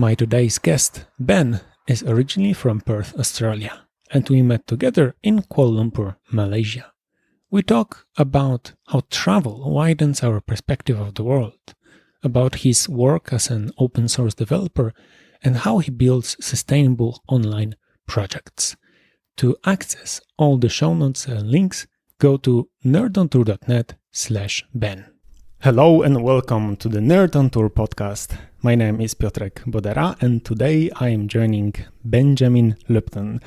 My today's guest, Ben, is originally from Perth, Australia, and we met together in Kuala Lumpur, Malaysia. We talk about how travel widens our perspective of the world, about his work as an open source developer, and how he builds sustainable online projects. To access all the show notes and links, go to nerdontour.net/Ben. Hello and welcome to the Nerd on Tour podcast. My name is Piotrek Bodera and today I am joining Benjamin Lupton,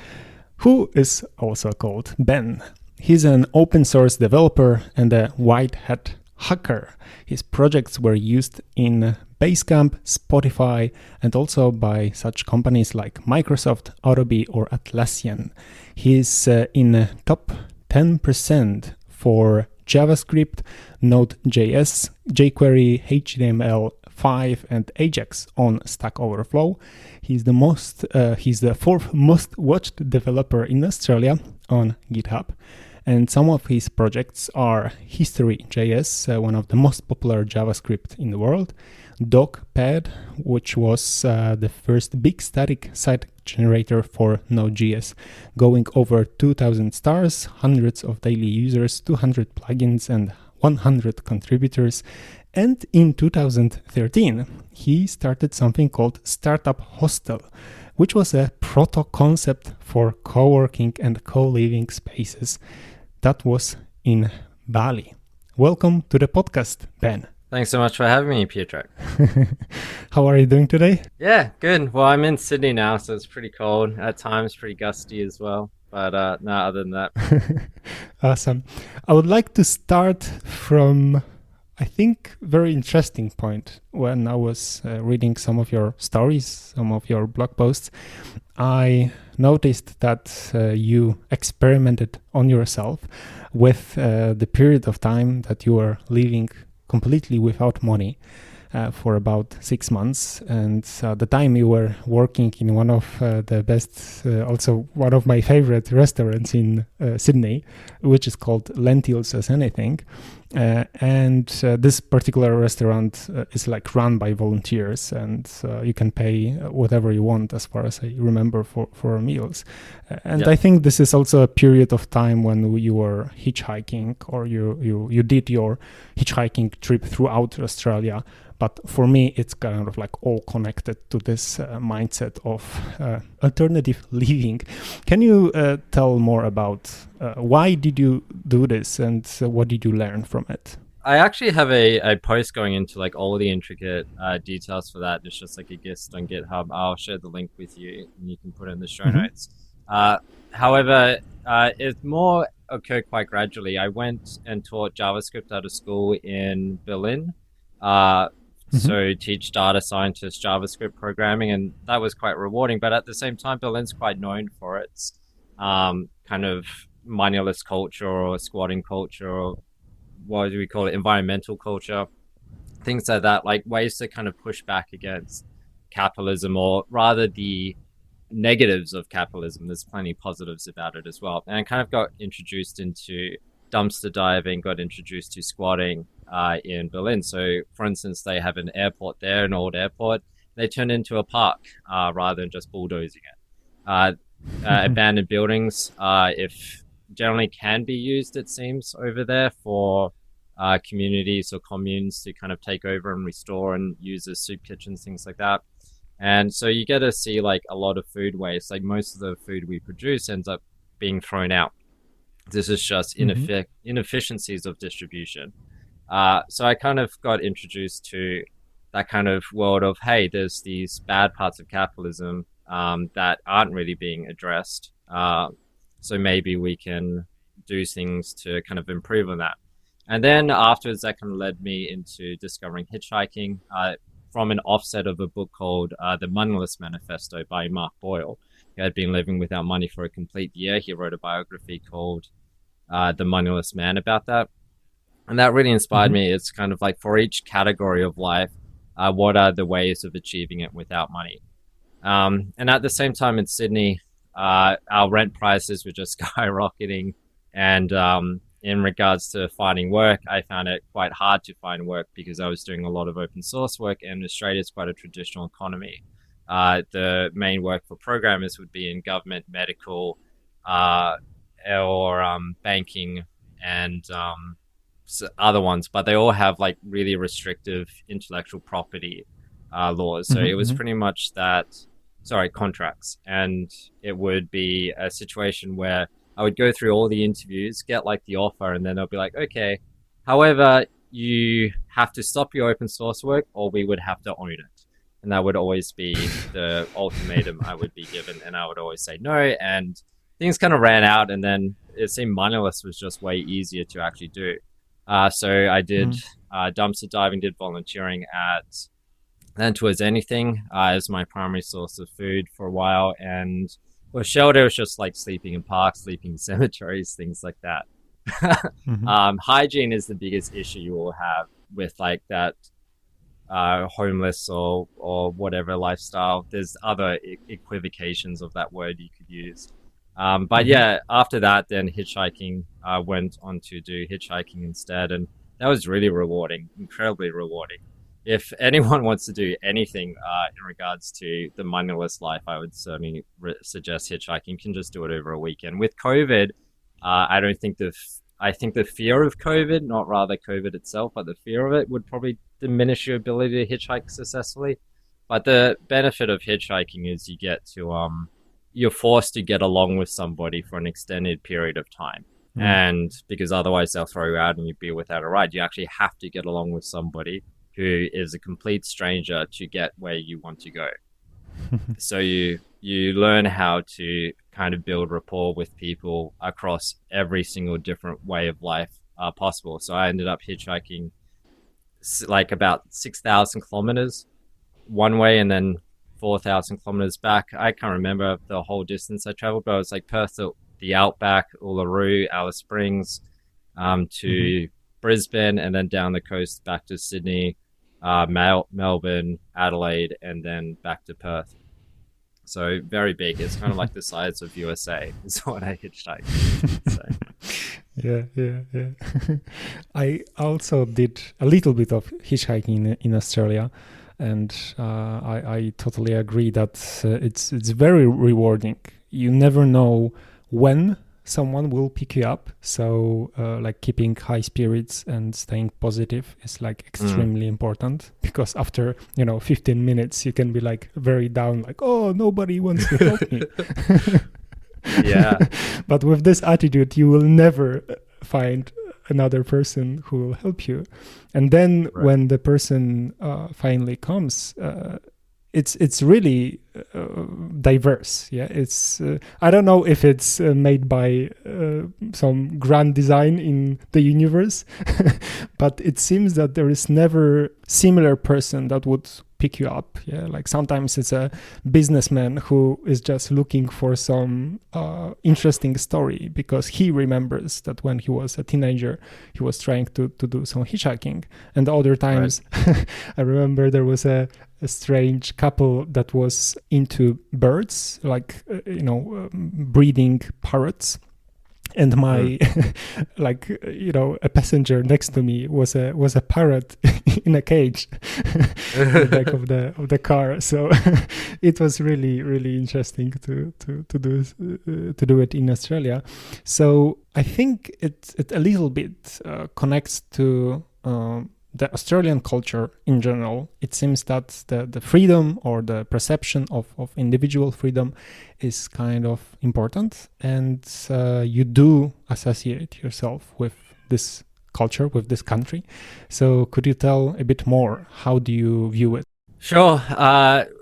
who is also called Ben. He's an open source developer and a white hat hacker. His projects were used in Basecamp, Spotify, and also by such companies like Microsoft, Adobe, or Atlassian. He's in top 10% for JavaScript, Node.js, jQuery, HTML5, and Ajax on Stack Overflow. He's the fourth most watched developer in Australia on GitHub. And some of his projects are History.js, one of the most popular JavaScript in the world, DocPad, which was the first big static site generator for Node.js, going over 2,000 stars, hundreds of daily users, 200 plugins, and 100 contributors. And in 2013, he started something called Startup Hostel, which was a proto-concept for co-working and co-living spaces. That was in Bali. Welcome to the podcast, Ben. Thanks so much for having me, Piotrek. How are you doing today? Yeah, good. Well, I'm in Sydney now, so it's pretty cold. At times, pretty gusty as well. But no, other than that. Awesome. I would like to start from, I think, very interesting point. When I was reading some of your stories, some of your blog posts, I noticed that you experimented on yourself with the period of time that you were living completely without money for about 6 months. And the time you were working in one of the best, also one of my favorite restaurants in Sydney, which is called Lentils as Anything. And this particular restaurant is like run by volunteers, and you can pay whatever you want, as far as I remember, for meals. And I think this is also a period of time when you were hitchhiking, or you did your hitchhiking trip throughout Australia. But for me, it's kind of like all connected to this mindset of alternative living. Can you tell more about why did you do this and what did you learn from it? I actually have a post going into like all the intricate details for that. It's just like a guest on GitHub. I'll share the link with you and you can put it in the show notes. However, it more occurred quite gradually. I went and taught JavaScript at a school in Berlin. So teach data scientists JavaScript programming, and that was quite rewarding. But at the same time, Berlin's quite known for its kind of moneyless culture or squatting culture, or what do we call it, environmental culture, things like that, like ways to kind of push back against capitalism, or rather the negatives of capitalism. There's plenty of positives about it as well. And I kind of got introduced into dumpster diving, got introduced to squatting in Berlin. So, for instance, they have an airport there, an old airport. They turned it into a park rather than just bulldozing it. Abandoned buildings, if generally can be used, it seems, over there for communities or communes to kind of take over and restore and use as soup kitchens, things like that. And so you get to see like a lot of food waste. Like most of the food we produce ends up being thrown out. This is just inefficiencies of distribution. So I kind of got introduced to that kind of world of, hey, there's these bad parts of capitalism that aren't really being addressed. So maybe we can do things to kind of improve on that. And then afterwards, that kind of led me into discovering hitchhiking from an offset of a book called The Moneyless Manifesto by Mark Boyle. He had been living without money for a complete year. He wrote a biography called The Moneyless Man about that. And that really inspired me. It's kind of like for each category of life, what are the ways of achieving it without money? And at the same time in Sydney, our rent prices were just skyrocketing. And in regards to finding work, I found it quite hard to find work because I was doing a lot of open source work, and Australia is quite a traditional economy. the main work for programmers would be in government, medical, uh, or banking, and other ones, but they all have like really restrictive intellectual property laws. So it was pretty much that, sorry, contracts. And it would be a situation where I would go through all the interviews, get like the offer, and then they'll be like, okay, however, you have to stop your open source work or we would have to own it. And that would always be the ultimatum I would be given. And I would always say no. And things kind of ran out. And then it seemed moneyless was just way easier to actually do. So I did dumpster diving, did volunteering at Land Towards Anything as my primary source of food for a while. And well, shelter was just like sleeping in parks, sleeping in cemeteries, things like that. Hygiene is the biggest issue you will have with like that homeless or whatever lifestyle. There's other equivocations of that word you could use. But yeah, after that, then hitchhiking, went on to do hitchhiking instead. And that was really rewarding, incredibly rewarding. If anyone wants to do anything in regards to the moneyless life, I would certainly suggest hitchhiking. You can just do it over a weekend. With COVID, I think the fear of COVID, not rather COVID itself, but the fear of it would probably diminish your ability to hitchhike successfully. But the benefit of hitchhiking is you get to you're forced to get along with somebody for an extended period of time. And because otherwise they'll throw you out and you'd be without a ride. You actually have to get along with somebody who is a complete stranger to get where you want to go. So you learn how to kind of build rapport with people across every single different way of life possible. So I ended up hitchhiking like about 6,000 kilometers one way and then 4,000 kilometers back. I can't remember the whole distance I traveled, but it was like Perth to the Outback, Uluru, Alice Springs, to Brisbane, and then down the coast back to Sydney, Melbourne, Adelaide, and then back to Perth. So very big. It's kind of like the size of USA is what I hitchhiked. So. Yeah. I also did a little bit of hitchhiking in Australia, and I totally agree that it's very rewarding. You never know when someone will pick you up, so like keeping high spirits and staying positive is like extremely important, because after 15 minutes you can be like very down, like, oh, nobody wants to help me. Yeah. But with this attitude you will never find another person who will help you. And then when the person finally comes, it's really diverse. Yeah, it's I don't know if it's made by some grand design in the universe, but it seems that there is never similar person that would pick you up. Yeah, like sometimes it's a businessman who is just looking for some interesting story because he remembers that when he was a teenager he was trying to do some hitchhiking. And other times I remember there was a strange couple that was into birds, like breeding parrots, and my like a passenger next to me was a parrot in a cage in the back of the car. So it was really interesting to do it in Australia. So I think it a little bit connects to the Australian culture in general. It seems that the freedom or the perception of individual freedom is kind of important, and you do associate yourself with this culture, with this country. So could you tell a bit more? How do you view it? Sure.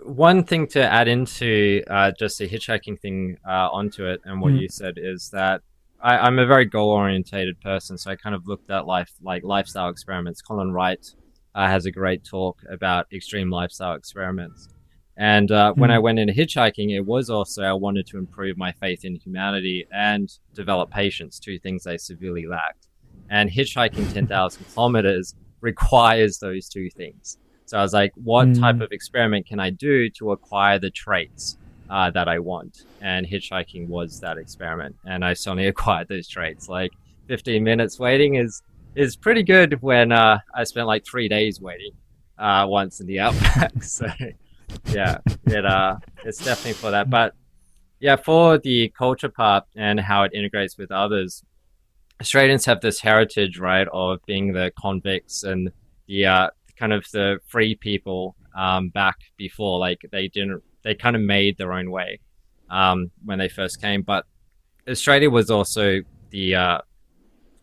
One thing to add into just the hitchhiking thing onto it and what you said is that I'm a very goal-orientated person, so I kind of looked at life like lifestyle experiments. Colin Wright has a great talk about extreme lifestyle experiments. And when I went into hitchhiking, it was also I wanted to improve my faith in humanity and develop patience, two things I severely lacked. And hitchhiking 10,000 kilometers requires those two things. So I was like, what type of experiment can I do to acquire the traits that I want? And hitchhiking was that experiment, and I suddenly acquired those traits. Like 15 minutes waiting is pretty good when I spent like 3 days waiting once in the Outback. So Yeah, it's definitely for that. But yeah, for the culture part and how it integrates with others, Australians have this heritage, right, of being the convicts and the kind of the free people back before. Like they kind of made their own way when they first came. But Australia was also the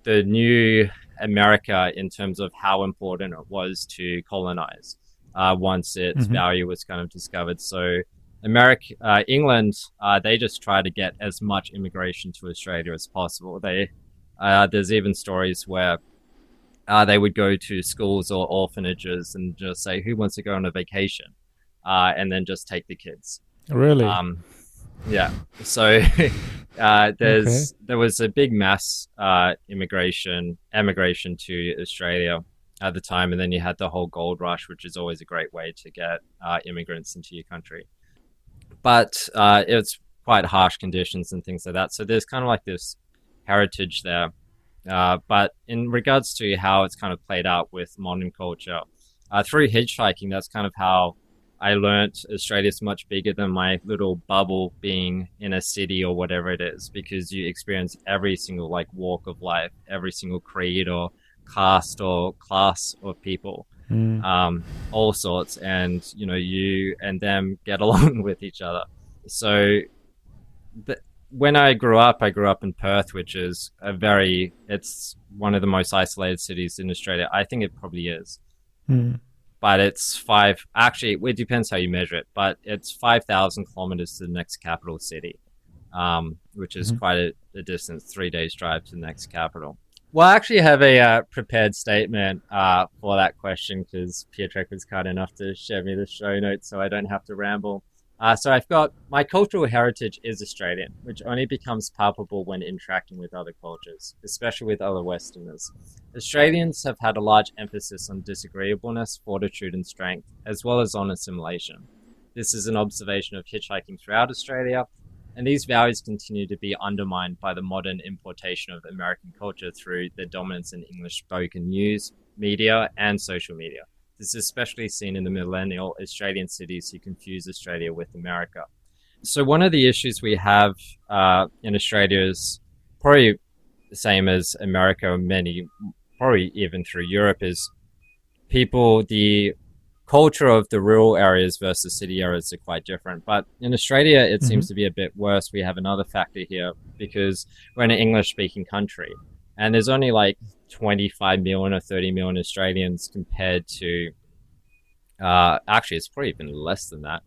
the new America in terms of how important it was to colonize once its Mm-hmm. value was kind of discovered. So England, they just try to get as much immigration to Australia as possible. There's even stories where they would go to schools or orphanages and just say, "Who wants to go on a vacation?" And then just take the kids. Really? Um, yeah. So Okay. there was a big mass emigration to Australia at the time, and then you had the whole gold rush, which is always a great way to get immigrants into your country. But it's quite harsh conditions and things like that. So there's kind of like this heritage there. But in regards to how it's kind of played out with modern culture, through hitchhiking, that's kind of how I learnt Australia's much bigger than my little bubble being in a city or whatever it is, because you experience every single like walk of life, every single creed or caste or class of people, Mm. all sorts, and you and them get along with each other. So when I grew up in Perth, which is it's one of the most isolated cities in Australia. I think it probably is, Mm. but actually, it depends how you measure it, but it's 5,000 kilometers to the next capital city, which is Mm-hmm. quite a distance, 3 days drive to the next capital. Well, I actually have a prepared statement for that question because Pietrek was kind enough to share me the show notes so I don't have to ramble. So I've got my cultural heritage is Australian, which only becomes palpable when interacting with other cultures, especially with other Westerners. Australians have had a large emphasis on disagreeableness, fortitude, and strength, as well as on assimilation. This is an observation of hitchhiking throughout Australia, and these values continue to be undermined by the modern importation of American culture through the dominance in English spoken news, media, and social media. This is especially seen in the millennial Australian cities who confuse Australia with America. So, one of the issues we have in Australia is probably the same as America, many, probably even through Europe, is the culture of the rural areas versus city areas are quite different. But in Australia, it Mm-hmm. seems to be a bit worse. We have another factor here because we're in an English speaking country and there's only like 25 million or 30 million Australians compared to, actually, it's probably even less than that,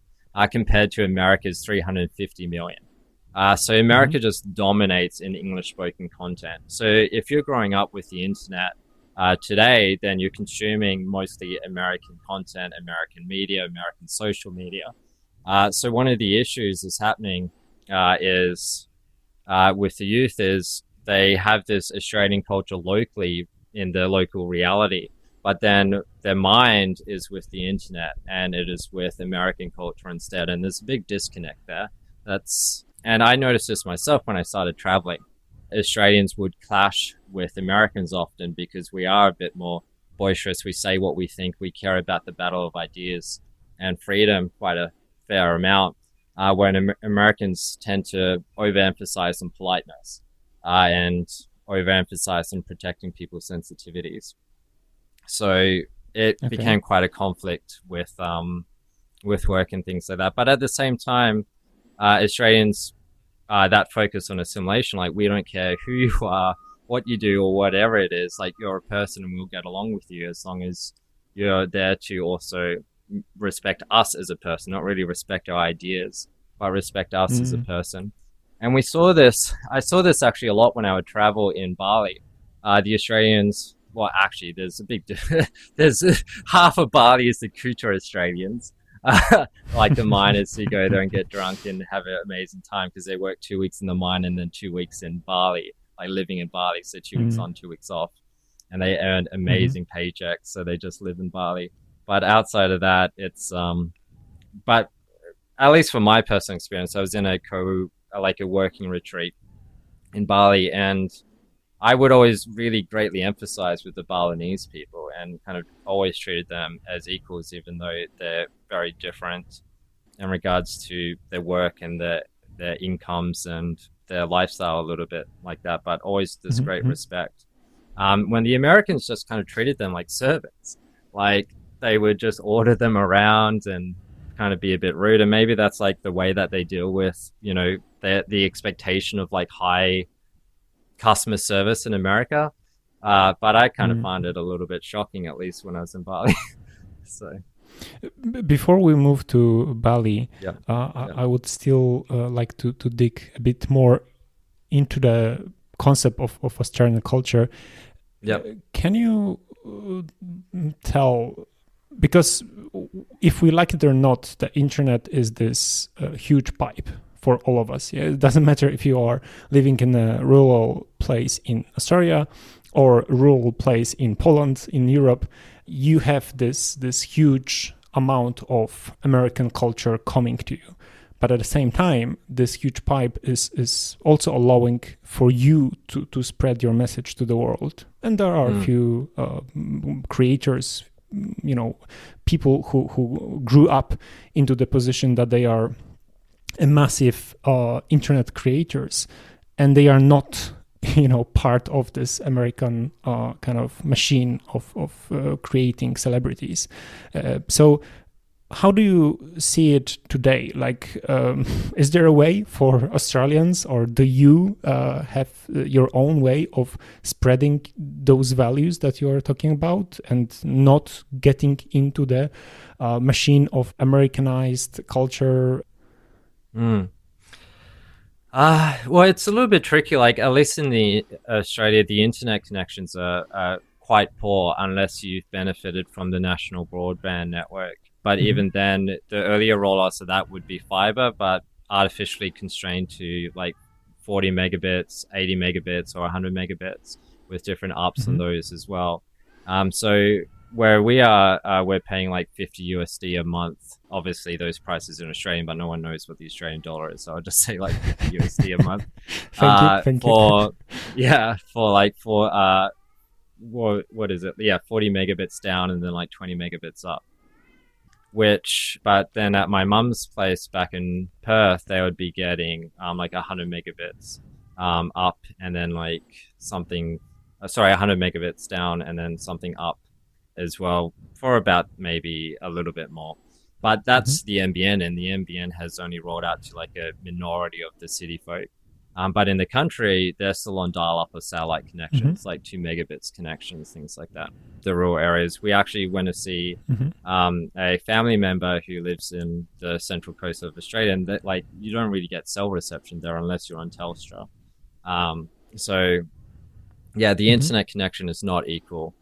compared to America's 350 million. So Mm-hmm. America just dominates in English spoken content. So if you're growing up with the internet today, then you're consuming mostly American content, American media, American social media. So one of the issues that's happening is with the youth is they have this Australian culture locally in their local reality, but then their mind is with the internet and it is with American culture instead. And there's a big disconnect there. And I noticed this myself when I started traveling. Australians would clash with Americans often because we are a bit more boisterous. We say what we think. We care about the battle of ideas and freedom quite a fair amount, when Americans tend to overemphasize on politeness and overemphasize on protecting people's sensitivities. So it Okay. became quite a conflict with work and things like that. But at the same time, Australians that focus on assimilation, like we don't care who you are, what you do, or whatever it is. Like you're a person, and we'll get along with you as long as you're there to also respect us as a person, not really respect our ideas, but respect us as a Mm. person. And we saw this. I saw this actually a lot when I would travel in Bali. The Australians. Well, actually, there's a big. There's half of Bali is the Kuta Australians, like the miners who go there and get drunk and have an amazing time because they work 2 weeks in the mine and then 2 weeks in Bali, like living in Bali. So 2 weeks Mm. on, 2 weeks off, and they earn Mm-hmm. amazing paychecks. So they just live in Bali. But outside of that, but at least from my personal experience, I was in like a working retreat in Bali, and I would always really greatly emphasize with the Balinese people and kind of always treated them as equals, even though they're very different. in regards to their work and their incomes and their lifestyle a little bit like that, but always this great respect. When the Americans just kind of treated them like servants, like they would just order them around and kind of be a bit rude. And maybe that's like the way that they deal with, the expectation of like high customer service in America. But I kind of find it a little bit shocking, at least when I was in Bali. So before we move to Bali, yeah. I would still like to dig a bit more into the concept of Australian culture. Yeah. Can you tell, because if we like it or not, the internet is this huge pipe for all of us. Yeah? It doesn't matter if you are living in a rural place in Australia or a rural place in Poland, in Europe. You have this huge amount of American culture coming to you. But at the same time, this huge pipe is also allowing for you to spread your message to the world. And there are a few creators, people who grew up into the position that they are a massive internet creators, and they are not part of this American kind of machine of creating celebrities. So how do you see it today? Like, is there a way for Australians, or do you have your own way of spreading those values that you are talking about and not getting into the machine of Americanized culture? Well, it's a little bit tricky. Like, at least in the Australia, the internet connections are quite poor unless you've benefited from the national broadband network. But even then, the earlier rollouts of that would be fiber, but artificially constrained to like 40 megabits, 80 megabits, or 100 megabits with different ups on those as well. So where we are, we're paying like 50 USD a month. Obviously, those prices in Australian, but no one knows what the Australian dollar is. So I'll just say like 50 USD a month. Thank you. Yeah, what is it? Yeah, 40 megabits down and then like 20 megabits up. But then at my mum's place back in Perth, they would be getting like 100 megabits up and then like 100 megabits down and then something up as well for about maybe a little bit more. But that's the NBN, and the NBN has only rolled out to like a minority of the city folk. But in the country, they're still on dial-up or satellite connections, like 2 megabits connections, things like that. The rural areas. We actually went to see a family member who lives in the central coast of Australia, and that, like, you don't really get cell reception there unless you're on Telstra. So, yeah, the internet connection is not equal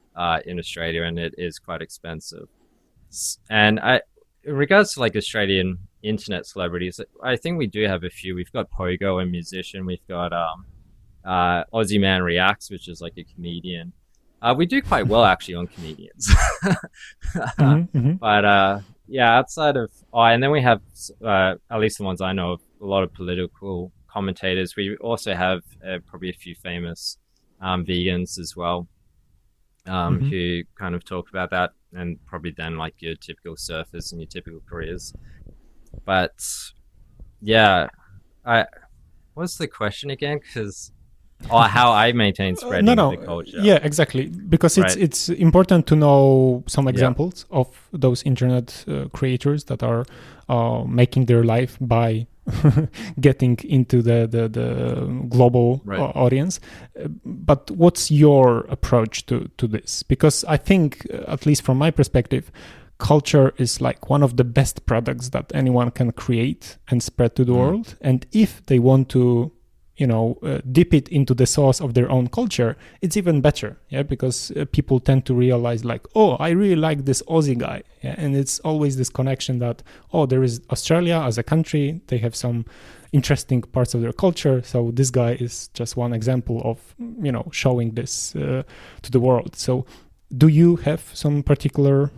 in Australia, and it is quite expensive. And in regards to like Australian internet celebrities, I think we do have a few. We've got Pogo, a musician. We've got Aussie Man Reacts, which is like a comedian. We do quite well actually on comedians. But yeah, outside of and then we have at least the ones I know of, a lot of political commentators. We also have probably a few famous vegans as well, who kind of talk about that, and probably then like your typical surfers and your typical careers. But yeah, what's the question again? Because how I maintain spreading the culture. Yeah, exactly. Because it's important to know some examples of those internet creators that are making their life by getting into the global audience. But what's your approach to this? Because I think, at least from my perspective, culture is like one of the best products that anyone can create and spread to the world. And if they want to dip it into the sauce of their own culture, it's even better. Yeah, because people tend to realize like, oh, I really like this Aussie guy. Yeah? And it's always this connection that, oh, there is Australia as a country. They have some interesting parts of their culture. So this guy is just one example of, showing this to the world. So do you have some particular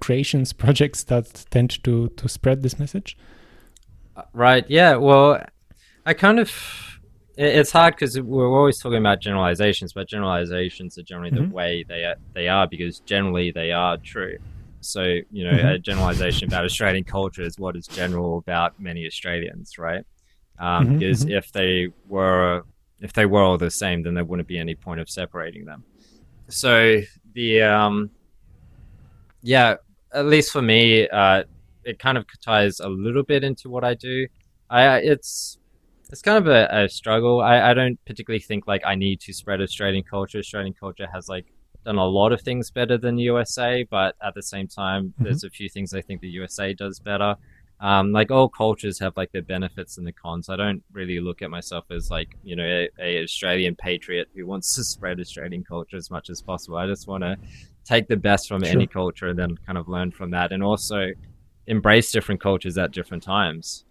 creations, projects that tend to spread this message? Right. Yeah. Well, it's hard because we're always talking about generalizations, but generalizations are generally the way they are because generally they are true. So, a generalization about Australian culture is what is general about many Australians, right? Because if they were all the same, then there wouldn't be any point of separating them. So at least for me, it kind of ties a little bit into what I do. It's kind of a struggle. I don't particularly think like I need to spread Australian culture. Australian culture has like done a lot of things better than the USA, but at the same time, there's a few things I think the USA does better. Like all cultures have like their benefits and the cons. I don't really look at myself as like, a Australian patriot who wants to spread Australian culture as much as possible. I just want to take the best from any culture and then kind of learn from that, and also embrace different cultures at different times,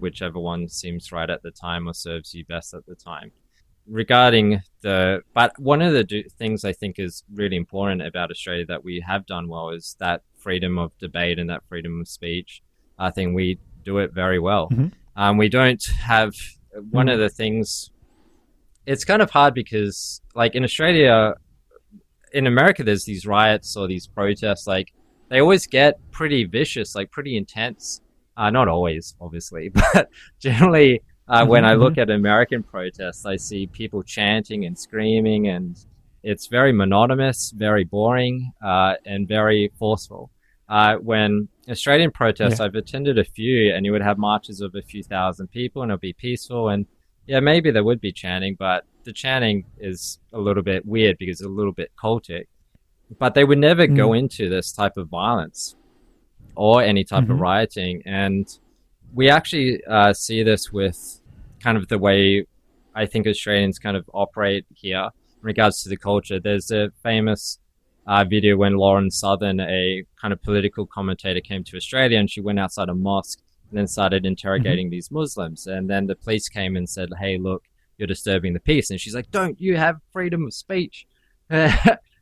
whichever one seems right at the time or serves you best at the time. But one of the things I think is really important about Australia that we have done well is that freedom of debate and that freedom of speech. I think we do it very well. We don't have one of the things. It's kind of hard because like in America, there's these riots or these protests, like they always get pretty vicious, like pretty intense. Not always, obviously, but generally when I look at American protests, I see people chanting and screaming, and it's very monotonous, very boring, and very forceful. When Australian protests, I've attended a few, and you would have marches of a few thousand people, and it'll be peaceful. And yeah, maybe there would be chanting, but the chanting is a little bit weird because it's a little bit cultic. But they would never go into this type of violence or any type of rioting. And we actually see this with kind of the way I think Australians kind of operate here in regards to the culture. There's a famous video when Lauren Southern, a kind of political commentator, came to Australia, and she went outside a mosque and then started interrogating these Muslims. And then the police came and said, hey, look, you're disturbing the peace. And she's like, don't you have freedom of speech?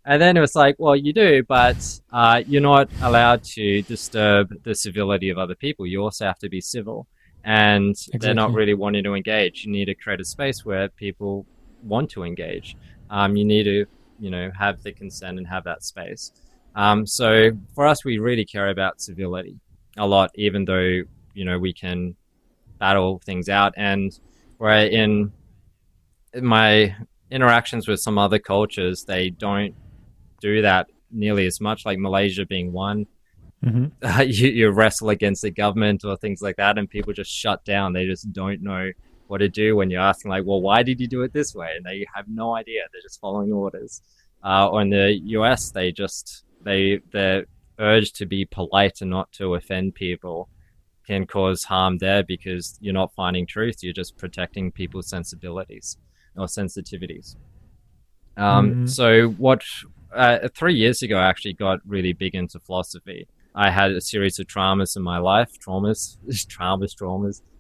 And then it was like, well, you do, but you're not allowed to disturb the civility of other people. You also have to be civil. And they're not really wanting to engage. You need to create a space where people want to engage. You need to, have the consent and have that space. So for us, we really care about civility a lot, even though, we can battle things out. And where in my interactions with some other cultures, they don't do that nearly as much, like Malaysia being one. You wrestle against the government or things like that, and people just shut down. They just don't know what to do when you're asking, like, well, why did you do it this way? And they have no idea. They're just following orders. Or in the US, their urge to be polite and not to offend people can cause harm there because you're not finding truth. You're just protecting people's sensibilities or sensitivities. So what 3 years ago, I actually got really big into philosophy. I had a series of traumas in my life, traumas,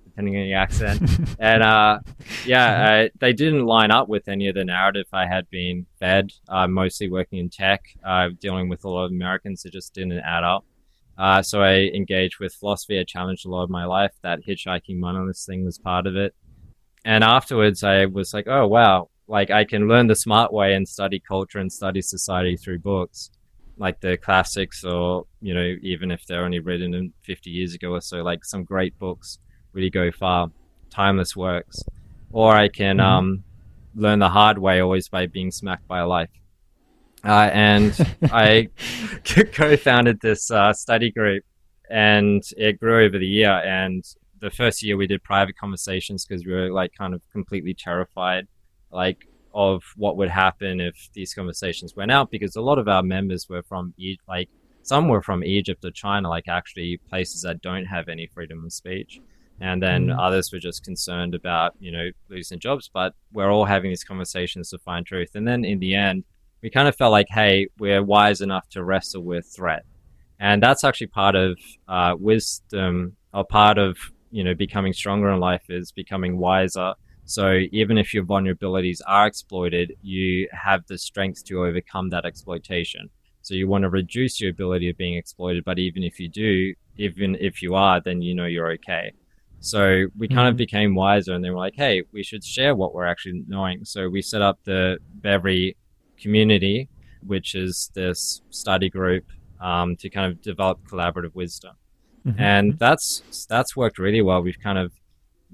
depending on the accent. And they didn't line up with any of the narrative I had been fed, mostly working in tech, dealing with a lot of Americans. It just didn't add up. So I engaged with philosophy. I challenged a lot of my life. That hitchhiking monolith thing was part of it. And afterwards, I was like, oh, wow, like I can learn the smart way and study culture and study society through books, like the classics, or, even if they're only written in 50 years ago or so, like some great books really go far, timeless works. Or I can learn the hard way, always by being smacked by life. And I co-founded this study group, and it grew over the year. And the first year we did private conversations because we were like kind of completely terrified, like of what would happen if these conversations went out, because a lot of our members were from some were from Egypt or China, like actually places that don't have any freedom of speech. And then others were just concerned about, losing jobs, but we're all having these conversations to find truth. And then in the end, we kind of felt like, hey, we're wise enough to wrestle with threat. And that's actually part of wisdom, or part of, becoming stronger in life, is becoming wiser. So even if your vulnerabilities are exploited, you have the strength to overcome that exploitation. So you want to reduce your ability of being exploited, but even if you are, then you're okay. So we kind of became wiser, and then we're like, hey, we should share what we're actually knowing. So we set up the Beverly community, which is this study group to kind of develop collaborative wisdom. Mm-hmm. And that's worked really well. We've kind of,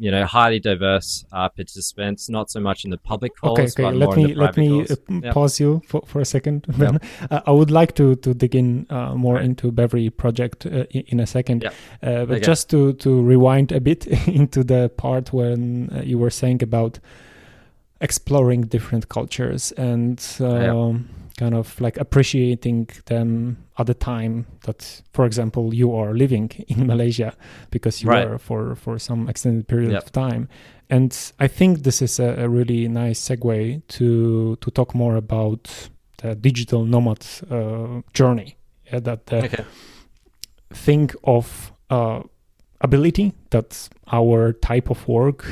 highly diverse participants, not so much in the public Okay, calls, okay. but more in the Let private me calls. Yep. pause you for a second. Yep. Then I would like to dig in more Right. into Beverly project in a second. Yep. But Okay. just to rewind a bit into the part when you were saying about exploring different cultures and Yep. kind of like appreciating them at the time that, for example, you are living in Malaysia because you Right. were for some extended period Yep. of time. And I think this is a really nice segue to talk more about the digital nomad journey. Yeah, that the Okay. thing of ability that our type of work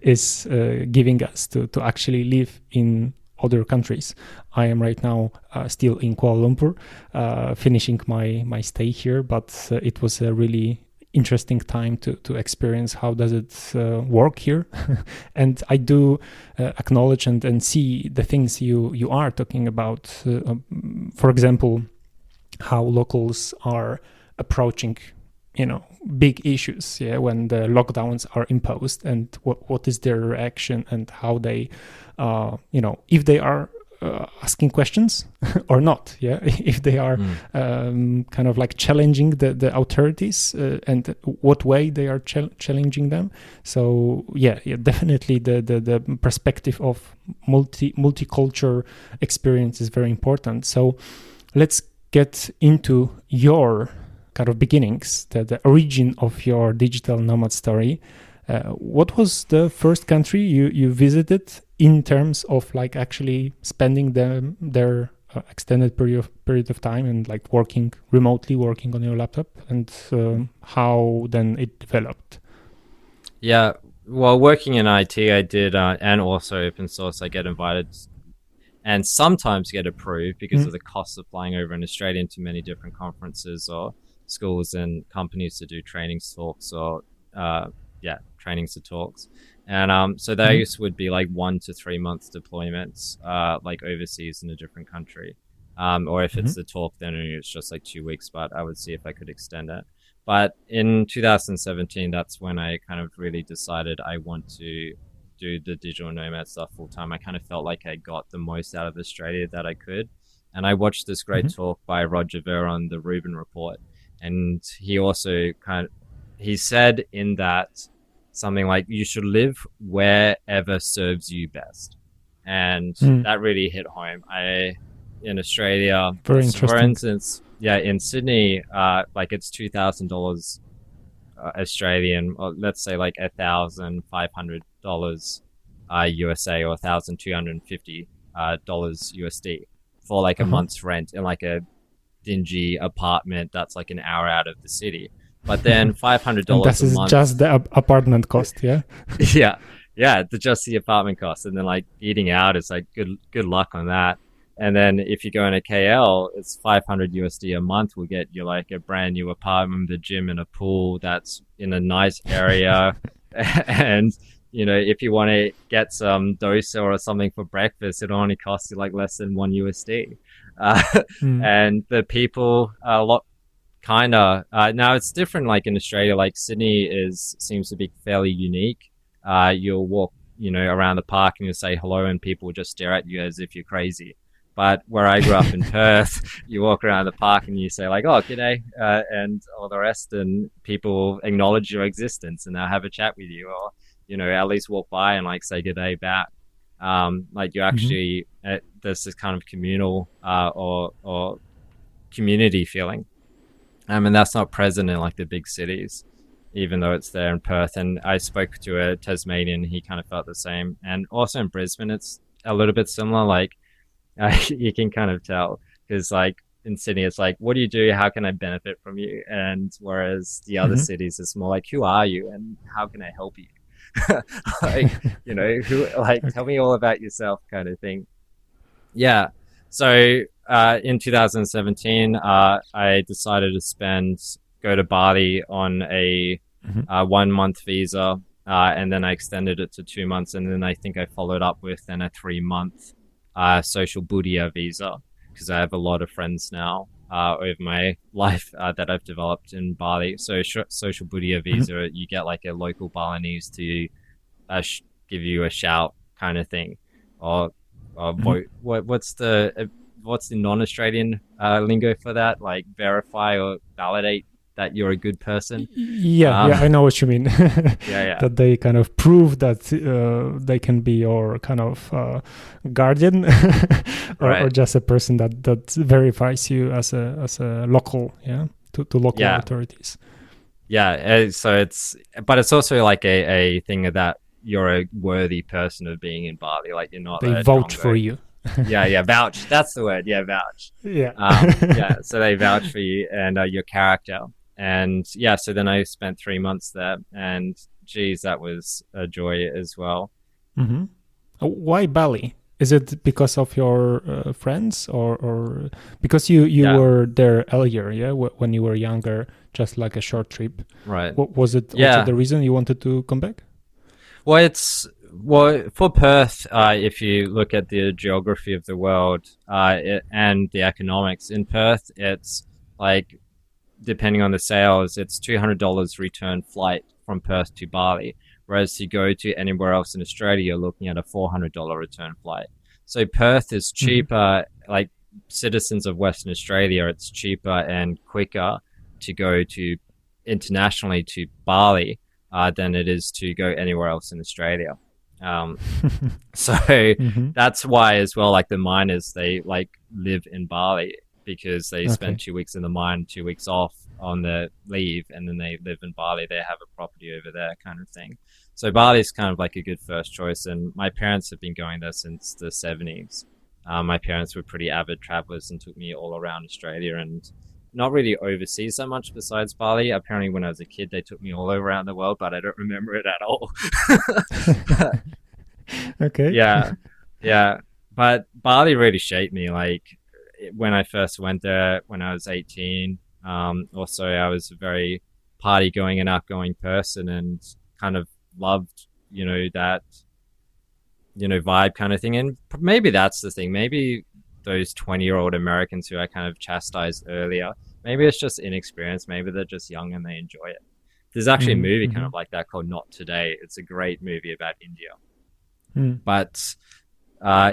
is giving us to actually live in other countries. I am right now still in Kuala Lumpur, finishing my stay here, but it was a really interesting time to experience how does it work here. And I do acknowledge and see the things you are talking about. For example, how locals are approaching big issues, when the lockdowns are imposed, and what is their reaction, and how they if they are asking questions or not, if they are kind of like challenging the authorities, and what way they are challenging them. So definitely the perspective of multicultural experience is very important. So let's get into your kind of beginnings, the origin of your digital nomad story. What was the first country you visited in terms of like actually spending their extended period of time and like working remotely, working on your laptop, and how then it developed? Yeah. Well, working in IT, I did, and also open source, I get invited and sometimes get approved because of the cost of flying over in Australia into many different conferences or schools and companies to do trainings, talks, or trainings to talks. And so those would be like 1 to 3 months deployments, like overseas in a different country. Or if it's the talk, then it's just like 2 weeks, but I would see if I could extend it. But in 2017, that's when I kind of really decided I want to do the digital nomad stuff full time. I kind of felt like I got the most out of Australia that I could. And I watched this great talk by Roger Ver on the Rubin Report. And he also he said in that something like, you should live wherever serves you best. And that really hit home. In Australia, Very for interesting. instance, in Sydney, like it's $2,000 Australian, or let's say like $1,500 USA, or $1,250 USD for like a month's rent in like a dingy apartment that's like an hour out of the city. But then $500 and this a is month. just the apartment cost, yeah. Just the apartment cost, and then like eating out is like good luck on that. And then if you go into KL, it's 500 USD a month will get you like a brand new apartment with a gym and a pool that's in a nice area. And if you want to get some dosa or something for breakfast, it only costs you like less than $1 USD. And the people are a lot kinder. Now it's different. Like in Australia, like Sydney seems to be fairly unique. You'll walk, around the park and you'll say hello, and people will just stare at you as if you're crazy. But where I grew up in Perth, you walk around the park and you say like, "Oh, g'day," and all the rest, and people acknowledge your existence and they'll have a chat with you, or at least walk by and like say g'day back. Like you actually, there's this kind of communal or community feeling, and that's not present in like the big cities, even though it's there in Perth. And I spoke to a Tasmanian; he kind of felt the same, and also in Brisbane, it's a little bit similar. Like you can kind of tell, because like in Sydney, it's like, what do you do? How can I benefit from you? And whereas the other cities, it's more like, who are you and how can I help you? Like, tell me all about yourself, kind of thing. Yeah. So in 2017, I decided to go to Bali on a 1 month visa, and then I extended it to 2 months, and then I think I followed up with then a 3 month social Buddha visa, because I have a lot of friends now over my life that I've developed in Bali. So social Buddha Mhm. visa, you get like a local Balinese to give you a shout kind of thing, or Mhm. vote. What's the non-Australian lingo for that? Like verify or validate that you're a good person. Yeah, Um, yeah, I know what you mean. yeah, yeah, That they kind of prove that they can be your kind of guardian, or right. just a person that verifies you as a local, yeah, to local Yeah, authorities. yeah. But it's also like a thing that you're a worthy person of being in Bali. Like you're not They a vouch for drongo. you. Yeah, yeah, vouch. That's the word. Yeah, vouch. Yeah. Yeah, so they vouch for you and your character. And yeah, so then I spent 3 months there, and geez, that was a joy as well. Hmm. Why Bali? Is it because of your friends, or because you Yeah, were there earlier, yeah, when you were younger, just like a short trip? right. What was it also Yeah. the reason you wanted to come back? Well, for Perth, if you look at the geography of the world and the economics in Perth, it's like depending on the sales, it's $200 return flight from Perth to Bali. Whereas to go to anywhere else in Australia, you're looking at a $400 return flight. So Perth is Hmm. cheaper, like citizens of Western Australia, it's cheaper and quicker to go to internationally to Bali than it is to go anywhere else in Australia. Um, so Hmm. that's why as well, like the miners, they like live in Bali because they spend Okay. 2 weeks in the mine, 2 weeks off on the leave, and then they live in Bali. They have a property over there, kind of thing. So Bali is kind of like a good first choice. And my parents have been going there since the 70s. My parents were pretty avid travelers and took me all around Australia and not really overseas so much besides Bali. Apparently, when I was a kid, they took me all around the world, but I don't remember it at all. Okay. Yeah, yeah. But Bali really shaped me. Like when I first went there when I was 18. Also, I was a very party going and outgoing person and kind of loved, that, vibe kind of thing. And maybe that's the thing. Maybe those 20-year-old Americans who I kind of chastised earlier, maybe it's just inexperience. Maybe they're just young and they enjoy it. There's actually a Hmm. movie kind Hmm. of like that called Not Today. It's a great movie about India. Mm. But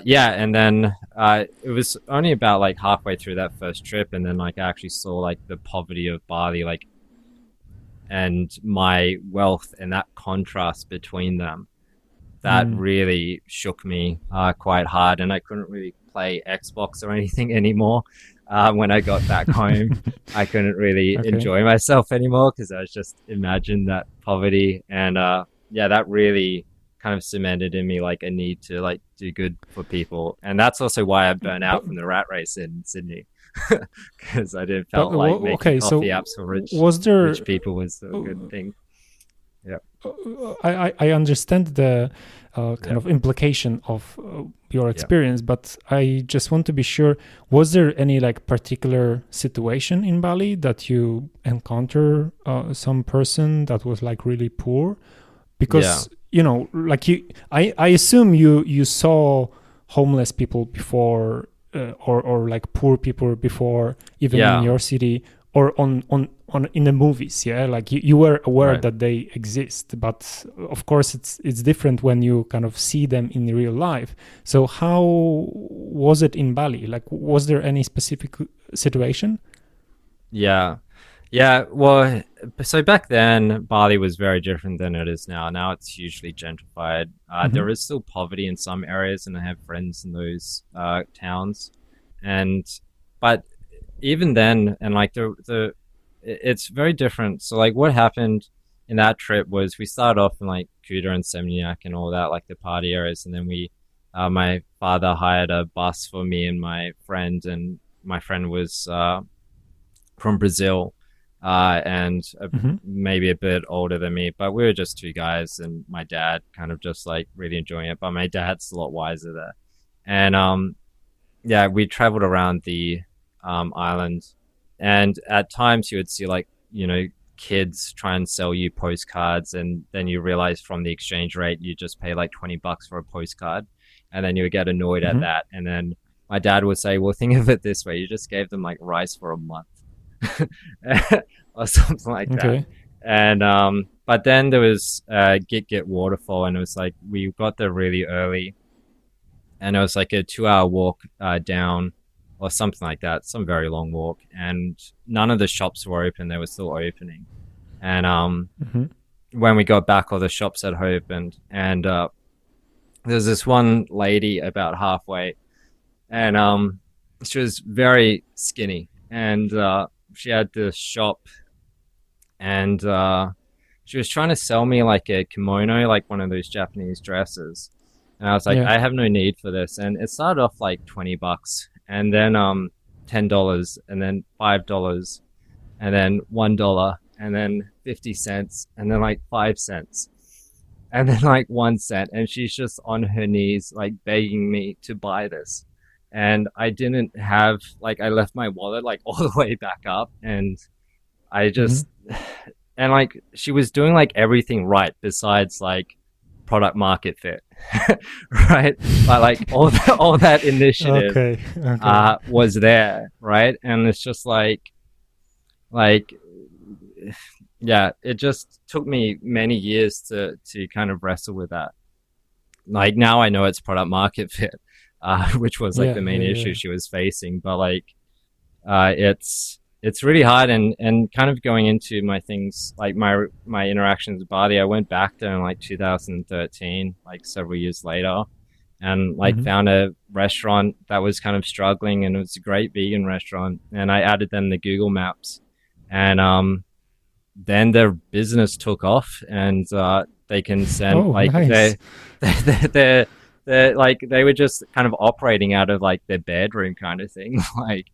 yeah, and then it was only about like halfway through that first trip, and then like I actually saw like the poverty of Bali, like and my wealth, and that contrast between them. That Mm. really shook me quite hard, and I couldn't really play Xbox or anything anymore. When I got back home, I couldn't really Okay. enjoy myself anymore because I was just imagined that poverty, and yeah, that really kind of cemented in me like a need to like do good for people, and that's also why I burnt But out from the rat race in Sydney because I didn't but felt like making okay. coffee So apps for was rich there? people was a Uh, good thing. Yeah, I understand the kind yeah, of implication of your yeah, experience, but I just want to be sure. Was there any like particular situation in Bali that you encounter some person that was like really poor? yeah, Because like I assume you saw homeless people before, or like poor people before, even in yeah. your city, or on in the movies, yeah, like you were aware Right. that they exist, but of course it's different when you kind of see them in real life. So how was it in Bali? Like, was there any specific situation? Yeah. Yeah. Well, so back then, Bali was very different than it is now. Now it's hugely gentrified. Mm-hmm. There is still poverty in some areas, and I have friends in those towns. And, but even then, and like it's very different. So, like, what happened in that trip was we started off in like Kuta and Seminyak and all that, like the party areas. And then my father hired a bus for me and my friend, and my friend was, from Brazil, and Mm-hmm. maybe a bit older than me, but we were just two guys, and my dad kind of just like really enjoying it. But my dad's a lot wiser there, and yeah, we traveled around the island, and at times you would see like kids try and sell you postcards, and then you realize from the exchange rate you just pay like $20 for a postcard, and then you would get annoyed at Mm-hmm. that, and then my dad would say, well, think of it this way: you just gave them like rice for a month, or something like that. Okay. And but then there was Git waterfall, and it was like we got there really early, and it was like a 2 hour walk down, or something like that, some very long walk, and none of the shops were open. They were still opening, and Mm-hmm. when we got back, all the shops had opened, and there's this one lady about halfway, and she was very skinny, and she had this shop, and she was trying to sell me like a kimono, like one of those Japanese dresses. And I was like, Yeah. I have no need for this. And it started off like $20, and then $10, and then $5, and then $1, and then 50 cents, and then like 5 cents, and then like 1 cent. And she's just on her knees, like begging me to buy this. And I didn't have, like, I left my wallet like all the way back up, and I Mm-hmm. just, and like she was doing like everything right besides like product market fit, right? But like all that initiative Okay. Okay. was there, right? And it's just like yeah, it just took me many years to kind of wrestle with that. Like now I know it's product market fit, which was like Yeah. the main Yeah. issue Yeah. she was facing, but like it's really hard, and kind of going into my things like my interactions with Bali. I went back there in like 2013, like several years later, and like Mm-hmm. found a restaurant that was kind of struggling, and it was a great vegan restaurant, and I added them to Google Maps, and then their business took off, and they can send Oh, like nice. they like they were just kind of operating out of like their bedroom kind of thing, like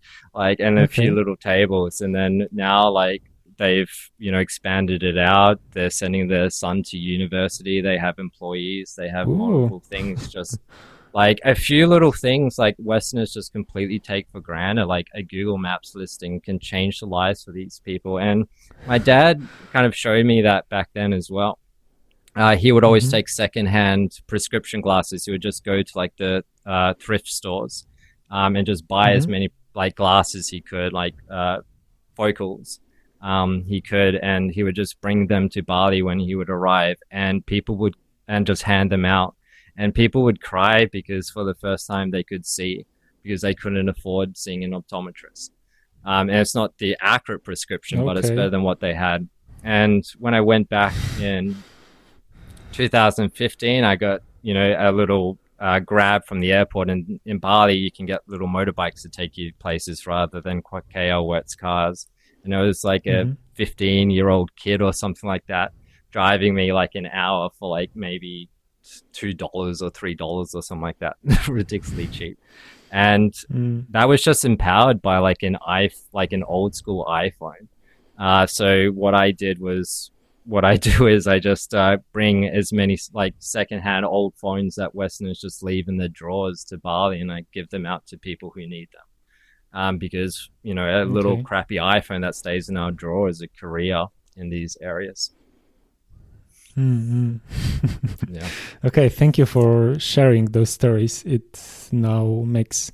and a few Okay. little tables, and then now like they've expanded it out. They're sending their son to university. They have employees. They have Ooh. multiple things. Just like a few little things like Westerners just completely take for granted, like a Google Maps listing can change the lives for these people. And my dad kind of showed me that back then as well. He would always Mm-hmm. take secondhand prescription glasses. He would just go to like the thrift stores, and just buy as Mm-hmm. many like glasses he could, like focals he could, and he would just bring them to Bali when he would arrive, and people would and just hand them out, and people would cry because for the first time they could see, because they couldn't afford seeing an optometrist. And it's not the accurate prescription, but it's better Okay. than what they had. And when I went back in 2015, I got a little grab from the airport. And in Bali, you can get little motorbikes to take you places rather than KL where it's cars. And it was like a Mm-hmm. 15-year-old kid or something like that driving me like an hour for like maybe $2 or $3 or something like that, ridiculously cheap. And Mm. that was just empowered by like like an old school iPhone. So what I do is I just bring as many like secondhand old phones that Westerners just leave in their drawers to Bali, and I give them out to people who need them. Because a little Okay. crappy iPhone that stays in our drawer is a career in these areas. Mm-hmm. Yeah, Okay, thank you for sharing those stories. It now makes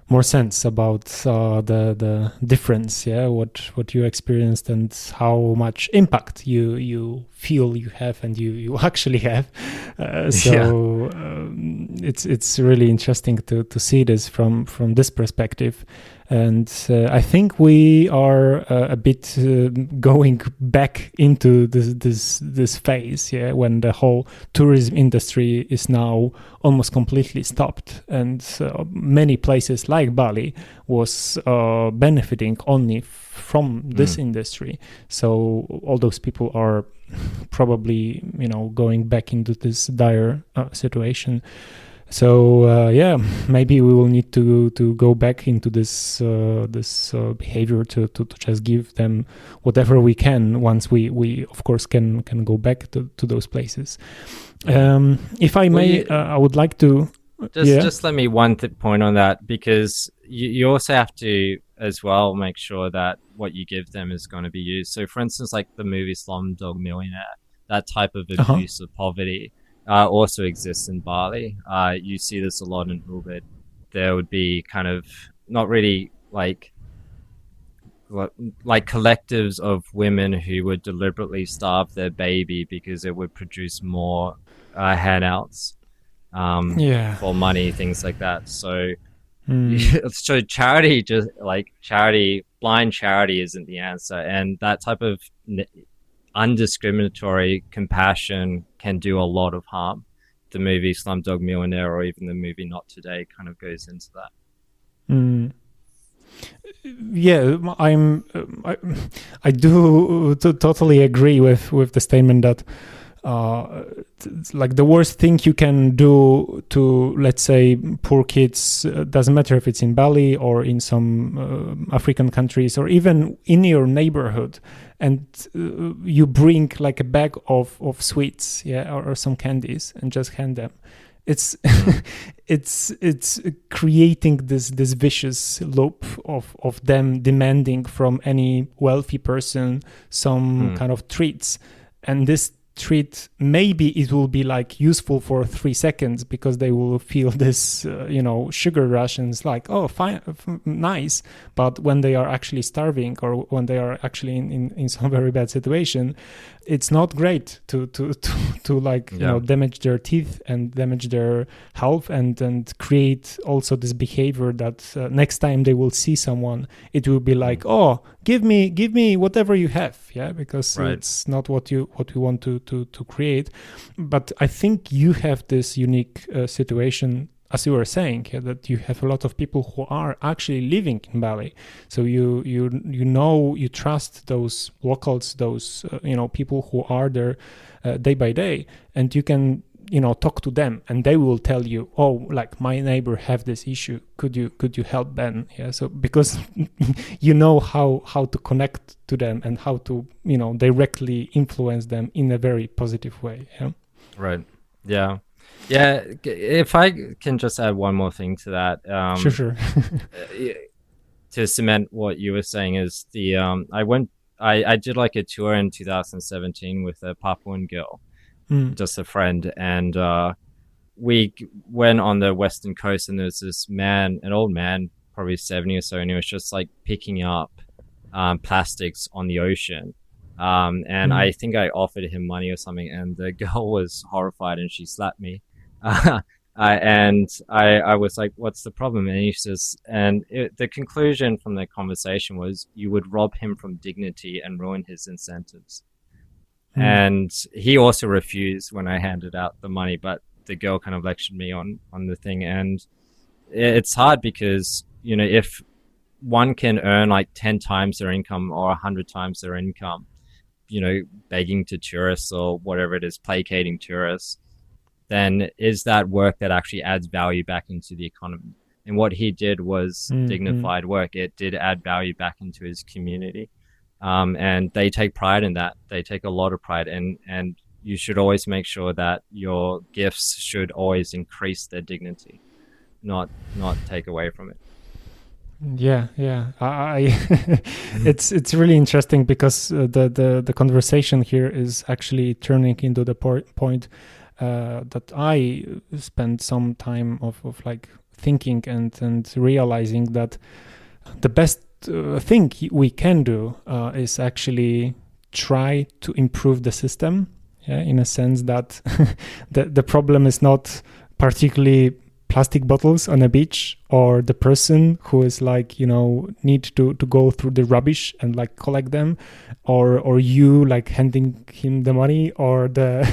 more sense about the difference, yeah, what you experienced and how much impact you feel you have and you actually have. yeah, So it's really interesting to see this from this perspective. And I think we are a bit going back into this phase, yeah, when the whole tourism industry is now almost completely stopped, and many places like Bali was benefiting only from this mm, industry. So all those people are probably going back into this dire situation. So yeah, maybe we will need to go back into this behavior to just give them whatever we can once we of course can go back to those places. yeah. If I Well, may, you I would like to. Yeah. just let me one point on that, because you also have to as well make sure that what you give them is going to be used. So, for instance, like the movie Slumdog Millionaire, that type of Uh huh. abuse of poverty also exists in Bali. You see this a lot in Ubud. there would be kind of not really like collectives of women who would deliberately starve their baby because it would produce more handouts Yeah. for money, things like that. So, Mm. so blind charity isn't the answer, and that type of undiscriminatory compassion can do a lot of harm. The movie Slumdog Millionaire, or even the movie Not Today, kind of goes into that. Mm. Yeah, I do totally agree with the statement that like the worst thing you can do to, let's say, poor kids, doesn't matter if it's in Bali or in some African countries or even in your neighborhood, and you bring like a bag of sweets, yeah, or some candies, and just hand them. It's it's creating this vicious loop of them demanding from any wealthy person some kind of treats, and this treat, maybe it will be like useful for 3 seconds because they will feel this sugar rush, and it's like, oh, fine, nice. But when they are actually starving, or when they are actually in some very bad situation, it's not great to like damage their teeth and damage their health, and create also this behavior that next time they will see someone, it will be like, oh, give me whatever you have, yeah, because it's not what you want to create. But I think you have this unique situation, as you were saying, that you have a lot of people who are actually living in Bali. So you trust those locals, those people who are there day by day, and you can talk to them, and they will tell you, oh, like, my neighbor have this issue, could you help Ben? Yeah, so because you know how to connect to them and how to directly influence them in a very positive way. Yeah, right. Yeah. If I can just add one more thing to that, sure. To cement what you were saying, is I did like a tour in 2017 with a Papuan girl, just a friend, and we went on the western coast, and there's this man, an old man, probably 70 or so, and he was just like picking up plastics on the ocean. And I think I offered him money or something, and the girl was horrified and she slapped me. And I was like, what's the problem? And he says, the conclusion from the conversation was, you would rob him from dignity and ruin his incentives. And he also refused when I handed out the money, but the girl kind of lectured me on the thing. And it's hard because, if one can earn like 10 times their income or 100 times their income, begging to tourists or whatever it is, placating tourists, then is that work that actually adds value back into the economy? And what he did was dignified work. It did add value back into his community. And they take pride in that. They take a lot of pride, and you should always make sure that your gifts should always increase their dignity, not take away from it. Yeah. It's really interesting because the conversation here is actually turning into the point that I spent some time of like thinking and realizing that the best thing we can do is actually try to improve the system, in a sense that the problem is not particularly plastic bottles on a beach, or the person who is like need to go through the rubbish and like collect them, or you like handing him the money, or the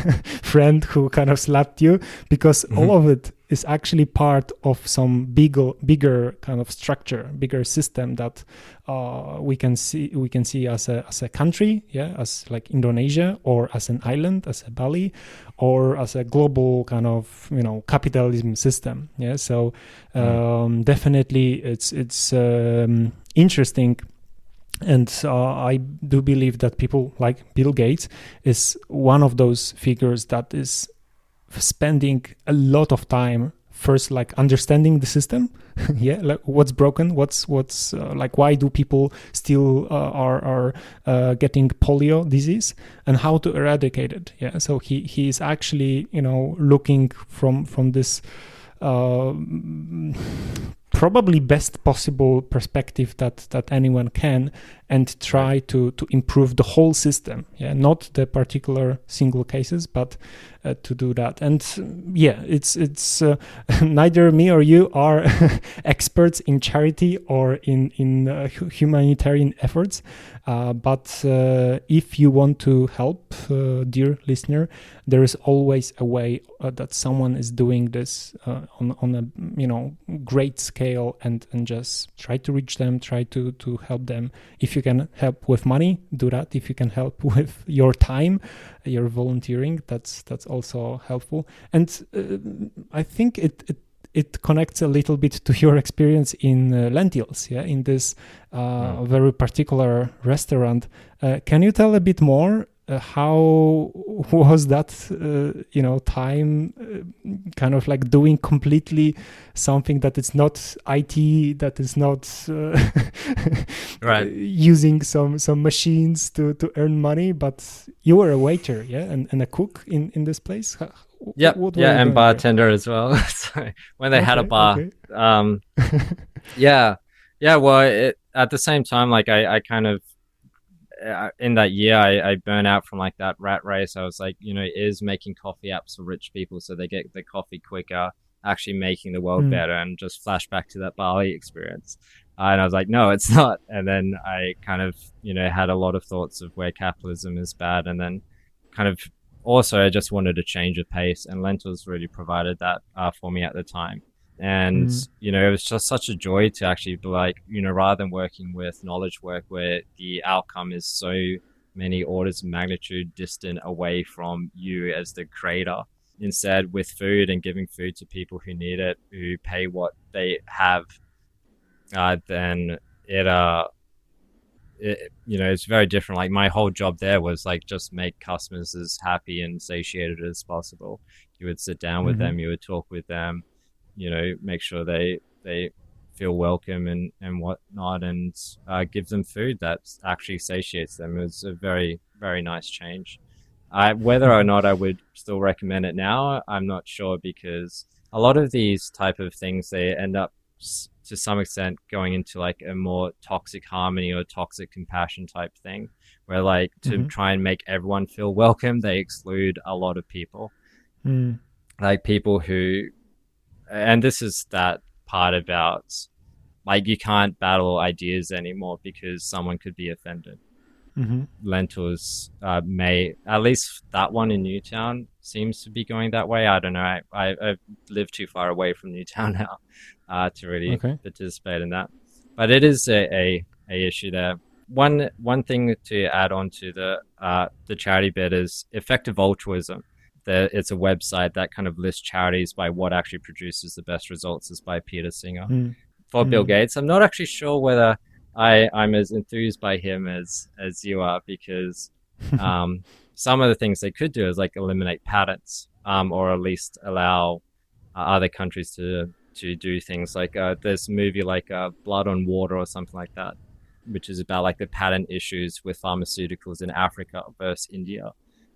friend who kind of slapped you, because all of it is actually part of some bigger kind of structure, bigger system that we can see as a country, as like Indonesia, or as an island, as a Bali, or as a global kind of capitalism system. So definitely it's interesting. And I do believe that people like Bill Gates is one of those figures that is spending a lot of time first, like understanding the system, like what's broken, what's like, why do people still are getting polio disease, and how to eradicate it. So he is actually looking from this probably best possible perspective that anyone can, and try to improve the whole system, not the particular single cases, but to do that. And it's neither me or you are experts in charity or in humanitarian efforts, but if you want to help, dear listener, there is always a way that someone is doing this on a great scale, and just try to reach them, try to help them. If you can help with money, do that. If you can help with your time, your volunteering, that's also helpful. And I think it connects a little bit to your experience in lentils, in this very particular restaurant. Can you tell a bit more? How was that, time kind of like doing completely something that is not IT, that is not right. using some machines to earn money, but you were a waiter, and a cook in this place? Yep. And bartender as well. So when they had a bar. Well, at the same time, like I kind of, in that year, I burn out from like that rat race. I was like, is making coffee apps for rich people so they get the coffee quicker actually making the world better? And just flash back to that Bali experience. And I was like, no, it's not. And then I kind of, had a lot of thoughts of where capitalism is bad. And then kind of also I just wanted to change the pace, and lentils really provided that for me at the time. And, it was just such a joy to actually be like, rather than working with knowledge work where the outcome is so many orders of magnitude distant away from you as the creator, instead with food and giving food to people who need it, who pay what they have, then it's very different. Like my whole job there was like just make customers as happy and satiated as possible. You would sit down with them, you would talk with them, make sure they feel welcome and whatnot, and give them food that actually satiates them. It was a very, very nice change. Whether or not I would still recommend it now, I'm not sure, because a lot of these type of things, they end up to some extent going into like a more toxic harmony or toxic compassion type thing, where like to try and make everyone feel welcome, they exclude a lot of people. Like people who, and this is that part about like you can't battle ideas anymore because someone could be offended. Lentils may, at least that one in Newtown seems to be going that way. I don't know. I've lived too far away from Newtown now to really participate in that. But it is a issue there. One thing to add on to the charity bit is effective altruism. It's a website that kind of lists charities by what actually produces the best results. Is by Peter Singer. For Bill Gates, I'm not actually sure whether I'm as enthused by him as you are, because some of the things they could do is like eliminate patents, or at least allow other countries to do things like there's a movie like Blood on Water or something like that, which is about like the patent issues with pharmaceuticals in Africa versus India,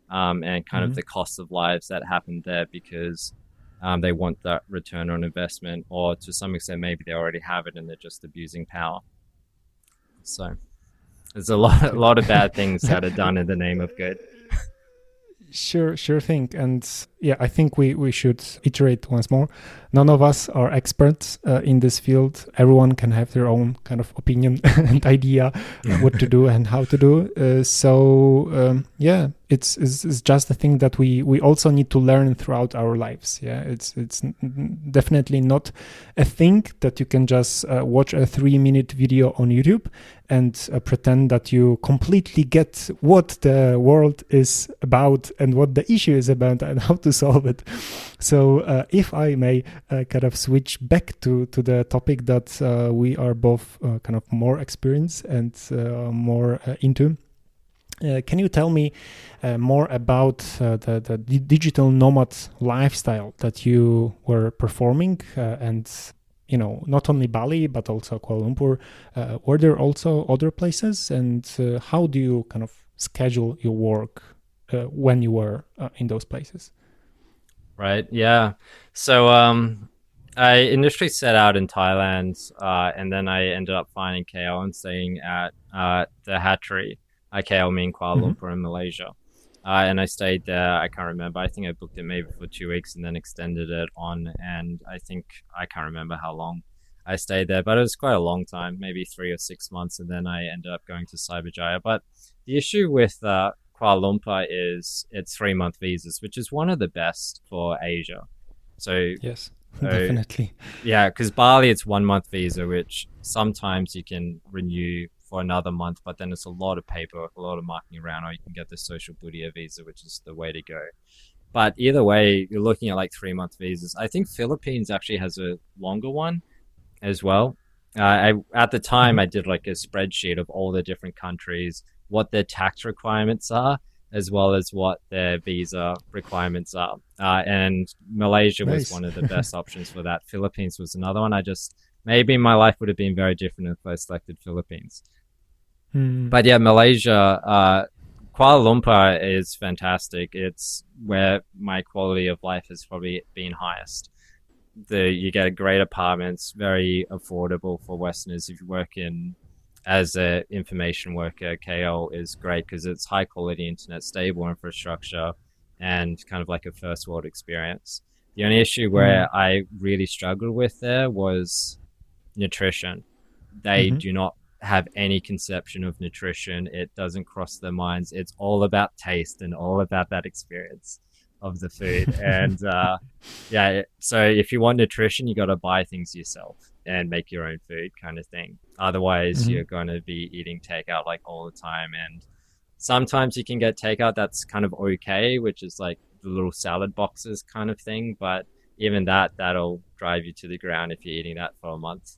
and kind of the cost of lives that happened there because they want that return on investment, or to some extent maybe they already have it and they're just abusing power. So there's a lot of bad things that are done in the name of good. Sure thing. And I think we should iterate once more. None of us are experts in this field. Everyone can have their own kind of opinion and idea what to do and how to do. It's just a thing that we also need to learn throughout our lives. It's definitely not a thing that you can just watch a 3-minute video on YouTube and pretend that you completely get what the world is about and what the issue is about and how to solve it. So if I may kind of switch back to the topic that we are both kind of more experienced and more into. Can you tell me more about the digital nomad lifestyle that you were performing, and not only Bali but also Kuala Lumpur? Were there also other places, and how do you kind of schedule your work when you were in those places? Right. Yeah. So I initially set out in Thailand, and then I ended up finding KL and staying at the hatchery. KL mean Kuala Hmm. Lumpur in Malaysia. And I stayed there. I can't remember. I think I booked it maybe for 2 weeks and then extended it on. And I think I can't remember how long I stayed there, but it was quite a long time, maybe 3 or 6 months. And then I ended up going to Cyberjaya. But the issue with Kuala Lumpur is it's 3 month visas, which is one of the best for Asia. So Yes, uh, definitely. yeah, because Bali it's 1 month visa, which sometimes you can renew for another month, but then it's a lot of paperwork, a lot of marking around, or you can get the social Budia visa, which is the way to go. But either way, you're looking at like 3 month visas. I think Philippines actually has a longer one as well. I at the time Hmm. I did like a spreadsheet of all the different countries, what their tax requirements are, as well as what their visa requirements are. And Malaysia was Nice. one of the best options for that. Philippines was another one. I just maybe my life would have been very different if I selected Philippines. Mm. But yeah, Malaysia, Kuala Lumpur is fantastic. It's where my quality of life has probably been highest. You get great apartments, very affordable for Westerners. If you work in as a information worker, KL is great because it's high quality internet, stable infrastructure, and kind of like a first world experience. The only issue Mm. where I really struggled with there was nutrition. They Hmm. do not have any conception of nutrition. It doesn't cross their minds. It's all about taste and all about that experience of the food. And yeah, so if you want nutrition, you got to buy things yourself and make your own food, kind of thing. Otherwise, Hmm. you're going to be eating takeout like all the time. And sometimes you can get takeout that's kind of okay, which is like the little salad boxes kind of thing. But even that'll drive you to the ground if you're eating that for a month.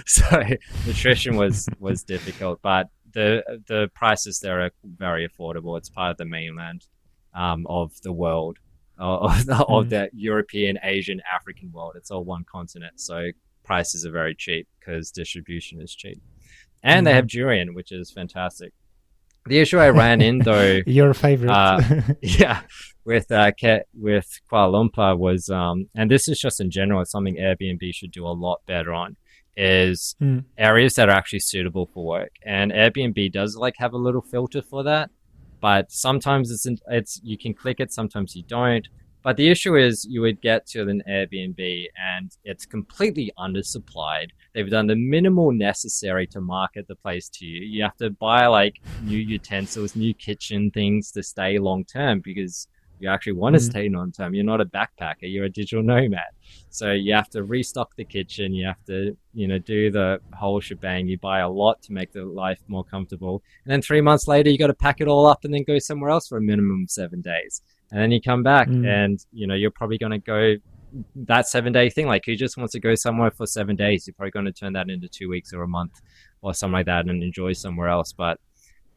So nutrition was difficult, but the prices there are very affordable. It's part of the mainland of the world, of Mm. the European, Asian, African world. It's all one continent, so prices are very cheap because distribution is cheap, and they have Hmm. durian, which is fantastic. The issue I ran in though, Your favorite. uh, yeah, with Kuala Lumpur was, and this is just in general, it's something Airbnb should do a lot better on, is Mm. areas that are actually suitable for work. And Airbnb does like have a little filter for that, but sometimes it's you can click it, sometimes you don't. But the issue is you would get to an Airbnb and it's completely undersupplied. They've done the minimal necessary to market the place to you. You have to buy like new utensils, new kitchen things to stay long term because you actually want to Mm. stay long term. You're not a backpacker, you're a digital nomad. So you have to restock the kitchen, you have to, do the whole shebang. You buy a lot to make the life more comfortable. And then 3 months later, you got to pack it all up and then go somewhere else for a minimum of 7 days. And then you come back Mm. and, you're probably going to go that 7 day thing. Like, who just wants to go somewhere for 7 days? You're probably going to turn that into 2 weeks or a month or something like that and enjoy somewhere else. But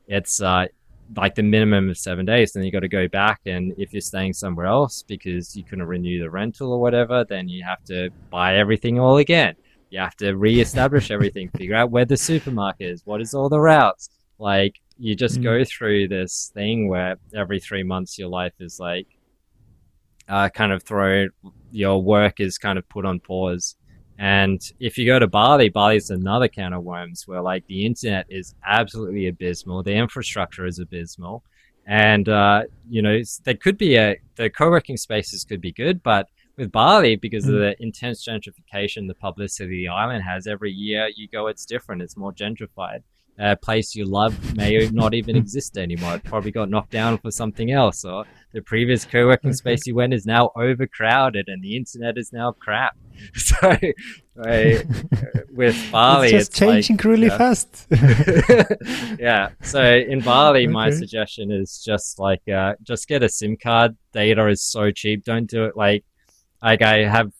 it's like the minimum of 7 days. Then you got to go back. And if you're staying somewhere else because you couldn't renew the rental or whatever, then you have to buy everything all again. You have to reestablish everything, figure out where the supermarket is, what is all the routes. Like, you just Mm. go through this thing where every 3 months your life is like kind of thrown, your work is kind of put on pause. And if you go to Bali, Bali is another can of worms where like the internet is absolutely abysmal, the infrastructure is abysmal, and there could be the co-working spaces could be good, but with Bali, because of Mm. the intense gentrification, the publicity the island has, every year you go, it's different, it's more gentrified. A place you love may not even exist anymore. It probably got knocked down for something else, or the previous co-working Okay. space you went is now overcrowded and the internet is now crap. So I, with It's Bali, just it's like, changing really yeah. fast. Yeah. So in Bali, my Okay. suggestion is just like, just get a SIM card. Data is so cheap. Don't do it like I have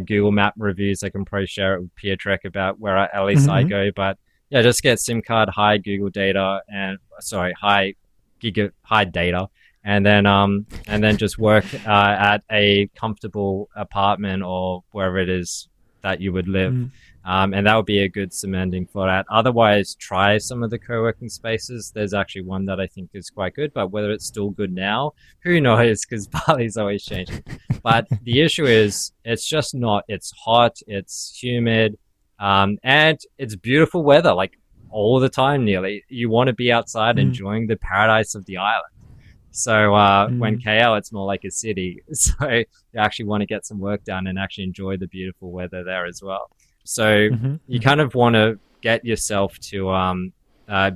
Google Map reviews. I can probably share it with Pietrek about where at least I Hmm. go. But yeah, just get SIM card, high Google data, and sorry, high data, and then just work at a comfortable apartment or wherever it is that you would live. Mm. And that would be a good cementing for that. Otherwise, try some of the co-working spaces. There's actually one that I think is quite good, but whether it's still good now, who knows? Because Bali's always changing. But the issue is, it's just not. It's hot, it's humid, and it's beautiful weather, like all the time nearly. You want to be outside enjoying the paradise of the island. So when KL, it's more like a city. So you actually want to get some work done and actually enjoy the beautiful weather there as well. So you kind of want to get yourself to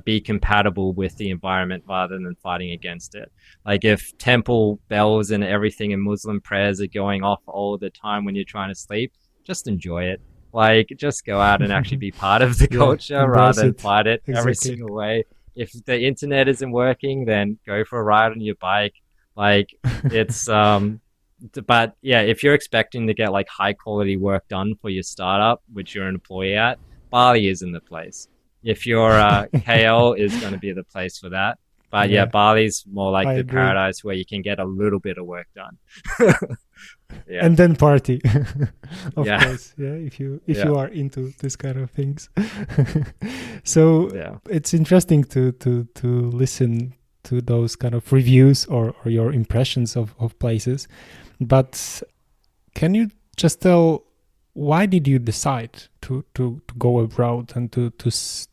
be compatible with the environment rather than fighting against it. Like if temple bells and everything and Muslim prayers are going off all the time when you're trying to sleep, just enjoy it. Like just go out and actually be part of the culture rather than fight it every single way. If the internet isn't working, then go for a ride on your bike. Like it's but yeah, if you're expecting to get like high quality work done for your startup, which you're an employee at, Bali isn't the place. If you're KL is going to be the place for that. But yeah, Bali's more like the paradise where you can get a little bit of work done. And then party. Of course. Yeah, if you are into this kind of things. So it's interesting to listen to those kind of reviews or your impressions of places. But can you just tell, why did you decide to go abroad and to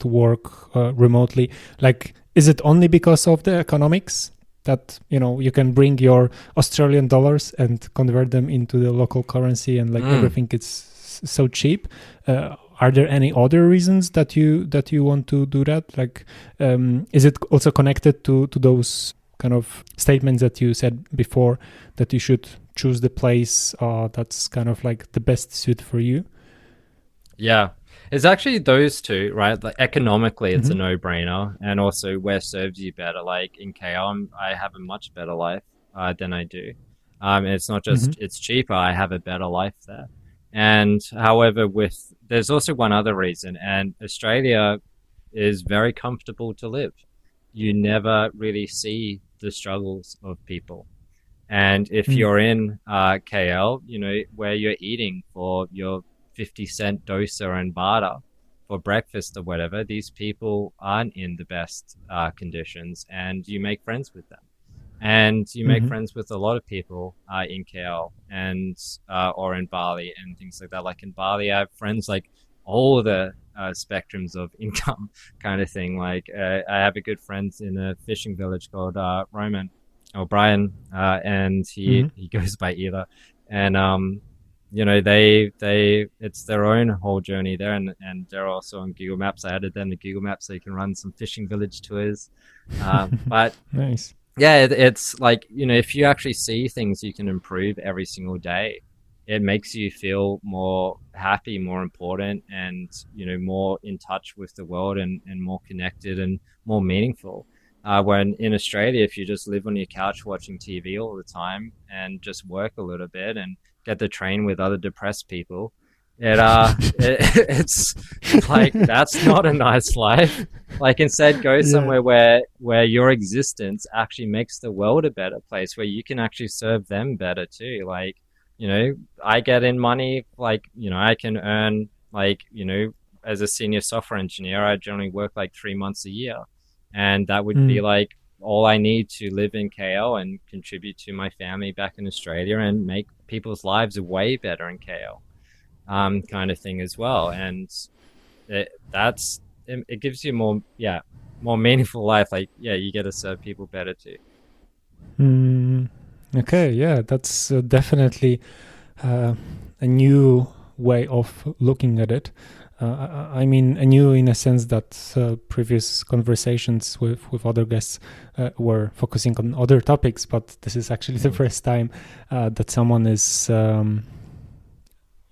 work remotely? Like, is it only because of the economics that, you know, you can bring your Australian dollars and convert them into the local currency and like everything is so cheap? Are there any other reasons that you want to do that? Like, is it also connected to those kind of statements that you said before, that you should choose the place that's kind of like the best suit for you? Yeah, it's actually those two, right? Like economically, it's a no-brainer, and also where serves you better. Like in KL, I have a much better life than I do. And it's not just it's cheaper; I have a better life there. And however, there's also one other reason, and Australia is very comfortable to live. You never really see the struggles of people. And if you're in KL, you know, where you're eating for your 50-cent dosa and bada for breakfast or whatever, these people aren't in the best conditions, and you make friends with them. And you make friends with a lot of people in KL and or in Bali and things like that. Like in Bali, I have friends like all the spectrums of income kind of thing. Like I have a good friend in a fishing village called Brian, and he goes by either. And you know, they it's their own whole journey there, and they're also on Google Maps. I added them to Google Maps so you can run some fishing village tours. But nice. Yeah, it's like, you know, if you actually see things you can improve every single day, it makes you feel more happy, more important, and, you know, more in touch with the world and more connected and more meaningful. When in Australia, if you just live on your couch watching TV all the time and just work a little bit and get the train with other depressed people, it's like, that's not a nice life. Like instead go somewhere where your existence actually makes the world a better place, where you can actually serve them better too. Like, you know, I get in money, like, you know, I can earn, like, you know, as a senior software engineer, I generally work like 3 months a year, and that would be like all I need to live in KL and contribute to my family back in Australia and make people's lives way better in KL. Kind of thing as well, and it gives you more meaningful life. Like, yeah, you get to serve people better too. Okay, yeah, that's definitely a new way of looking at it. I mean, a new in a sense that previous conversations with other guests were focusing on other topics, but this is actually the first time that someone is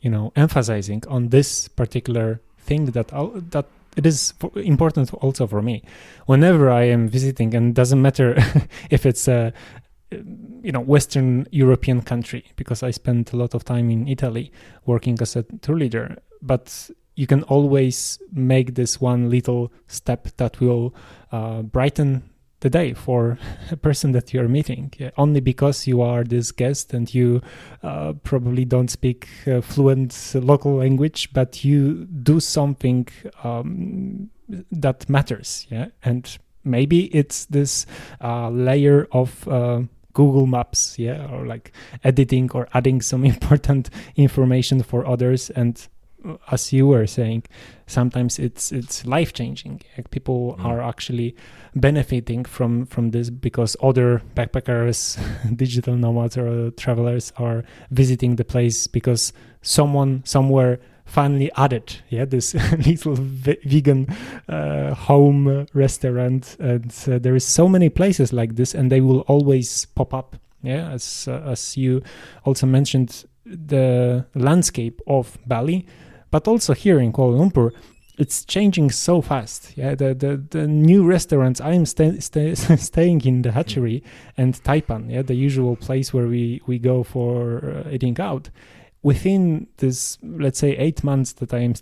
you know, emphasizing on this particular thing that it is important also for me. Whenever I am visiting, and it doesn't matter if it's a, you know, Western European country, because I spent a lot of time in Italy working as a tour leader, but you can always make this one little step that will brighten the day for a person that you're meeting, only because you are this guest and you probably don't speak fluent local language, but you do something that matters. Yeah, and maybe it's this layer of Google Maps, yeah, or like editing or adding some important information for others. And as you were saying, sometimes it's life-changing. People are actually benefiting from this because other backpackers, digital nomads, or travelers are visiting the place because someone somewhere finally added this little vegan home restaurant. And there is so many places like this, and they will always pop up. Yeah, as you also mentioned, the landscape of Bali, but also here in Kuala Lumpur, it's changing so fast. Yeah, the new restaurants. I am staying in the Hatchery and Taipan. Yeah, the usual place where we go for eating out. Within this, let's say, 8 months that I am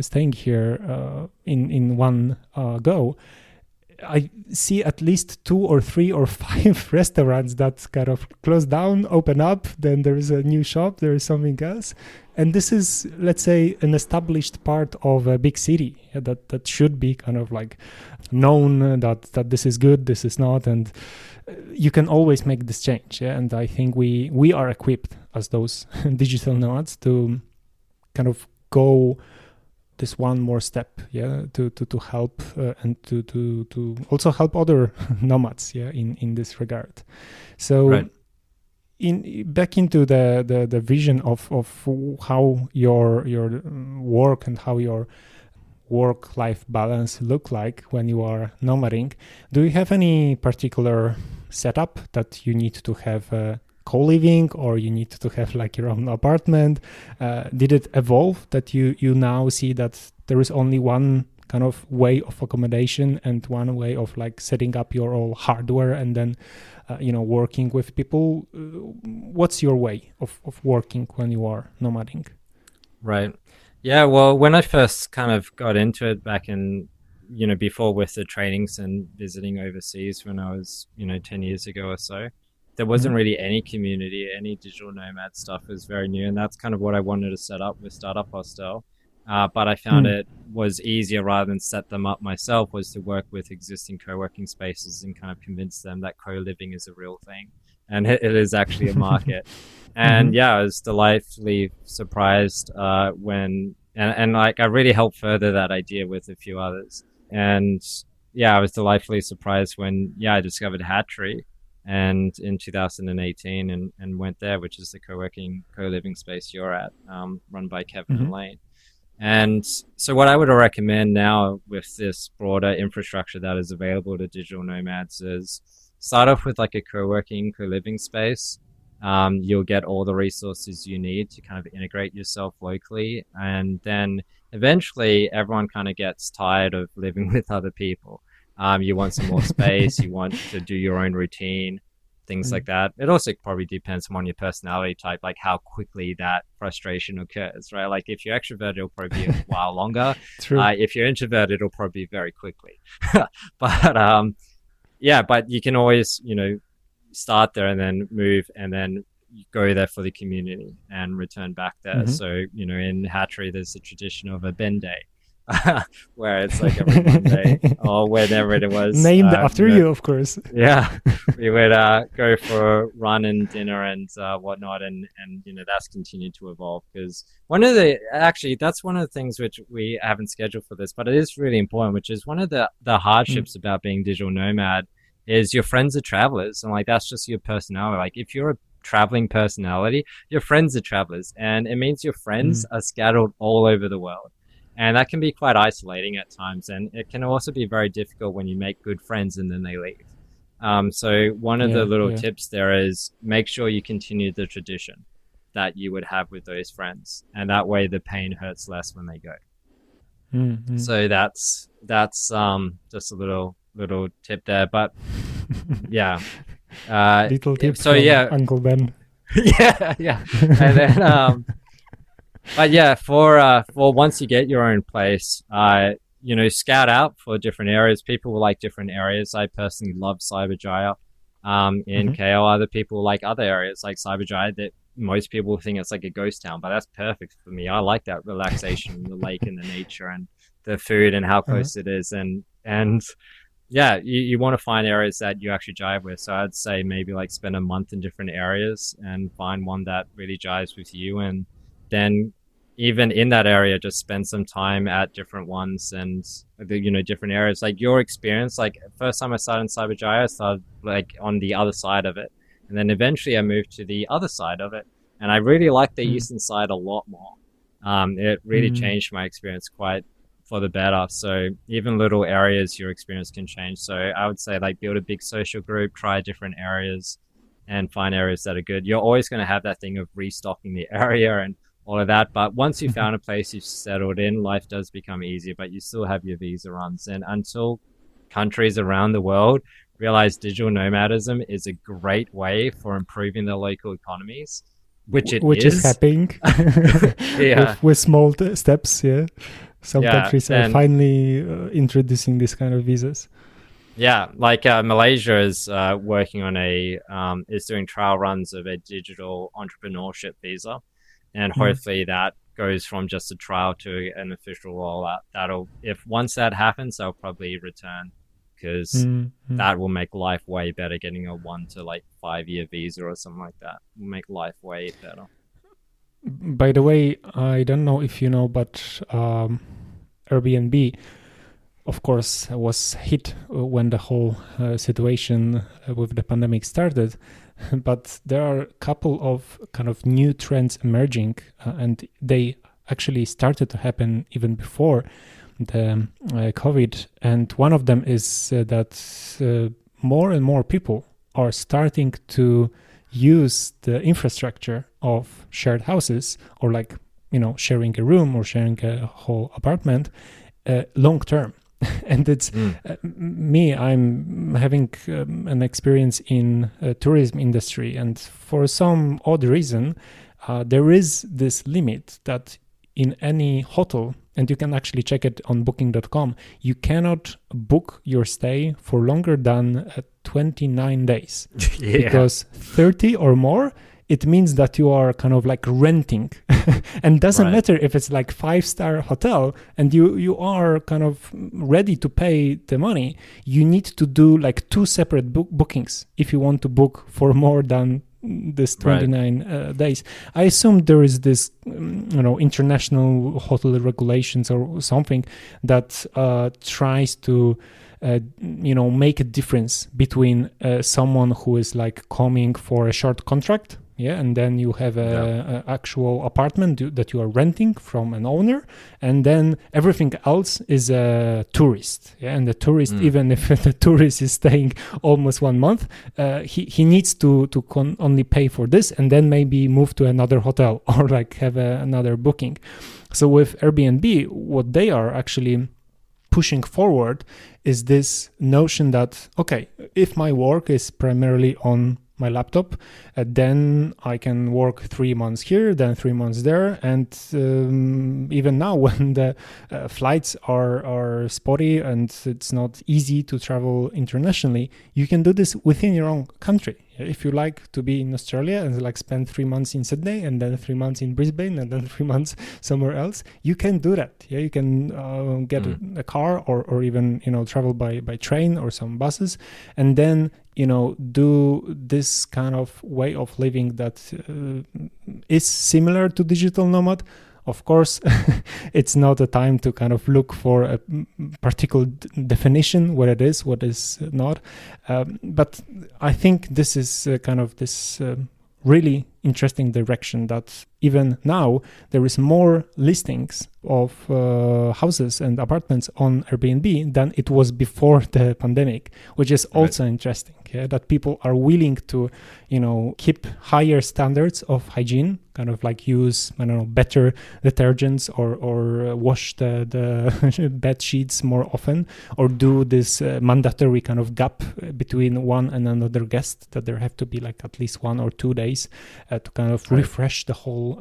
staying here in one go, I see at least 2 or 3 or 5 restaurants that kind of close down, open up, then there is a new shop, there is something else. And this is, let's say, an established part of a big city that should be kind of like known that this is good, this is not, and you can always make this change. Yeah? And I think we are equipped as those digital nomads to kind of go this one more step, to help and to also help other nomads, in this regard. So right. Back into the vision of how your work and how your work-life balance look like when you are nomading. Do you have any particular setup that you need to have co-living, or you need to have like your own apartment? Did it evolve that you now see that there is only one kind of way of accommodation and one way of like setting up your own hardware and then working with people? What's your way of working when you are nomading? Right. Yeah, well, when I first kind of got into it back in, before with the trainings and visiting overseas when I was, 10 years ago or so, there wasn't really any community, any digital nomad stuff. Was very new. And that's kind of what I wanted to set up with Startup Hostel. But I found it was easier, rather than set them up myself, was to work with existing co-working spaces and kind of convince them that co-living is a real thing. And it is actually a market. And I was delightfully surprised when I really helped further that idea with a few others. And I was delightfully surprised when I discovered Hatchery and in 2018 and went there, which is the co-living space you're at, run by Kevin and Lane. And so what I would recommend now with this broader infrastructure that is available to digital nomads is start off with like a co-living space. You'll get all the resources you need to kind of integrate yourself locally. And then eventually everyone kind of gets tired of living with other people. You want some more space, you want to do your own routine, things like that. It also probably depends on your personality type, like how quickly that frustration occurs, right? Like if you're extroverted, it'll probably be a while longer. True. If you're introverted, it'll probably be very quickly. But you can always, start there and then move and then go there for the community and return back there. So, in Hatchery, there's a tradition of a Ben Day. Where it's like every Monday or whenever it was. Named after you, of course. Yeah. We would go for a run and dinner and whatnot. And that's continued to evolve because that's one of the things which we haven't scheduled for this, but it is really important, which is one of the hardships about being digital nomad is your friends are travelers. And like, that's just your personality. Like if you're a traveling personality, your friends are travelers, and it means your friends are scattered all over the world. And that can be quite isolating at times. And it can also be very difficult when you make good friends and then they leave. So one of the little tips there is make sure you continue the tradition that you would have with those friends. And that way the pain hurts less when they go. So that's just a little tip there. But little tip so from Uncle Ben. And then but for once you get your own place, scout out for different areas. People will like different areas. I personally love Cyberjaya in KL. Other people like other areas like Cyberjaya that most people think it's like a ghost town, but that's perfect for me. I like that relaxation, the lake and the nature and the food and how close it is. And yeah, you want to find areas that you actually jive with. So I'd say maybe like spend a month in different areas and find one that really jives with you. And then even in that area, just spend some time at different ones and, different areas. Like your experience, like first time I started in Cyberjaya, I started like on the other side of it. And then eventually I moved to the other side of it. And I really liked the eastern side a lot more. It really changed my experience quite for the better. So even little areas, your experience can change. So I would say like build a big social group, try different areas and find areas that are good. You're always going to have that thing of restocking the area and all of that. But once you found a place you've settled in, life does become easier, but you still have your visa runs. And until countries around the world realize digital nomadism is a great way for improving their local economies, which is happening with small steps. Yeah. Some countries are finally introducing this kind of visas. Yeah, like Malaysia is working on is doing trial runs of a digital entrepreneurship visa. And hopefully that goes from just a trial to an official rollout. Once that happens, they'll probably return because that will make life way better. Getting a 1 to like 5 year visa or something like that will make life way better. By the way, I don't know if you know, but Airbnb, of course, was hit when the whole situation with the pandemic started. But there are a couple of kind of new trends emerging, and they actually started to happen even before the COVID. And one of them is that more and more people are starting to use the infrastructure of shared houses, or like, sharing a room or sharing a whole apartment long term. And it's me, I'm having an experience in tourism industry, and for some odd reason there is this limit that in any hotel, and you can actually check it on booking.com, you cannot book your stay for longer than 29 days. Because 30 or more, it means that you are kind of like renting. And doesn't matter if it's like 5-star hotel and you are kind of ready to pay the money, you need to do like 2 separate bookings if you want to book for more than this 29 days. I assume there is this international hotel regulations or something that tries to make a difference between someone who is like coming for a short contract, and then you have a actual apartment that you are renting from an owner, and then everything else is a tourist, and the tourist, even if the tourist is staying almost 1 month, he needs to only pay for this and then maybe move to another hotel or like have another booking. So with Airbnb, what they are actually pushing forward is this notion that, okay, if my work is primarily on my laptop, then I can work 3 months here, then 3 months there. And even now when the flights are spotty and it's not easy to travel internationally, you can do this within your own country. If you like to be in Australia and like spend 3 months in Sydney and then 3 months in Brisbane and then 3 months somewhere else, you can do that. You can get a car or even travel by train or some buses, and then do this kind of way of living that is similar to digital nomad. Of course, it's not a time to kind of look for a particular definition, what it is, what is not. But I think this is kind of this really interesting direction that even now there is more listings of houses and apartments on Airbnb than it was before the pandemic, which is also interesting. That people are willing to, keep higher standards of hygiene kind of like use, I don't know, better detergents or wash the bed sheets more often, or do this mandatory kind of gap between one and another guest, that there have to be like at least 1 or 2 days to kind of refresh the whole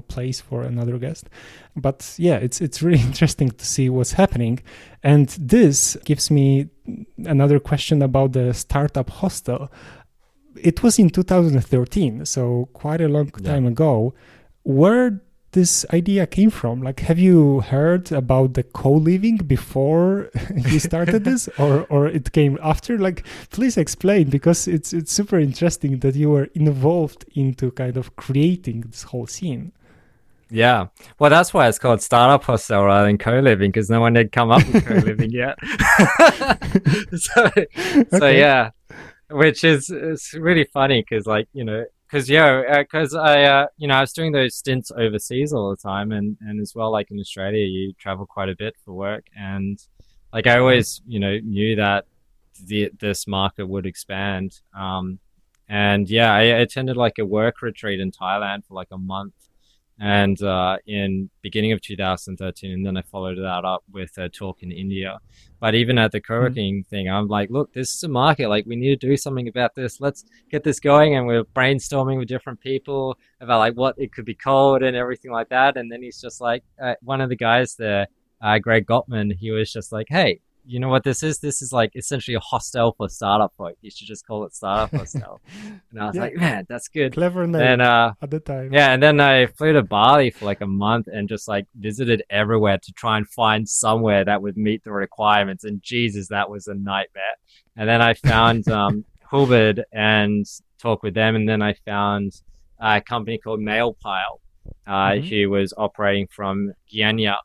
place for another guest. But yeah, it's really interesting to see what's happening. And this gives me another question about the startup hostel. It was in 2013, so quite a long time ago. Where this idea came from? Like, have you heard about the co-living before you started this, or it came after? Like, please explain, because it's super interesting that you were involved into kind of creating this whole scene. Yeah, well, that's why it's called startup hostel rather than co-living, because no one had come up with co-living yet. So yeah, which is it's really funny because because I was doing those stints overseas all the time, and as well, like in Australia, you travel quite a bit for work, and like I always knew that this market would expand. And yeah, I attended like a work retreat in Thailand for like a month. And in beginning of 2013, and then I followed that up with a talk in India. But even at the co-working thing, I'm like, look, this is a market. Like, we need to do something about this. Let's get this going. And we're brainstorming with different people about like what it could be called and everything like that. And then he's just like, one of the guys there, Greg Gottman, he was just like, hey, you know what this is? This is like essentially a hostel for startup folk. You should just call it startup hostel. And I was like, man, that's good. Clever name at the time. Yeah, and then I flew to Bali for like a month and just like visited everywhere to try and find somewhere that would meet the requirements. And Jesus, that was a nightmare. And then I found Hubbard and talked with them. And then I found a company called Mailpile, who was operating from Guyana.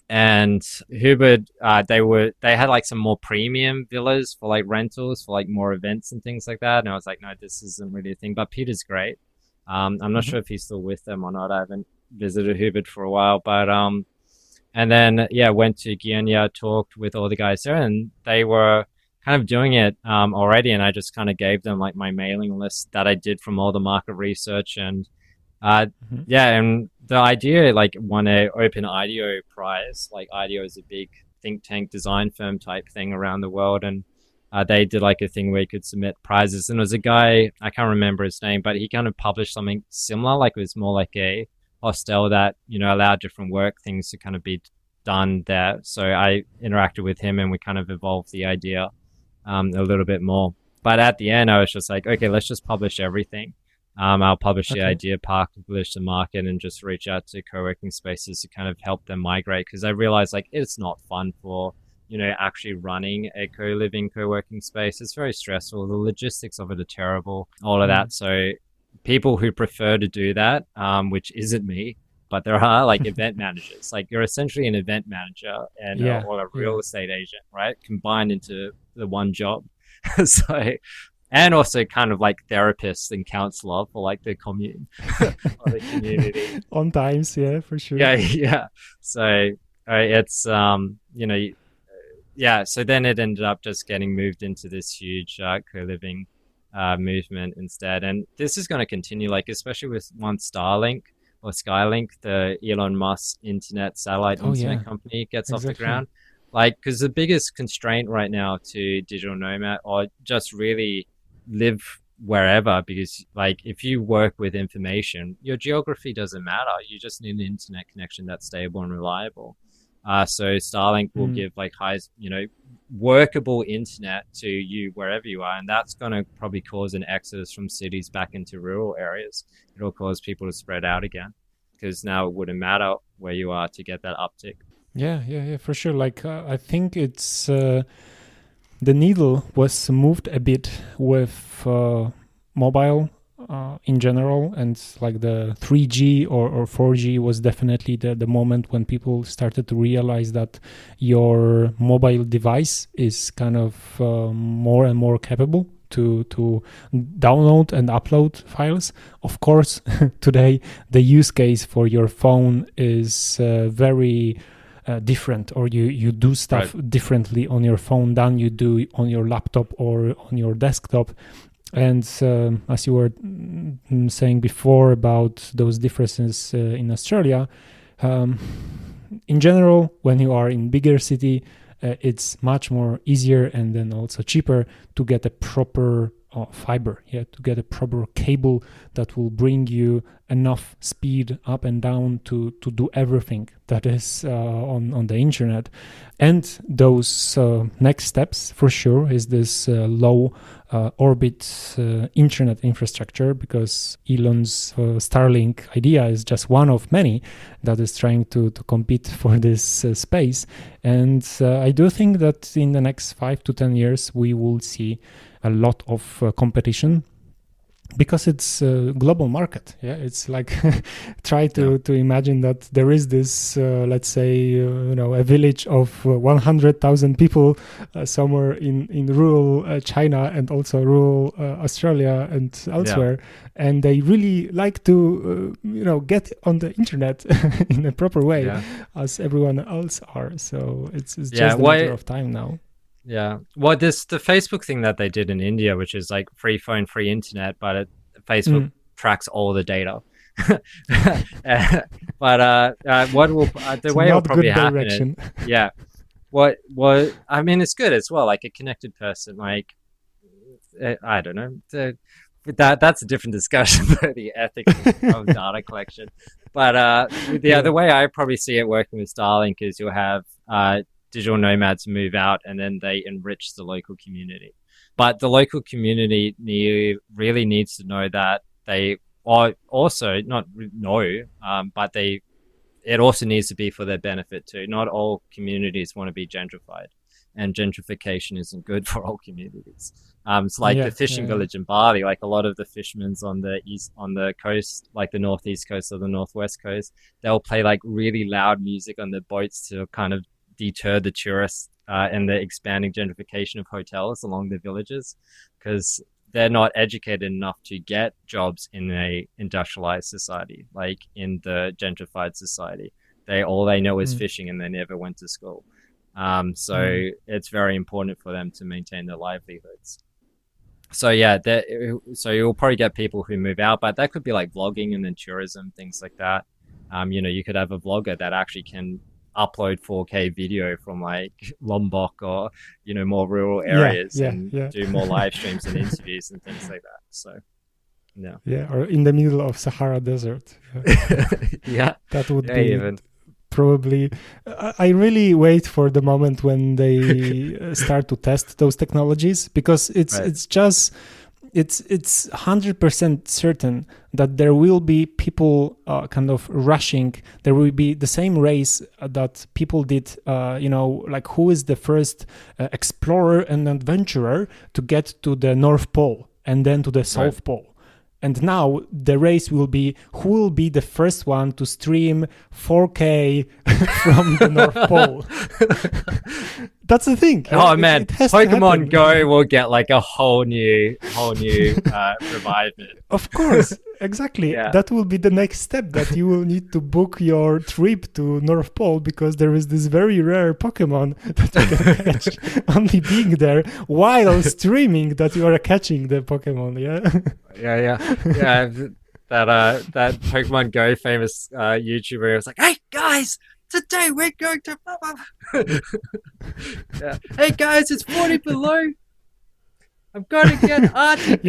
And Hubbard, they had like some more premium villas for like rentals for like more events and things like that. And I was like, no, this isn't really a thing. But Peter's great. I'm not sure if he's still with them or not. I haven't visited Hubbard for a while, but and then went to Guyana, talked with all the guys there, and they were kind of doing it already. And I just kind of gave them like my mailing list that I did from all the market research and. And the idea like won a Open IDEO prize. Like IDEO is a big think tank design firm type thing around the world, and they did like a thing where you could submit prizes. And it was a guy, I can't remember his name, but he kind of published something similar. Like it was more like a hostel that allowed different work things to kind of be done there. So I interacted with him, and we kind of evolved the idea a little bit more. But at the end, I was just like, okay, let's just publish everything. I'll publish the idea, publish the market, and just reach out to co-working spaces to kind of help them migrate. Because I realized like it's not fun for actually running a co-living co-working space. It's very stressful. The logistics of it are terrible. All of that. So people who prefer to do that, which isn't me, but there are like event managers. Like you're essentially an event manager and or a real estate agent, right? Combined into the one job. So. And also kind of like therapists and counselor for like the commune or the community. On times, yeah, for sure. Yeah. So it's, so then it ended up just getting moved into this huge co-living movement instead. And this is going to continue, like, especially with Skylink, the Elon Musk internet company gets off the ground. Like, because the biggest constraint right now to digital nomad or just really live wherever, because like if you work with information, your geography doesn't matter. You just need an internet connection that's stable and reliable. So Starlink will give like workable internet to you wherever you are, and that's going to probably cause an exodus from cities back into rural areas. It'll cause people to spread out again, because now it wouldn't matter where you are to get that uptick. Yeah, for sure. Like I think it's the needle was moved a bit with mobile in general, and like the 3G or 4G was definitely the moment when people started to realize that your mobile device is kind of more and more capable to download and upload files. Of course, today the use case for your phone is very different, or you do stuff differently on your phone than you do on your laptop or on your desktop. And as you were saying before about those differences in Australia, in general, when you are in bigger city, it's much more easier and then also cheaper to get a proper fiber, to get a proper cable that will bring you enough speed up and down to do everything that is on the internet. And those next steps for sure is this low orbit internet infrastructure, because Elon's Starlink idea is just one of many that is trying to compete for this space. And I do think that in the next 5 to 10 years we will see a lot of competition, because it's a global market. It's like try to imagine that there is this let's say a village of 100,000 people somewhere in rural China and also rural Australia and elsewhere, and they really like to get on the internet in a proper way as everyone else are. So it's just a matter of time now. Yeah. Well, the Facebook thing that they did in India, which is like free phone, free internet, but Facebook tracks all the data. But what will the way it'll probably happen is, what I mean, it's good as well. Like a connected person, like I don't know, that's a different discussion for the ethics of data collection. But the way I probably see it working with Starlink is you'll have digital nomads move out and then they enrich the local community. But the local community really needs to know that they are also not know, but it also needs to be for their benefit too. Not all communities want to be gentrified, and gentrification isn't good for all communities. It's like the fishing village in Bali, like a lot of the fishermen on the coast, like the northeast coast or the northwest coast, they'll play like really loud music on the boats to kind of deter the tourists and the expanding gentrification of hotels along the villages, because they're not educated enough to get jobs in a industrialized society, like in the gentrified society. All they know is fishing, and they never went to school. So it's very important for them to maintain their livelihoods. So so you'll probably get people who move out, but that could be like vlogging and then tourism, things like that. You could have a vlogger that actually can upload 4K video from like Lombok or more rural areas and do more live streams and interviews and things like that. So or in the middle of Sahara Desert. That would be even probably. I really wait for the moment when they start to test those technologies, because it's just it's 100% certain that there will be people kind of rushing. There will be the same race that people did, like who is the first explorer and adventurer to get to the North Pole and then to the South Pole. And now the race will be who will be the first one to stream 4K from the North Pole. That's the thing. Oh man, Pokemon Go will get like a whole new revivement. Of course, exactly. That will be the next step, that you will need to book your trip to North Pole, because there is this very rare Pokemon that you can catch only being there while streaming that you are catching the Pokemon. That Pokemon Go famous YouTuber was like, "Hey guys, today we're going to Hey guys, it's 40 below. I'm going to get Arctic."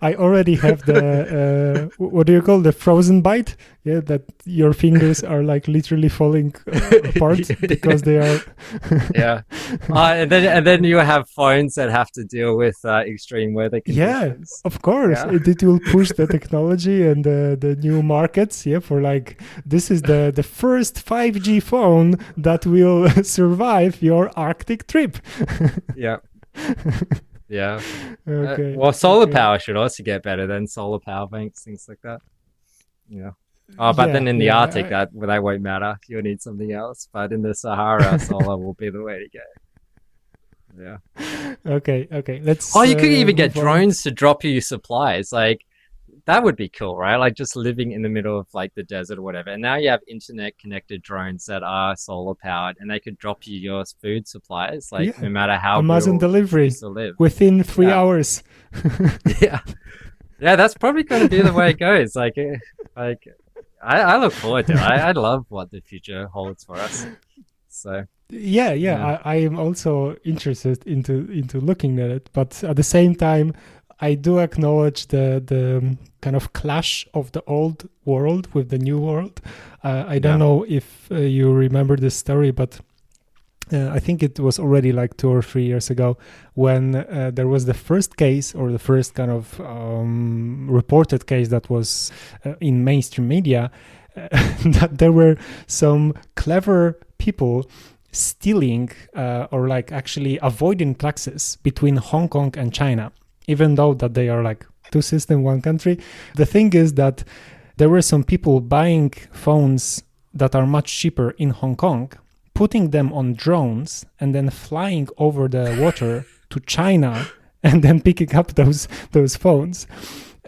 I already have the what do you call the frozen bite? That your fingers are like literally falling apart because they are. And then you have phones that have to deal with extreme weather conditions. Of course, it will push the technology and the new markets. For like, this is the first 5G phone that will survive your Arctic trip. Okay. Well, solar power should also get better than solar power banks, things like that. But then in the Arctic, that won't matter. You'll need something else. But in the Sahara, solar will be the way to go. Okay. Let's. You could even get drones to drop you supplies. Like, that would be cool, right? Like just living in the middle of like the desert or whatever. And now you have internet connected drones that are solar powered and they could drop you your food supplies, like Yeah. no matter how Amazon rural you delivery used to live. within 3 Yeah. hours. Yeah. Yeah, that's probably going to be the way it goes. Like I look forward to it. I love what the future holds for us. So, yeah. I am also interested into looking at it, but at the same time, I do acknowledge the kind of clash of the old world with the new world. I don't Yeah. know if you remember this story, but I think it was already like 2 or 3 years ago when there was the first case or the first kind of reported case that was in mainstream media that there were some clever people stealing or like actually avoiding taxes between Hong Kong and China, even though that they are like two systems, one country. The thing is that there were some people buying phones that are much cheaper in Hong Kong, putting them on drones and then flying over the water to China and then picking up those phones.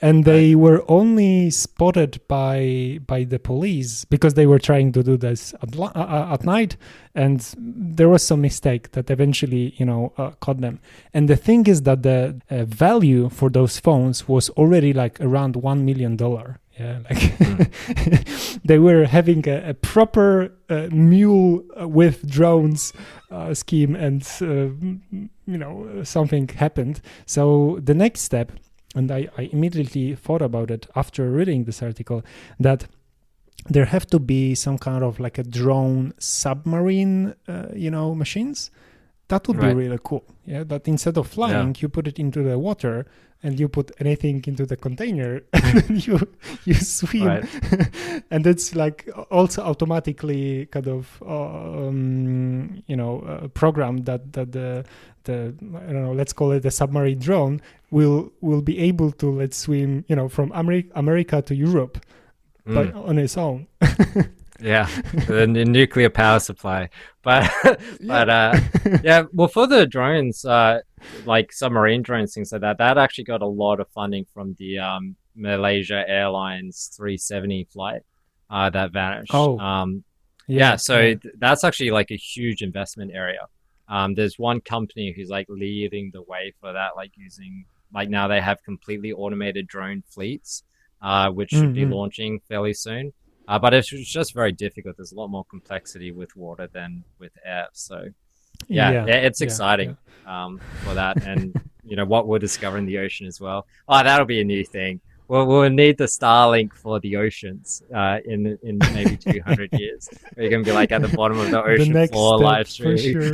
And they were only spotted by the police because they were trying to do this at night, and there was some mistake that eventually caught them. And the thing is that the value for those phones was already like around $1 million. Yeah, like they were having a proper mule with drones scheme, and something happened. So the next step, and I immediately thought about it after reading this article, that there have to be some kind of like a drone submarine, machines. That would be really cool. Yeah, that instead of flying, you put it into the water and you put anything into the container and you swim. Right. And it's like also automatically kind of, program that the I don't know, let's call it a submarine drone will be able to let's swim, from America to Europe on its own. Yeah, the nuclear power supply, but well, for the drones, like submarine drones, things like that actually got a lot of funding from the Malaysia Airlines 370 flight that vanished. That's actually like a huge investment area. There's one company who's like leading the way for that, like using now they have completely automated drone fleets, which should be launching fairly soon. But it's just very difficult. There's a lot more complexity with water than with air. So, it's exciting for that. And, what we'll discover in the ocean as well. Oh, that'll be a new thing. We'll need the Starlink for the oceans in maybe 200 years. You're going to be like at the bottom of the ocean floor live stream. Sure.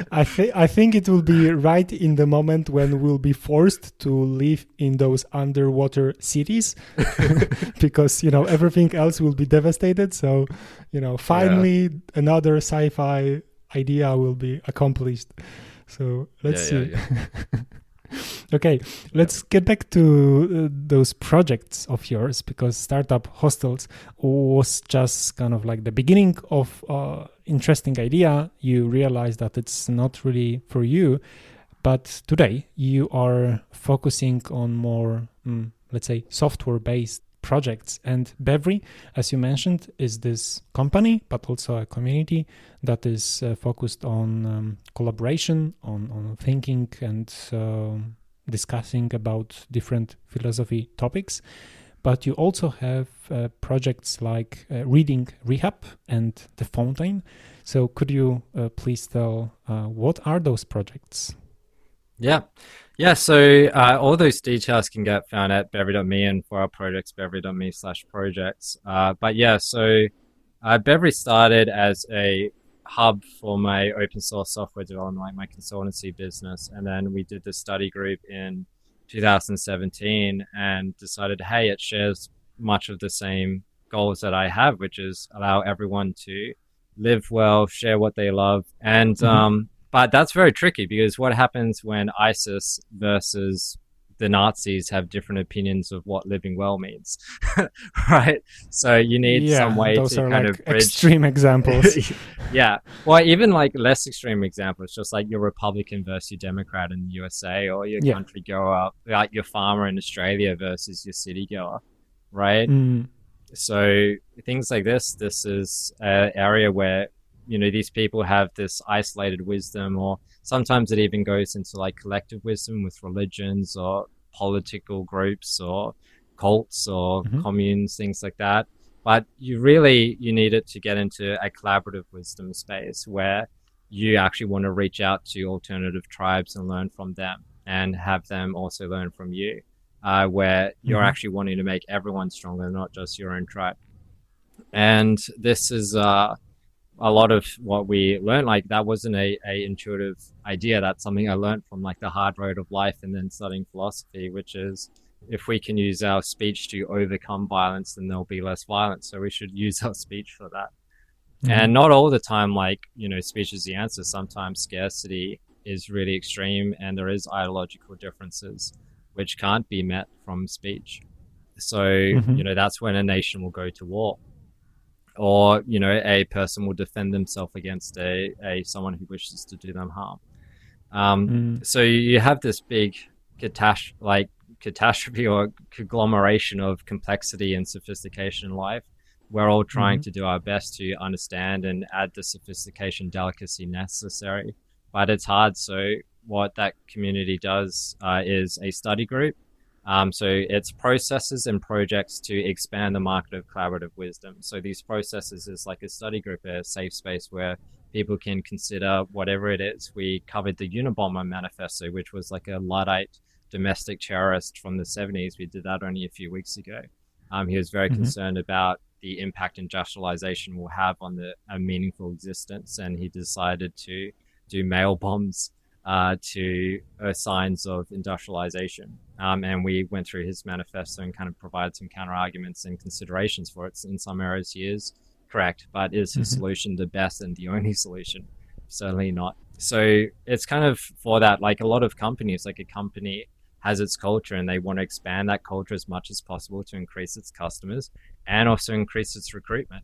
I think it will be right in the moment when we'll be forced to live in those underwater cities because, everything else will be devastated. So, finally another sci-fi idea will be accomplished. So let's see. Okay, let's get back to those projects of yours, because Startup Hostels was just kind of like the beginning of interesting idea. You realize that it's not really for you, but today you are focusing on more, let's say, software-based projects. And Bevry, as you mentioned, is this company, but also a community that is focused on collaboration, on thinking and discussing about different philosophy topics. But you also have projects like Reading Rehab and The Fountain. So could you please tell what are those projects? Yeah, so all those details can get found at bevry.me, and for our projects, bevry.me/projects. Bevry started as a hub for my open source software development, like my consultancy business. And then we did the study group in 2017 and decided, hey, it shares much of the same goals that I have, which is allow everyone to live well, share what they love. And but that's very tricky, because what happens when ISIS versus the Nazis have different opinions of what living well means, right? So you need some way those to are kind like of bridge. extreme examples. Yeah. Well, even like less extreme examples, just like your Republican versus your Democrat in the USA, or your country goer, like your farmer in Australia versus your city goer, right? So things like this is an area where, you know, these people have this isolated wisdom, or sometimes it even goes into like collective wisdom with religions or political groups or cults or communes, things like that. But you need it to get into a collaborative wisdom space where you actually want to reach out to alternative tribes and learn from them and have them also learn from you, where you're actually wanting to make everyone stronger, not just your own tribe. And this is a lot of what we learned. Like, that wasn't a intuitive idea. That's something I learned from like the hard road of life and then studying philosophy, which is, if we can use our speech to overcome violence, then there'll be less violence. So we should use our speech for that. And not all the time, like, you know, speech is the answer. Sometimes scarcity is really extreme and there is ideological differences which can't be met from speech. So, you know, that's when a nation will go to war. Or, you know, a person will defend themselves against someone who wishes to do them harm. So you have this big catastrophe or conglomeration of complexity and sophistication in life. We're all trying to do our best to understand and add the sophistication, delicacy necessary, but it's hard. So what that community does is a study group. So it's processes and projects to expand the market of collaborative wisdom. So these processes is like a study group, a safe space where people can consider whatever it is. We covered the Unabomber Manifesto, which was like a Luddite domestic terrorist from the 70s. We did that only a few weeks ago. He was very concerned about the impact industrialization will have on a meaningful existence, and he decided to do mail bombs to signs of industrialization. And we went through his manifesto and kind of provided some counter arguments and considerations for it. In some areas, he is correct, but is his solution the best and the only solution? Certainly not. So it's kind of for that, like a lot of companies, like a company has its culture and they want to expand that culture as much as possible to increase its customers and also increase its recruitment.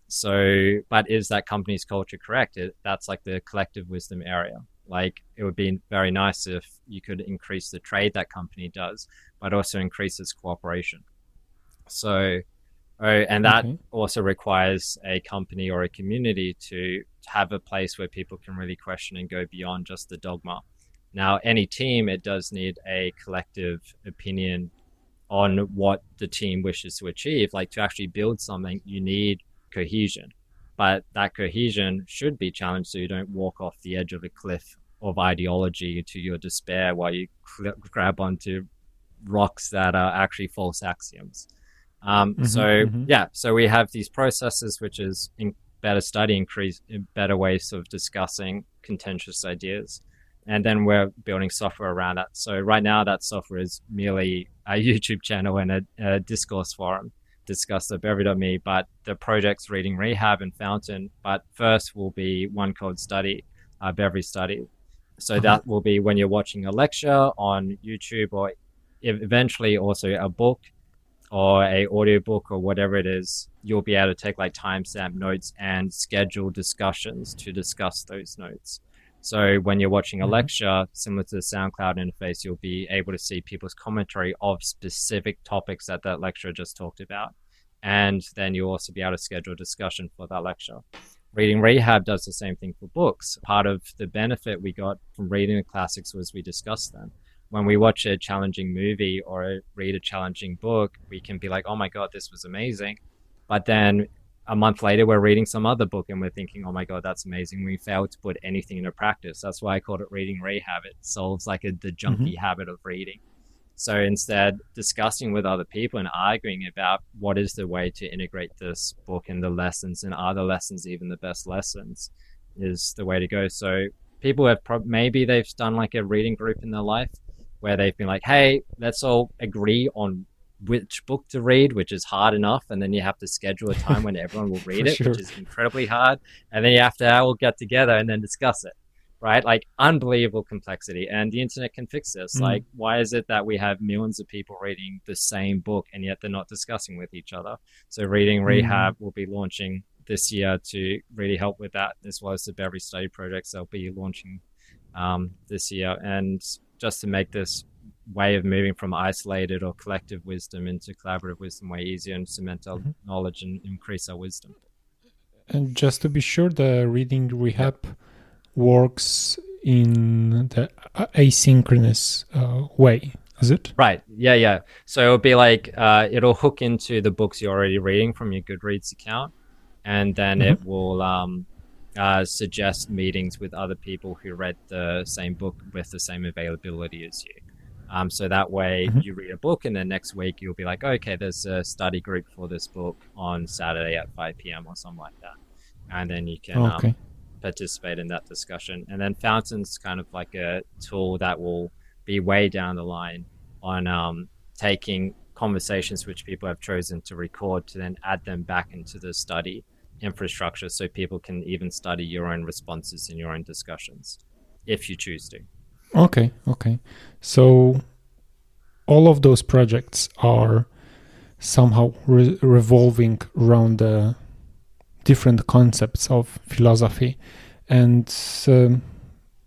So, but is that company's culture correct? That's like the collective wisdom area. Like, it would be very nice if you could increase the trade that company does, but also increase its cooperation. So, and that also requires a company or a community to have a place where people can really question and go beyond just the dogma. Now, any team, it does need a collective opinion on what the team wishes to achieve. Like, to actually build something, you need cohesion. But that cohesion should be challenged so you don't walk off the edge of a cliff of ideology to your despair while you grab onto rocks that are actually false axioms. So we have these processes, which is better study, better ways of discussing contentious ideas. And then we're building software around that. So right now that software is merely a YouTube channel and a discourse forum discussed at Beverly.me, but the project's Reading Rehab and Fountain. But first will be one called Study, Beverly Study. So that will be when you're watching a lecture on YouTube, or eventually also a book or a audiobook or whatever it is, you'll be able to take like timestamp notes and schedule discussions to discuss those notes. So when you're watching a lecture, similar to the SoundCloud interface, you'll be able to see people's commentary of specific topics that lecturer just talked about. And then you'll also be able to schedule discussion for that lecture. Reading Rehab does the same thing for books. Part of the benefit we got from reading the classics was we discussed them. When we watch a challenging movie or read a challenging book, we can be like, oh my God, this was amazing. But then a month later, we're reading some other book and we're thinking, oh my God, that's amazing. We failed to put anything into practice. That's why I called it Reading Rehab. It solves like the junkie habit of reading. So instead, discussing with other people and arguing about what is the way to integrate this book in the lessons, and are the lessons even the best lessons, is the way to go. So people have maybe they've done like a reading group in their life where they've been like, hey, let's all agree on which book to read, which is hard enough. And then you have to schedule a time when everyone will read it, which is incredibly hard. And then you have to all get together and then discuss it. right? Like unbelievable complexity. And the internet can fix this. Like, why is it that we have millions of people reading the same book and yet they're not discussing with each other? So Reading Rehab will be launching this year to really help with that, as well as the Beverly Study projects they'll be launching this year. And just to make this way of moving from isolated or collective wisdom into collaborative wisdom way easier and cement our knowledge and increase our wisdom. And just to be sure, the Reading Rehab works in the asynchronous way, is it? Right. Yeah. So it'll be like it'll hook into the books you're already reading from your Goodreads account, and then it will suggest meetings with other people who read the same book with the same availability as you. So that way you read a book and then next week you'll be like, okay, there's a study group for this book on Saturday at 5 p.m. or something like that. And then you can participate in that discussion. And then Fountain's kind of like a tool that will be way down the line on taking conversations which people have chosen to record to then add them back into the study infrastructure so people can even study your own responses in your own discussions if you choose to. Okay. So all of those projects are somehow revolving around the different concepts of philosophy. And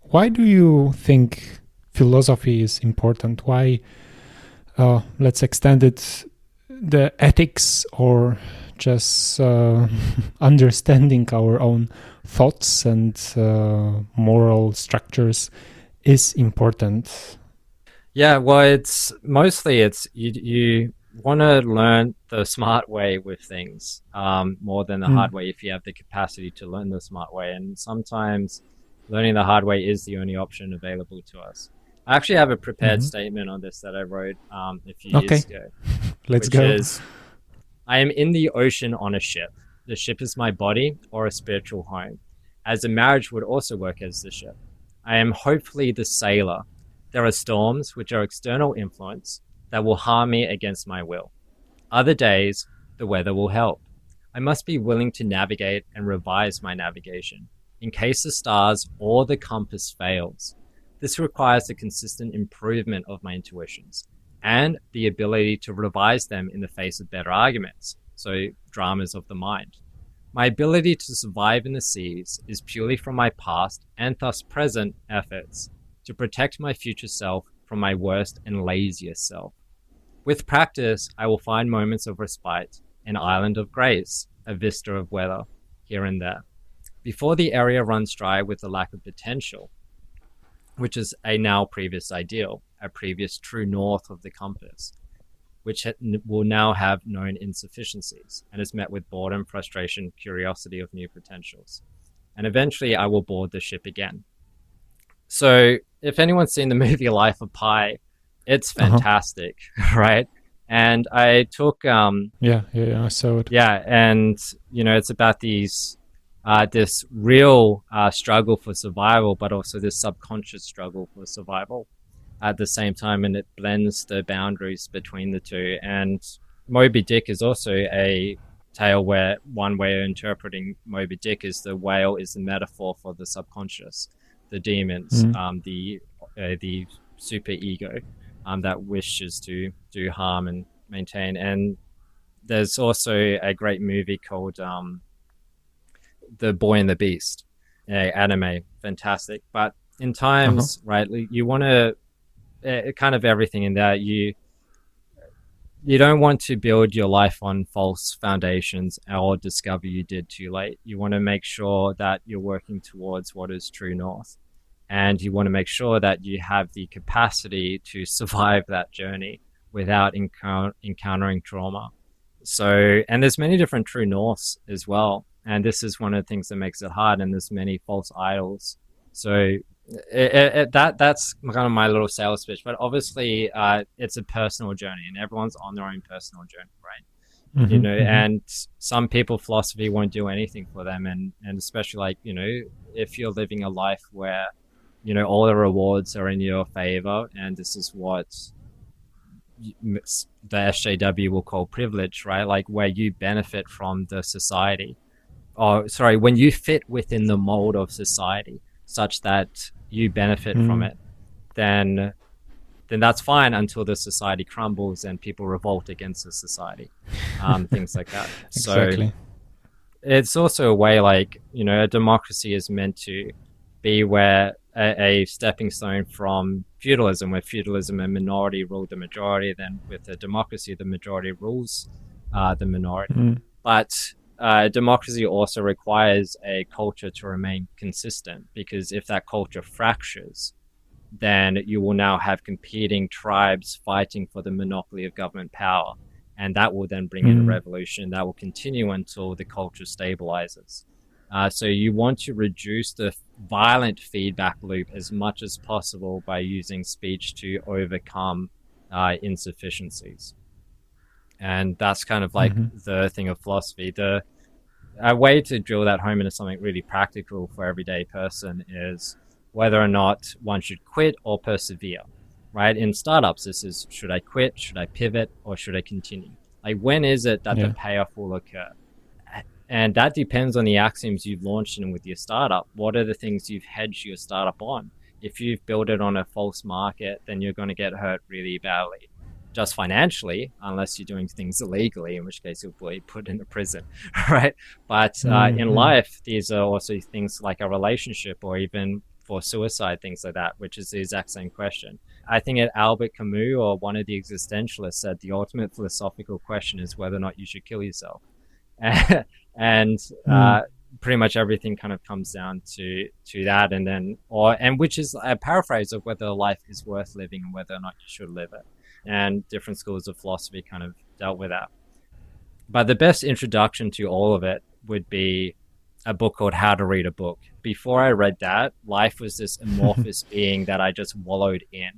why do you think philosophy is important? Why, let's extend it, the ethics or just understanding our own thoughts and moral structures is important? Yeah, well, it's you want to learn the smart way with things more than the hard way if you have the capacity to learn the smart way. And sometimes learning the hard way is the only option available to us. I actually have a prepared statement on this that I wrote a few years ago. Let's go. Is, I am in the ocean on a ship. The ship is my body or a spiritual home, as a marriage would also work as the ship. I am hopefully the sailor. There are storms, which are external influence, that will harm me against my will. Other days, the weather will help. I must be willing to navigate and revise my navigation, in case the stars or the compass fails. This requires the consistent improvement of my intuitions, and the ability to revise them in the face of better arguments, so dramas of the mind. My ability to survive in the seas is purely from my past and thus present efforts to protect my future self from my worst and laziest self. With practice, I will find moments of respite, an island of grace, a vista of weather, here and there, before the area runs dry with the lack of potential, which is a now previous ideal, a previous true north of the compass, which will now have known insufficiencies and is met with boredom, frustration, curiosity of new potentials. And eventually I will board the ship again. So if anyone's seen the movie Life of Pi, it's fantastic, right? And I took... I saw it. Yeah, and, it's about this real struggle for survival, but also this subconscious struggle for survival at the same time, and it blends the boundaries between the two. And Moby Dick is also a tale where one way of interpreting Moby Dick is the whale is the metaphor for the subconscious, the demons, the super ego that wishes to do harm and maintain. And there's also a great movie called The Boy and the Beast, anime, fantastic. But in times, right, you want to kind of everything in that you don't want to build your life on false foundations or discover you did too late. You want to make sure that you're working towards what is true north, and you want to make sure that you have the capacity to survive that journey without encountering trauma. So, and there's many different true norths as well, and this is one of the things that makes it hard, and there's many false idols. So that's kind of my little sales pitch, but obviously it's a personal journey and everyone's on their own personal journey, right? And some people, philosophy won't do anything for them, and especially like, if you're living a life where all the rewards are in your favor, and this is what the SJW will call privilege, right? Like where you benefit from the society, when you fit within the mold of society. such that you benefit from it, then that's fine until the society crumbles and people revolt against the society, things like that. Exactly. So it's also a way, like, a democracy is meant to be where a stepping stone from feudalism, where feudalism and minority rule the majority. Then with a democracy, the majority rules the minority. But democracy also requires a culture to remain consistent, because if that culture fractures, then you will now have competing tribes fighting for the monopoly of government power. And that will then bring in a revolution that will continue until the culture stabilizes. So you want to reduce the violent feedback loop as much as possible by using speech to overcome insufficiencies. And that's kind of like the thing of philosophy. A way to drill that home into something really practical for everyday person is whether or not one should quit or persevere, right? In startups, this is, should I quit, should I pivot, or should I continue? Like, when is it that the payoff will occur? And that depends on the axioms you've launched in with your startup. What are the things you've hedged your startup on? If you've built it on a false market, then you're going to get hurt really badly. Just financially, unless you're doing things illegally, in which case you'll be put into prison, right? But in life, these are also things like a relationship, or even for suicide, things like that, which is the exact same question. I think Albert Camus, or one of the existentialists, said the ultimate philosophical question is whether or not you should kill yourself. And pretty much everything kind of comes down to that, and which is a paraphrase of whether life is worth living and whether or not you should live it. And different schools of philosophy kind of dealt with that. But the best introduction to all of it would be a book called How to Read a Book. Before I read that, life was this amorphous being that I just wallowed in.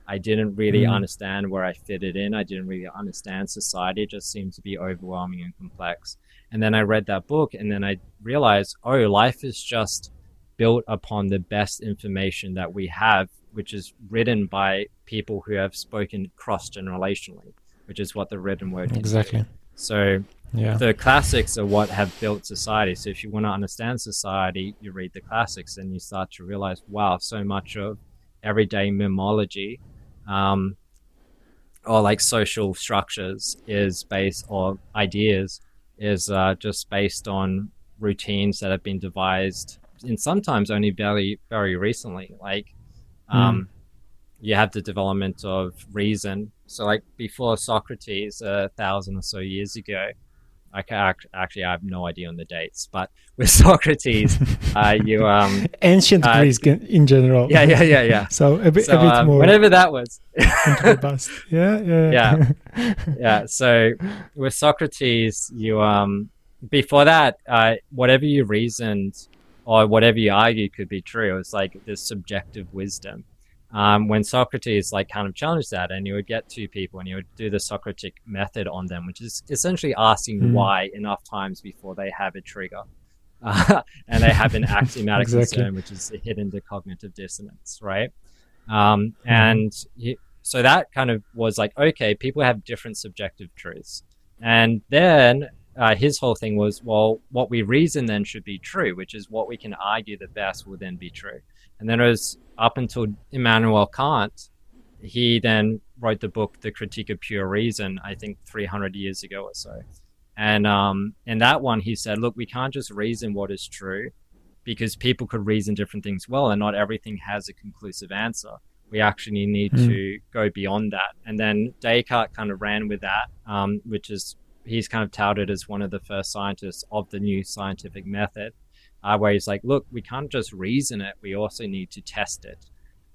I didn't really understand where I fitted in. I didn't really understand society. It just seemed to be overwhelming and complex. And then I read that book, and then I realized, life is just built upon the best information that we have, which is written by people who have spoken cross-generationally, which is what the written word can do. So the classics are what have built society. So if you want to understand society, you read the classics, and you start to realize, wow, so much of everyday memology, or like social structures, is based, or ideas, is just based on routines that have been devised, and sometimes only very, very recently. Like you have the development of reason. So like before Socrates, 1,000 or so years ago, I have no idea on the dates, but with Socrates, ancient Greece in general. Yeah. So a bit more. Whatever that was. Into the past. Yeah. So with Socrates, before that, whatever you reasoned or whatever you argued could be true. It was like this subjective wisdom. When Socrates kind of challenged that, and you would get two people and you would do the Socratic method on them, which is essentially asking why enough times before they have a trigger. And they have an axiomatic concern, which is a hidden cognitive dissonance, right? So that kind of was like, okay, people have different subjective truths. And then his whole thing was, well, what we reason then should be true, which is what we can argue the best will then be true. And then it was up until Immanuel Kant. He then wrote the book, The Critique of Pure Reason, I think 300 years ago or so. And in that one, he said, look, we can't just reason what is true, because people could reason different things well, and not everything has a conclusive answer. We actually need to go beyond that. And then Descartes kind of ran with that, which is, he's kind of touted as one of the first scientists of the new scientific method, where he's like, look, we can't just reason it, we also need to test it.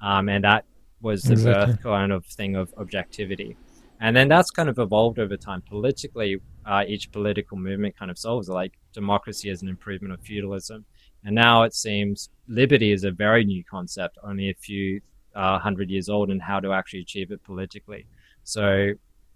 And that was the birth kind of thing of objectivity. And then that's kind of evolved over time. Politically, each political movement kind of solves it, like democracy as an improvement of feudalism. And now it seems liberty is a very new concept, only a few 100 years old, and how to actually achieve it politically. So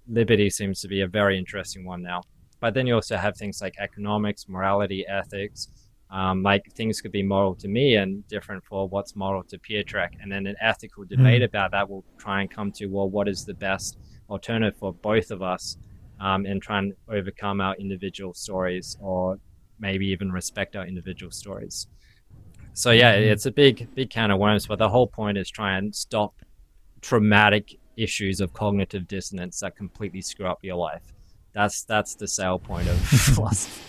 liberty seems to be a very interesting one now. But then you also have things like economics, morality, ethics. Like things could be moral to me and different for what's moral to Pietrek. And then an ethical debate about that will try and come to, well, what is the best alternative for both of us, and try and overcome our individual stories, or maybe even respect our individual stories. So yeah, it's a big can of worms, but the whole point is try and stop traumatic issues of cognitive dissonance that completely screw up your life. That's the sale point of philosophy.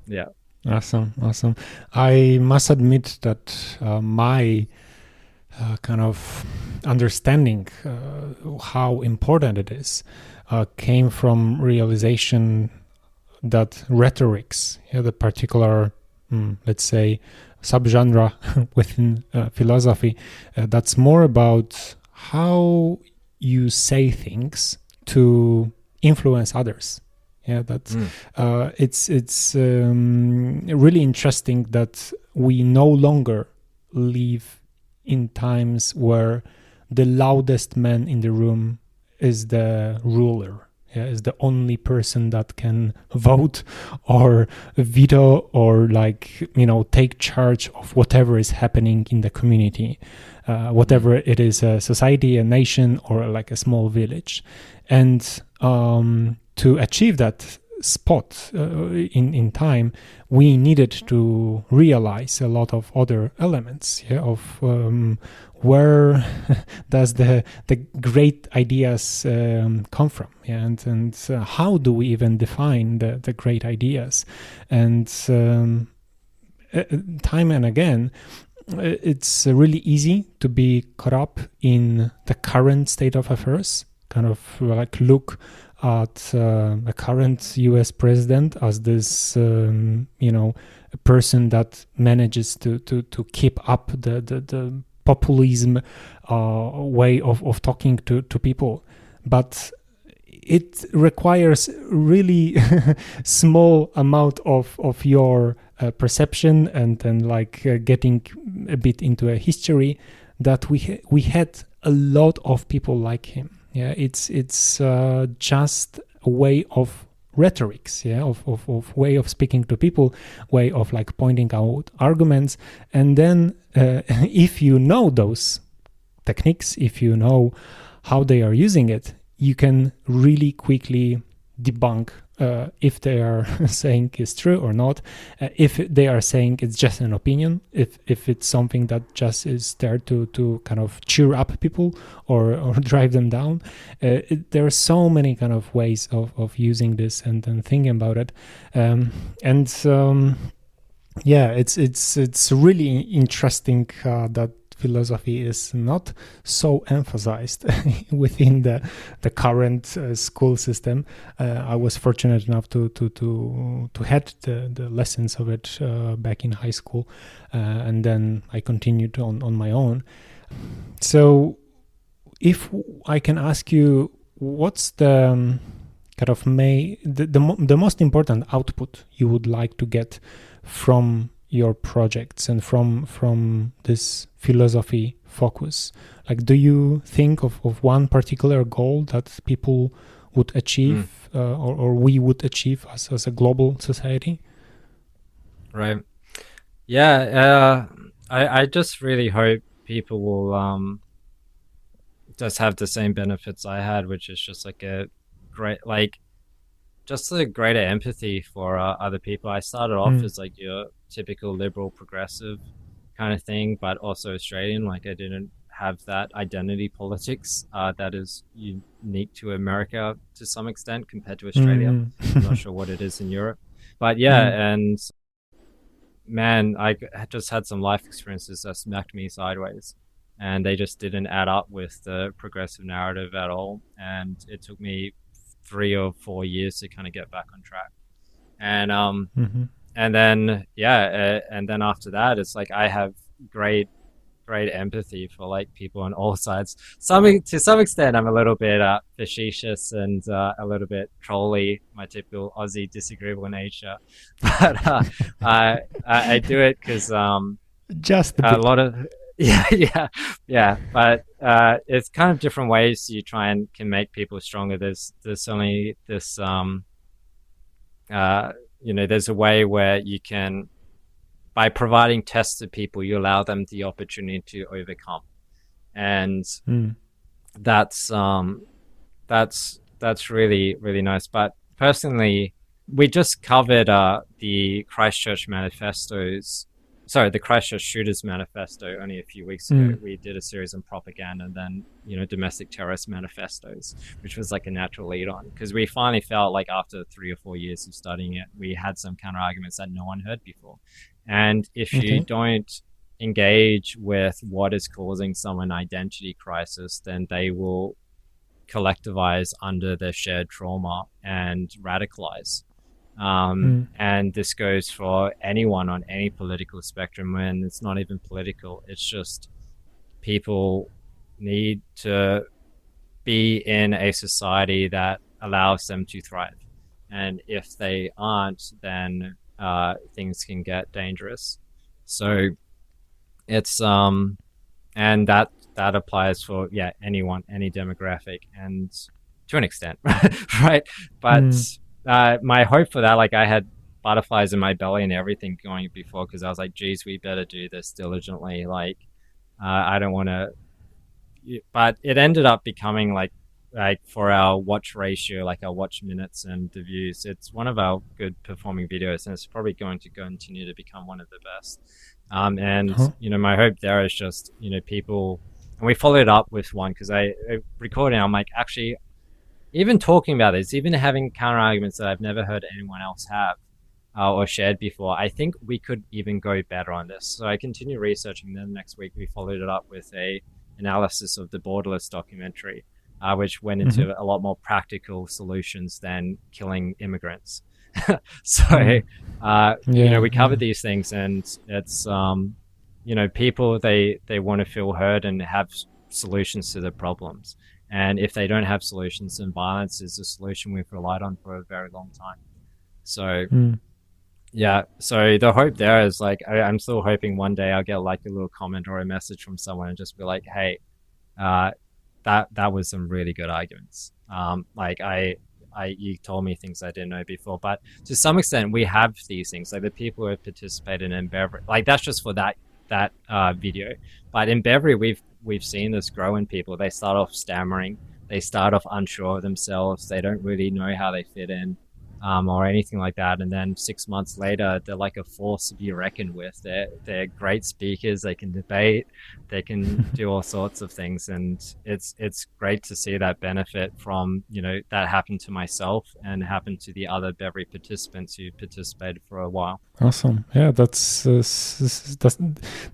Yeah. Awesome. I must admit that my kind of understanding how important it is came from realization that rhetorics, the particular, let's say, subgenre within philosophy, that's more about how you say things to influence others. Yeah, that's it's really interesting that we no longer live in times where the loudest man in the room is the ruler. Yeah, is the only person that can vote or veto or take charge of whatever is happening in the community, whatever it is, a society, a nation, or like a small village. And to achieve that spot in time, we needed to realize a lot of other elements, of where does the great ideas come from, and how do we even define the great ideas. And time and again, it's really easy to be caught up in the current state of affairs, kind of like look at the current US president as this person that manages to keep up the populism way of talking to people. But it requires really small amount of your perception and then getting a bit into a history that we had a lot of people like him. Yeah, it's just a way of rhetorics, of way of speaking to people, way of pointing out arguments. And then if you know those techniques, if you know how they are using it, you can really quickly debunk if they are saying is true or not, if they are saying it's just an opinion, if it's something that just is there to kind of cheer up people or drive them down. There are so many kind of ways of using this and thinking about it. It's really interesting that philosophy is not so emphasized within the current school system. I was fortunate enough to had the lessons of it back in high school, and then I continued on my own. So if I can ask you, what's the kind of the most important output you would like to get from your projects and from this philosophy focus? Do you think of one particular goal that people would achieve or we would achieve as a global society? Right. Yeah. I just really hope people will just have the same benefits I had, which is just a great, just a greater empathy for other people. I started off as your typical liberal progressive kind of thing, but also Australian. I didn't have that identity politics that is unique to America to some extent compared to Australia. I'm not sure what it is in Europe, but and man, I just had some life experiences that smacked me sideways, and they just didn't add up with the progressive narrative at all. And it took me 3 or 4 years to kind of get back on track. And and then and then after that, it's I have great empathy for people on all sides. To some extent, I'm a little bit facetious and a little bit trolly, my typical Aussie disagreeable nature. But I do it because just a lot of But it's kind of different ways you try and can make people stronger. There's only this there's a way where you can, by providing tests to people, you allow them the opportunity to overcome, and that's really, really nice. But personally, we just covered the Christchurch manifestos sorry, the Christchurch Shooters Manifesto only a few weeks ago. We did a series on propaganda and then, domestic terrorist manifestos, which was like a natural lead on because we finally felt like after 3 or 4 years of studying it, we had some counter arguments that no one heard before. And if you don't engage with what is causing someone identity crisis, then they will collectivize under their shared trauma and radicalize. And this goes for anyone on any political spectrum, when it's not even political. It's just people need to be in a society that allows them to thrive. And if they aren't, then things can get dangerous. So it's and that applies for anyone, any demographic, and to an extent, right? But my hope for that, like I had butterflies in my belly and everything going before, because I was like, geez, we better do this diligently. Like, I don't want to, but it ended up becoming like for our watch ratio, like our watch minutes and the views, it's one of our good performing videos, and it's probably going to continue to become one of the best. My hope there is just, people, and we followed up with one because I recorded, I'm like, actually, even talking about this, even having counter arguments that I've never heard anyone else have or shared before, I think we could even go better on this. So I continue researching. Then next week we followed it up with a analysis of the Borderless documentary, which went into a lot more practical solutions than killing immigrants. So, we covered these things, and it's, people, they want to feel heard and have solutions to their problems. And if they don't have solutions, then violence is a solution we've relied on for a very long time. So, so the hope there is like, I'm still hoping one day I'll get like a little comment or a message from someone and just be like, hey, that was some really good arguments. You told me things I didn't know before, but to some extent we have these things, like the people who have participated in Beverly, like that's just for that video. But in Beverly, we've seen this grow in people. They start off stammering, they start off unsure of themselves, they don't really know how they fit in, or anything like that. And then 6 months later, they're like a force to be reckoned with. They're great speakers. They can debate. They can do all sorts of things. And it's great to see that benefit from, that happened to myself and happened to the other Beverly participants who participated for a while. Awesome. Yeah, this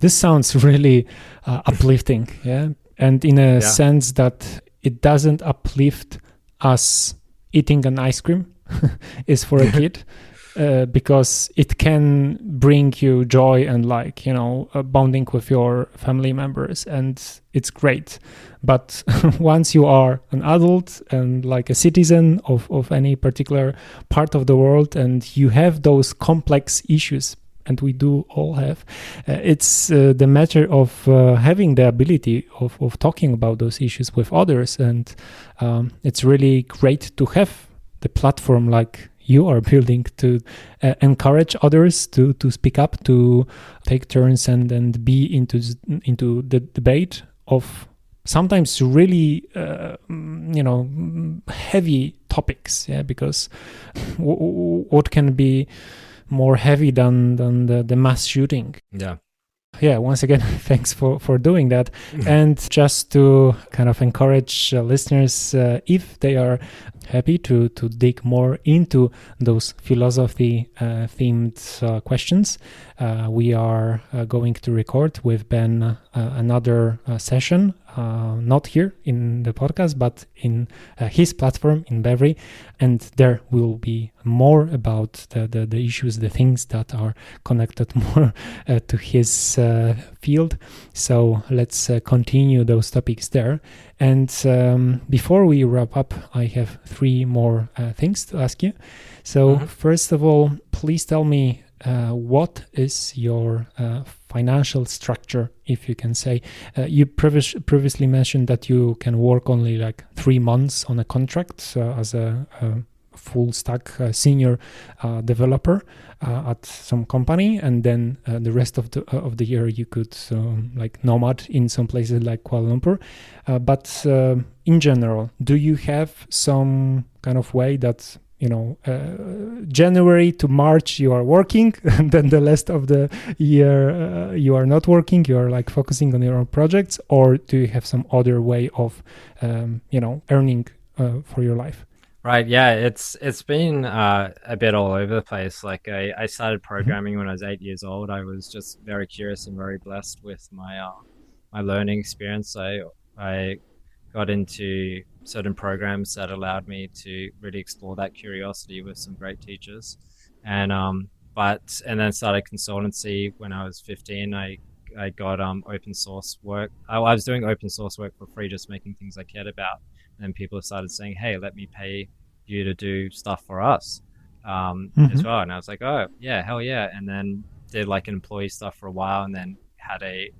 sounds really uplifting. Yeah. And in a sense that it doesn't uplift us eating an ice cream is for a kid, because it can bring you joy and bonding with your family members, and it's great. But once you are an adult and like a citizen of any particular part of the world, and you have those complex issues, and we do all have, it's the matter of having the ability of talking about those issues with others. And it's really great to have the platform like you are building to encourage others to speak up, to take turns and be into the debate of sometimes really heavy topics. Yeah, because what can be more heavy than the mass shooting? Yeah, once again, thanks for doing that. And just to kind of encourage listeners, if they are happy to dig more into those philosophy themed questions, we are going to record with Ben another session, not here in the podcast, but in his platform in Beverly, and there will be more about the issues, the things that are connected more to his field. So let's continue those topics there. And before we wrap up, I have 3 more things to ask you. So first of all, please tell me, what is your financial structure, if you can say? You previously mentioned that you can work only like 3 months on a contract as a full stack senior developer at some company, and then the rest of the year you could like nomad in some places like Kuala Lumpur. But in general, do you have some kind of way that January to March you are working, and then the rest of the year you are not working, you are like focusing on your own projects? Or do you have some other way of earning for your life? Right. Yeah. It's been a bit all over the place. Like I started programming when I was 8 years old. I was just very curious and very blessed with my learning experience. I got into certain programs that allowed me to really explore that curiosity with some great teachers, and then started consultancy when I was 15. I got open source work. I was doing open source work for free, just making things I cared about. And people started saying, "Hey, let me pay you to do stuff for us as well." And I was like, "Oh yeah, hell yeah!" And then did like employee stuff for a while, and then had I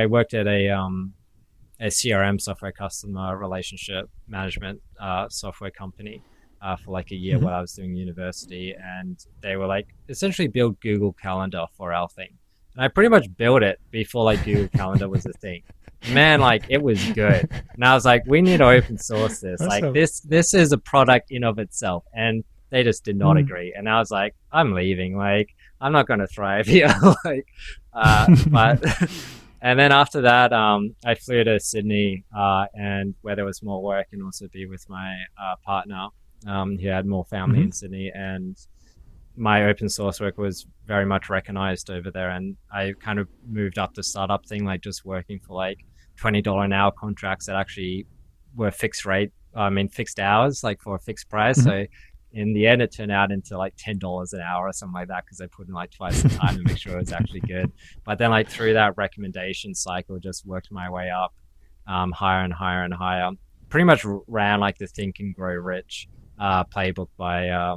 worked at a CRM software, customer relationship management software company for like a year while I was doing university, and they were like essentially build Google Calendar for our thing. And I pretty much built it before like Google Calendar was a thing. Man, like it was good. And I was like, we need to open source this. Awesome. Like this is a product in of itself. And they just did not agree. And I was like, I'm leaving. Like, I'm not going to thrive here. But and then after that, I flew to Sydney, and where there was more work, and also be with my partner, who had more family in Sydney. And my open source work was very much recognized over there, and I kind of moved up the startup thing, like just working for like $20 an hour contracts that actually were fixed hours, like for a fixed price. So in the end, it turned out into like $10 an hour or something like that, because I put in like twice the time to make sure it was actually good. But then like through that recommendation cycle, just worked my way up higher and higher and higher. Pretty much ran like the Think and Grow Rich playbook by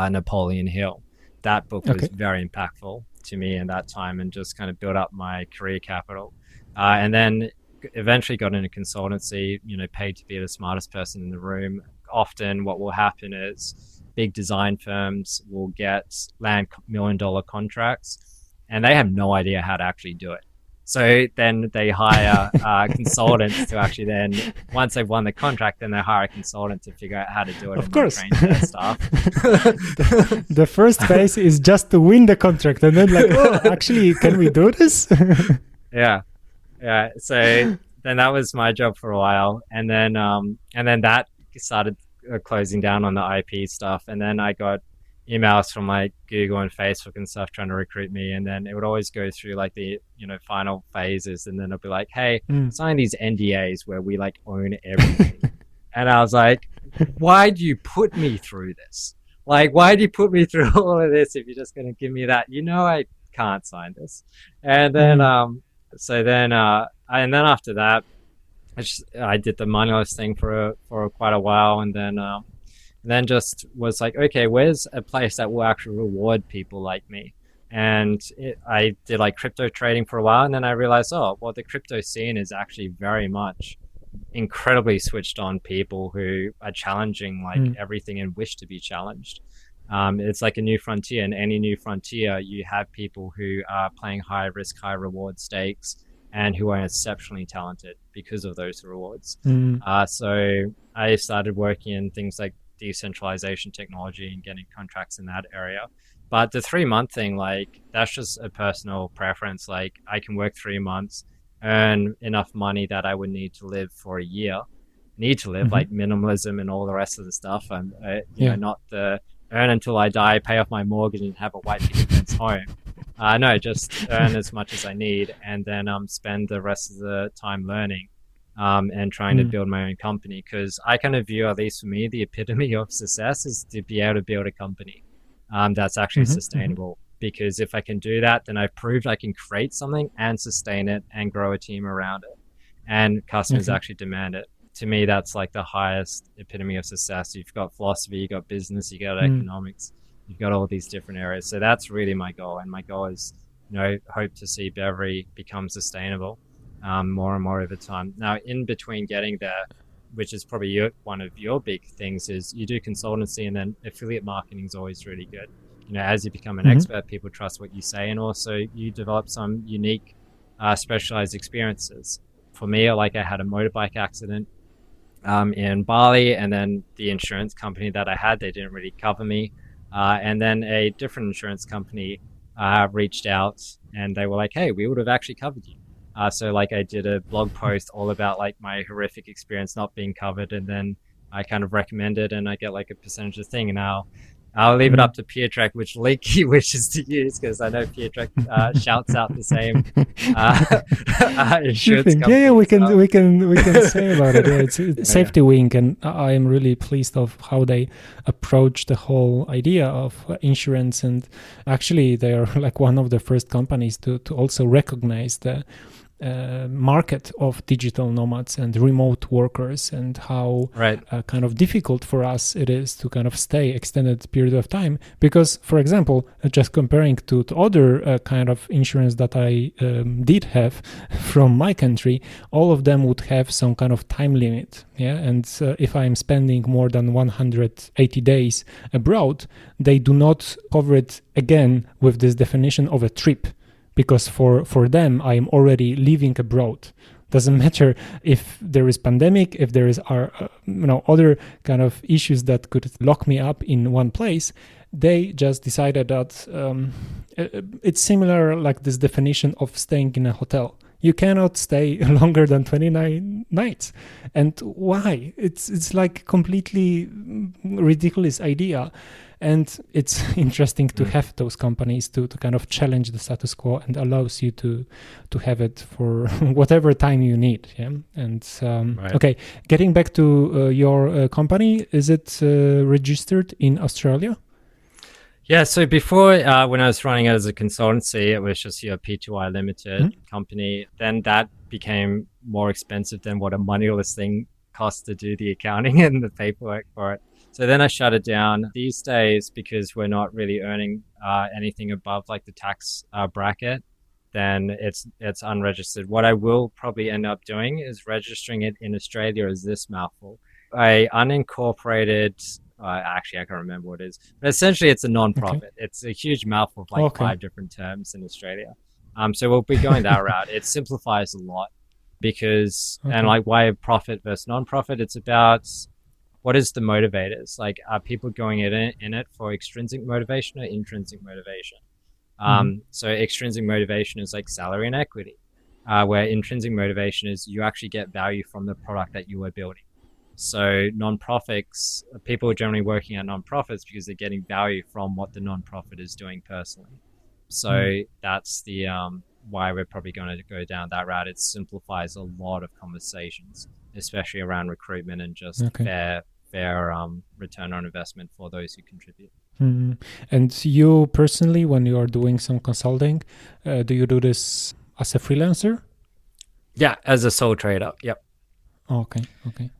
Napoleon Hill. That book was very impactful to me in that time, and just kind of built up my career capital. And then eventually got into consultancy, paid to be the smartest person in the room. Often what will happen is big design firms will land $1 million contracts, and they have no idea how to actually do it. So then they hire consultants to actually then, once they've won the contract, then they hire a consultant to figure out how to do it. Of course. Train their staff. The first phase is just to win the contract, and then like, oh, actually, can we do this? Yeah. So then that was my job for a while, and then that started closing down on the IP stuff, and then I got emails from like Google and Facebook and stuff trying to recruit me, and then it would always go through like the final phases, and then it'll be like, hey, sign these NDAs where we like own everything. And I was like, why do you put me through this? Like, why do you put me through all of this if you're just going to give me that? I can't sign this. And then and then after that, I did the moneyless thing for quite a while, and then just was like, okay, where's a place that will actually reward people like me? And I did like crypto trading for a while, and then I realized, the crypto scene is actually very much incredibly switched on people who are challenging like everything and wish to be challenged. It's like a new frontier, and any new frontier, you have people who are playing high risk, high reward stakes, and who are exceptionally talented because of those rewards. So I started working in things like decentralization technology and getting contracts in that area. But the 3-month thing, like, that's just a personal preference. Like, I can work 3 months, earn enough money that I would need to live for a year. Like minimalism and all the rest of the stuff. I'm, not the earn until I die, pay off my mortgage, and have a white picket fence home. No, just earn as much as I need, and then spend the rest of the time learning and trying to build my own company. Because I kind of view, at least for me, the epitome of success is to be able to build a company that's actually sustainable. Because if I can do that, then I've proved I can create something and sustain it and grow a team around it, and customers actually demand it. To me, that's like the highest epitome of success. You've got philosophy, you've got business, you got economics, you've got all these different areas. So that's really my goal. And my goal is, hope to see Beverly become sustainable more and more over time. Now, in between getting there, which is probably one of your big things, is you do consultancy, and then affiliate marketing is always really good. As you become an expert, people trust what you say, and also you develop some unique, specialized experiences. For me, like, I had a motorbike accident in Bali, and then the insurance company that I had, they didn't really cover me. And then a different insurance company reached out, and they were like, "Hey, we would have actually covered you." So like I did a blog post all about like my horrific experience not being covered, and then I kind of recommended, and I get like a percentage of the thing. And now I'll leave it up to PeerTrack which link he wishes to use, because I know PeerTrack shouts out the same insurance company. Yeah, we can say about it. Yeah, it's Safety Wing, and I am really pleased of how they approach the whole idea of insurance. And actually, they are like one of the first companies to also recognize the market of digital nomads and remote workers, and how kind of difficult for us it is to kind of stay extended period of time. Because, for example, just comparing to other kind of insurance that I did have from my country, all of them would have some kind of time limit. Yeah, and if I'm spending more than 180 days abroad, they do not cover it again with this definition of a trip. Because for them, I am already living abroad. Doesn't matter if there is pandemic, if there is other kind of issues that could lock me up in one place. They just decided that it's similar like this definition of staying in a hotel. You cannot stay longer than 29 nights. And why? It's like completely ridiculous idea. And it's interesting to have those companies to kind of challenge the status quo, and allows you to have it for whatever time you need. Yeah. And okay, getting back to your company, is it registered in Australia? Yeah, so before, when I was running it as a consultancy, it was just your P2I Limited company. Then that became more expensive than what a moneyless thing costs to do the accounting and the paperwork for it. So then I shut it down. These days, because we're not really earning anything above like the tax bracket, then it's unregistered. What I will probably end up doing is registering it in Australia as this mouthful. I unincorporated, actually I can't remember what it is, but essentially it's a non-profit. Okay. It's a huge mouthful of like 5 different terms in Australia. So we'll be going that route. It simplifies a lot because, and like why profit versus non-profit, it's about what is the motivators? Like, are people going in it for extrinsic motivation or intrinsic motivation? So extrinsic motivation is like salary and equity, where intrinsic motivation is you actually get value from the product that you are building. So non-profits, people are generally working at non-profits because they're getting value from what the non-profit is doing personally. So that's the why we're probably going to go down that route. It simplifies a lot of conversations, especially around recruitment and just fair return on investment for those who contribute. And you personally, when you are doing some consulting, do you do this as a freelancer? Yeah, as a sole trader. Yep. Okay.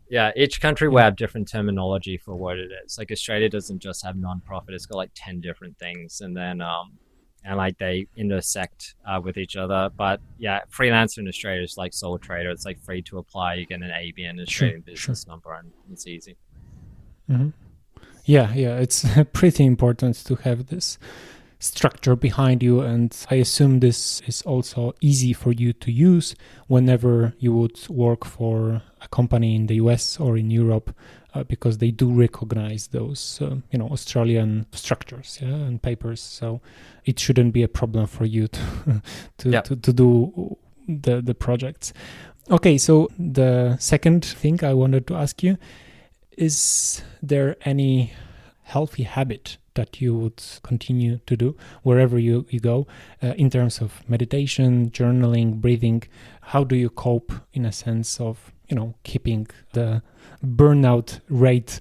Yeah, each country will have different terminology for what it is. Like Australia doesn't just have non-profit; it's got like 10 different things, and then and like they intersect with each other. But yeah, freelancer in Australia is like sole trader. It's like free to apply. You get an ABN, Australian business number, and it's easy. Yeah, it's pretty important to have this structure behind you, and I assume this is also easy for you to use whenever you would work for a company in the US or in Europe, because they do recognize those Australian structures and papers, so it shouldn't be a problem for you to do the projects. Okay, so the second thing I wanted to ask you, is there any healthy habit that you would continue to do wherever you go, in terms of meditation, journaling, breathing? How do you cope in a sense of, keeping the burnout rate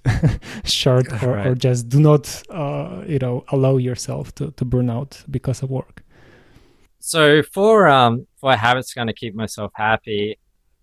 short, or just do not, allow yourself to burn out because of work? So for habits going to keep myself happy,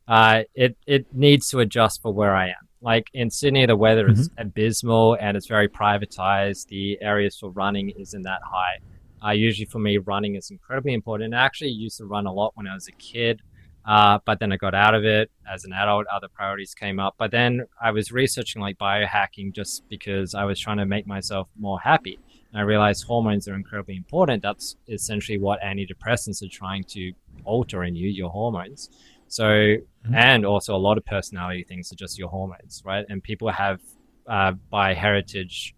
it needs to adjust for where I am. Like in Sydney, the weather is abysmal and it's very privatized. The areas for running isn't that high. Usually for me, running is incredibly important. I actually used to run a lot when I was a kid, but then I got out of it. As an adult, other priorities came up. But then I was researching like biohacking just because I was trying to make myself more happy. And I realized hormones are incredibly important. That's essentially what antidepressants are trying to alter in you, your hormones. So, and also a lot of personality things are just your hormones, right? And people have, by heritage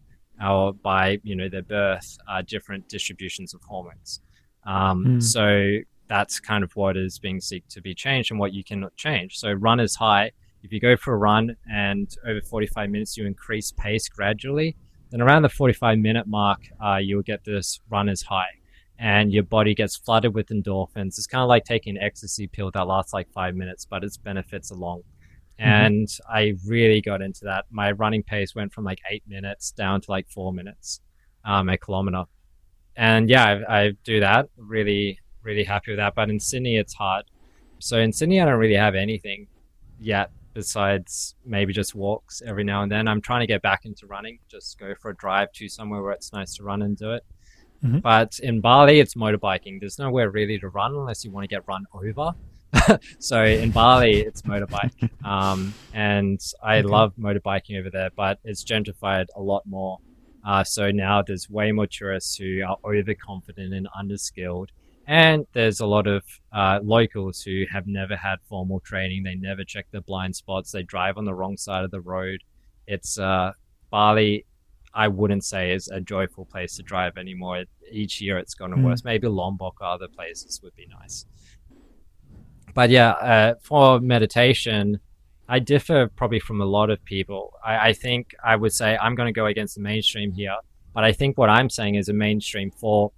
or by, their birth, different distributions of hormones. So that's kind of what is being sought to be changed and what you cannot change. So runner's high, if you go for a run and over 45 minutes, you increase pace gradually, then around the 45-minute mark, you'll get this runner's high. And your body gets flooded with endorphins. It's kind of like taking an ecstasy pill that lasts like 5 minutes, but its benefits are long. And I really got into that. My running pace went from like 8 minutes down to like 4 minutes a kilometer. And yeah, I do that. Really, really happy with that. But in Sydney, it's hard. So in Sydney, I don't really have anything yet besides maybe just walks every now and then. I'm trying to get back into running, just go for a drive to somewhere where it's nice to run and do it. But in Bali, it's motorbiking. There's nowhere really to run unless you want to get run over. So in Bali, it's motorbike. And I love motorbiking over there, but it's gentrified a lot more. So now there's way more tourists who are overconfident and underskilled. And there's a lot of locals who have never had formal training. They never check their blind spots. They drive on the wrong side of the road. It's Bali, I wouldn't say is a joyful place to drive anymore. Each year it's gotten worse. Maybe Lombok or other places would be nice. But yeah, for meditation, I differ probably from a lot of people. I think I would say I'm going to go against the mainstream here. But I think what I'm saying is a mainstream for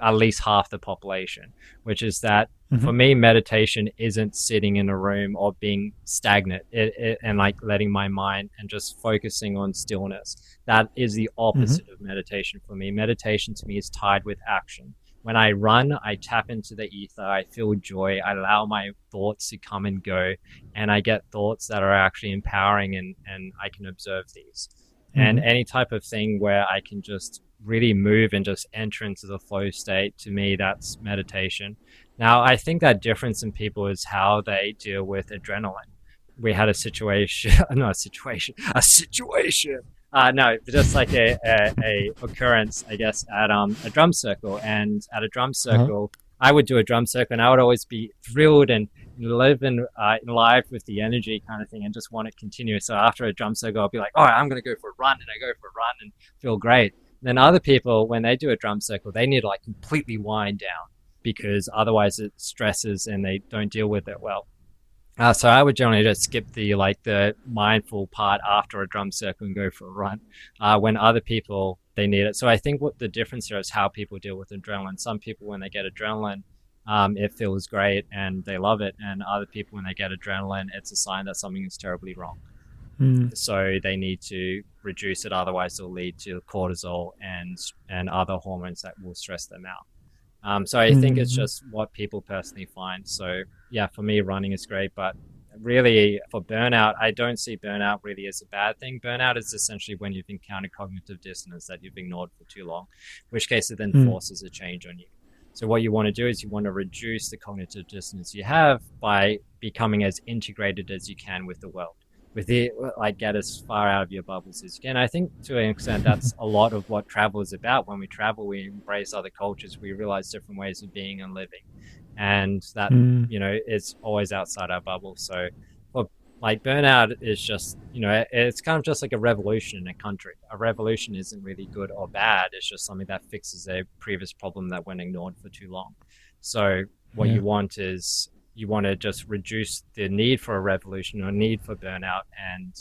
at least half the population, which is that for me, meditation isn't sitting in a room or being stagnant and like letting my mind and just focusing on stillness. That is the opposite of meditation for me. Meditation to me is tied with action. When I run, I tap into the ether, I feel joy, I allow my thoughts to come and go, and I get thoughts that are actually empowering and I can observe these. And any type of thing where I can just really move and just enter into the flow state, to me, that's meditation. Now, I think that difference in people is how they deal with adrenaline. We had a situation. No, just like a occurrence, I guess, at a drum circle. And at a drum circle, I would do a drum circle, and I would always be thrilled and live in live with the energy kind of thing, and just want to continue. So after a drum circle, I'll be like, "Oh, I'm going to go for a run," and I go for a run and feel great. And then other people, when they do a drum circle, they need to like completely wind down because otherwise it stresses and they don't deal with it well. So I would generally just skip the mindful part after a drum circle and go for a run. When other people, they need it. So I think what the difference here is how people deal with adrenaline. Some people, when they get adrenaline, it feels great and they love it. And other people, when they get adrenaline, it's a sign that something is terribly wrong. So they need to reduce it. Otherwise, it'll lead to cortisol and other hormones that will stress them out. So I think it's just what people personally find. So yeah, for me, running is great, but really for burnout, I don't see burnout really as a bad thing. Burnout is essentially when you've encountered cognitive dissonance that you've ignored for too long, in which case it then forces a change on you. So what you want to do is you want to reduce the cognitive dissonance you have by becoming as integrated as you can with the world. With it, like, get as far out of your bubbles as you can. I think to an extent that's a lot of what travel is about. When we travel, we embrace other cultures, we realize different ways of being and living, and that it's always outside our bubble. So like burnout is just, it's kind of just like a revolution in a country. A revolution isn't really good or bad, it's just something that fixes a previous problem that went ignored for too long. So what you want is, you want to just reduce the need for a revolution or need for burnout and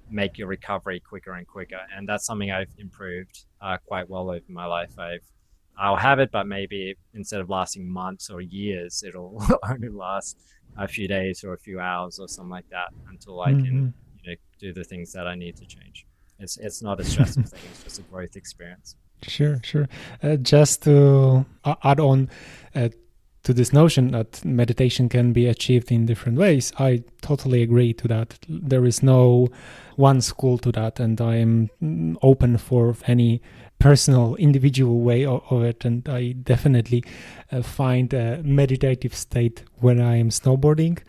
make your recovery quicker and quicker. And that's something I've improved quite well over my life. I'll have it, but maybe instead of lasting months or years, it'll only last a few days or a few hours or something like that until I can do the things that I need to change. It's not a stressful thing. It's just a growth experience. Sure. Just to add on to this notion that meditation can be achieved in different ways, I totally agree to that. There is no one school to that, and I am open for any personal, individual way of it. And I definitely find a meditative state when I am snowboarding.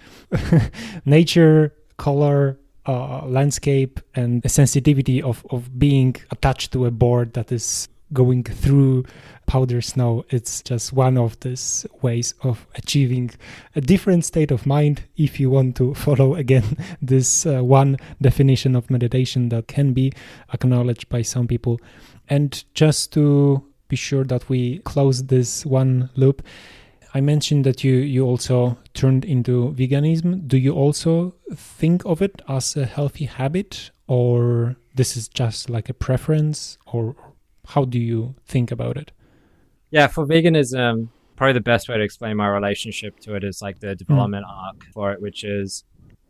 Nature, color, landscape, and the sensitivity of being attached to a board that is going through powder snow. It's just one of these ways of achieving a different state of mind, if you want to follow again this one definition of meditation that can be acknowledged by some people. And just to be sure that we close this one loop, I mentioned that you also turned into veganism. Do you also think of it as a healthy habit, or this is just like a preference, or how do you think about it? Yeah, for veganism, probably the best way to explain my relationship to it is like the development arc for it, which is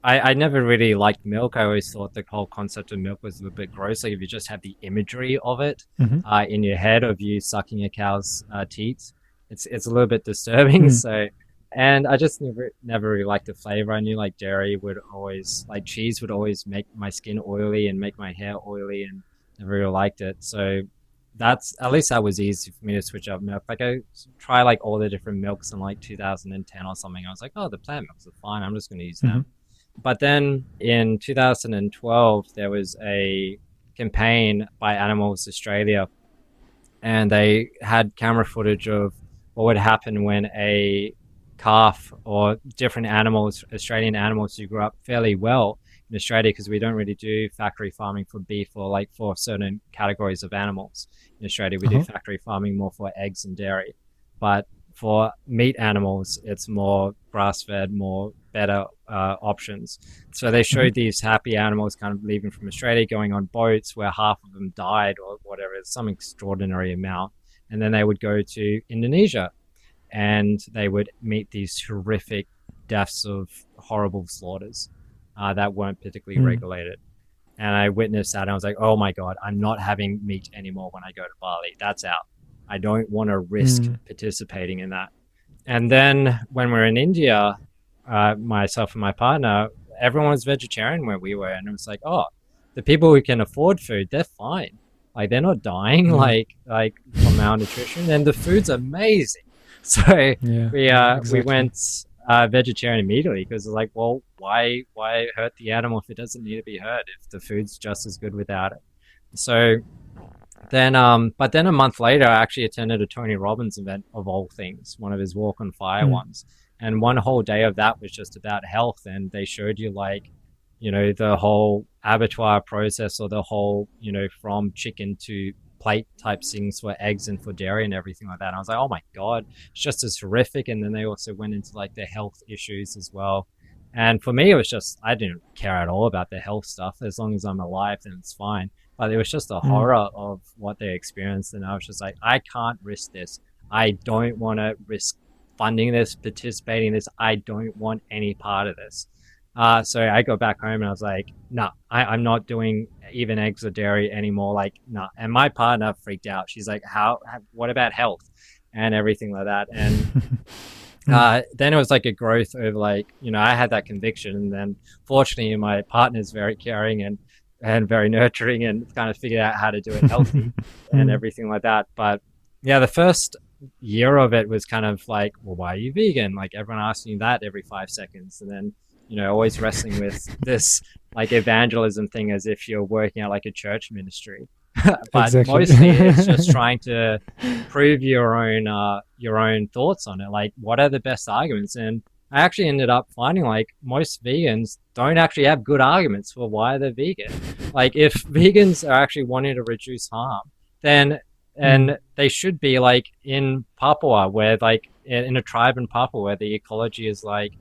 I never really liked milk. I always thought the whole concept of milk was a little bit gross. Like if you just have the imagery of it in your head of you sucking a cow's teats, it's a little bit disturbing. So, and I just never really liked the flavor. I knew like dairy would always, like cheese would always make my skin oily and make my hair oily, and never really liked it. So that's, at least that was easy for me to switch up milk. Like I try like all the different milks in like 2010 or something. I was like, oh, the plant milks are fine. I'm just going to use them. But then in 2012, there was a campaign by Animals Australia, and they had camera footage of what would happen when a calf or different animals, Australian animals who grew up fairly well in Australia, because we don't really do factory farming for beef or like for certain categories of animals. In Australia, we do factory farming more for eggs and dairy. But for meat animals, it's more grass-fed, more better options. So they showed these happy animals kind of leaving from Australia, going on boats where half of them died or whatever, some extraordinary amount. And then they would go to Indonesia and they would meet these horrific deaths of horrible slaughters that weren't particularly regulated. And I witnessed that and I was like, oh my God, I'm not having meat anymore when I go to Bali. That's out. I don't want to risk participating in that. And then when we're in India, myself and my partner, everyone was vegetarian where we were. And it was like, oh, the people who can afford food, they're fine. Like they're not dying like from malnutrition, and the food's amazing. So we went vegetarian immediately, because it's like, well, why hurt the animal if it doesn't need to be hurt, if the food's just as good without it? So then, but then a month later, I actually attended a Tony Robbins event, of all things, one of his Walk on Fire ones. And one whole day of that was just about health. And they showed you like, you know, the whole abattoir process, or the whole, you know, from chicken to plate type things for eggs and for dairy and everything like that. And I was like, oh my God, it's just as horrific. And then they also went into like the health issues as well. And for me, it was just, I didn't care at all about the health stuff. As long as I'm alive, then it's fine. But it was just the horror of what they experienced. And I was just like, I can't risk this. I don't want to risk funding this, participating in this. I don't want any part of this. So I got back home and I was like, no, I'm not doing even eggs or dairy anymore. Like, no. And my partner freaked out. She's like, what about health and everything like that? And then it was like a growth over like, you know, I had that conviction. And then fortunately my partner's very caring and very nurturing, and kind of figured out how to do it healthy and everything like that. But yeah, the first year of it was kind of like, well, why are you vegan? Like everyone asking you that every 5 seconds. And then, you know, always wrestling with this like evangelism thing as if you're working out like a church ministry. But mostly it's just trying to prove your own thoughts on it. Like, what are the best arguments? And I actually ended up finding like most vegans don't actually have good arguments for why they're vegan. Like if vegans are actually wanting to reduce harm, then and they should be like in Papua, where like in a tribe in Papua where the ecology is like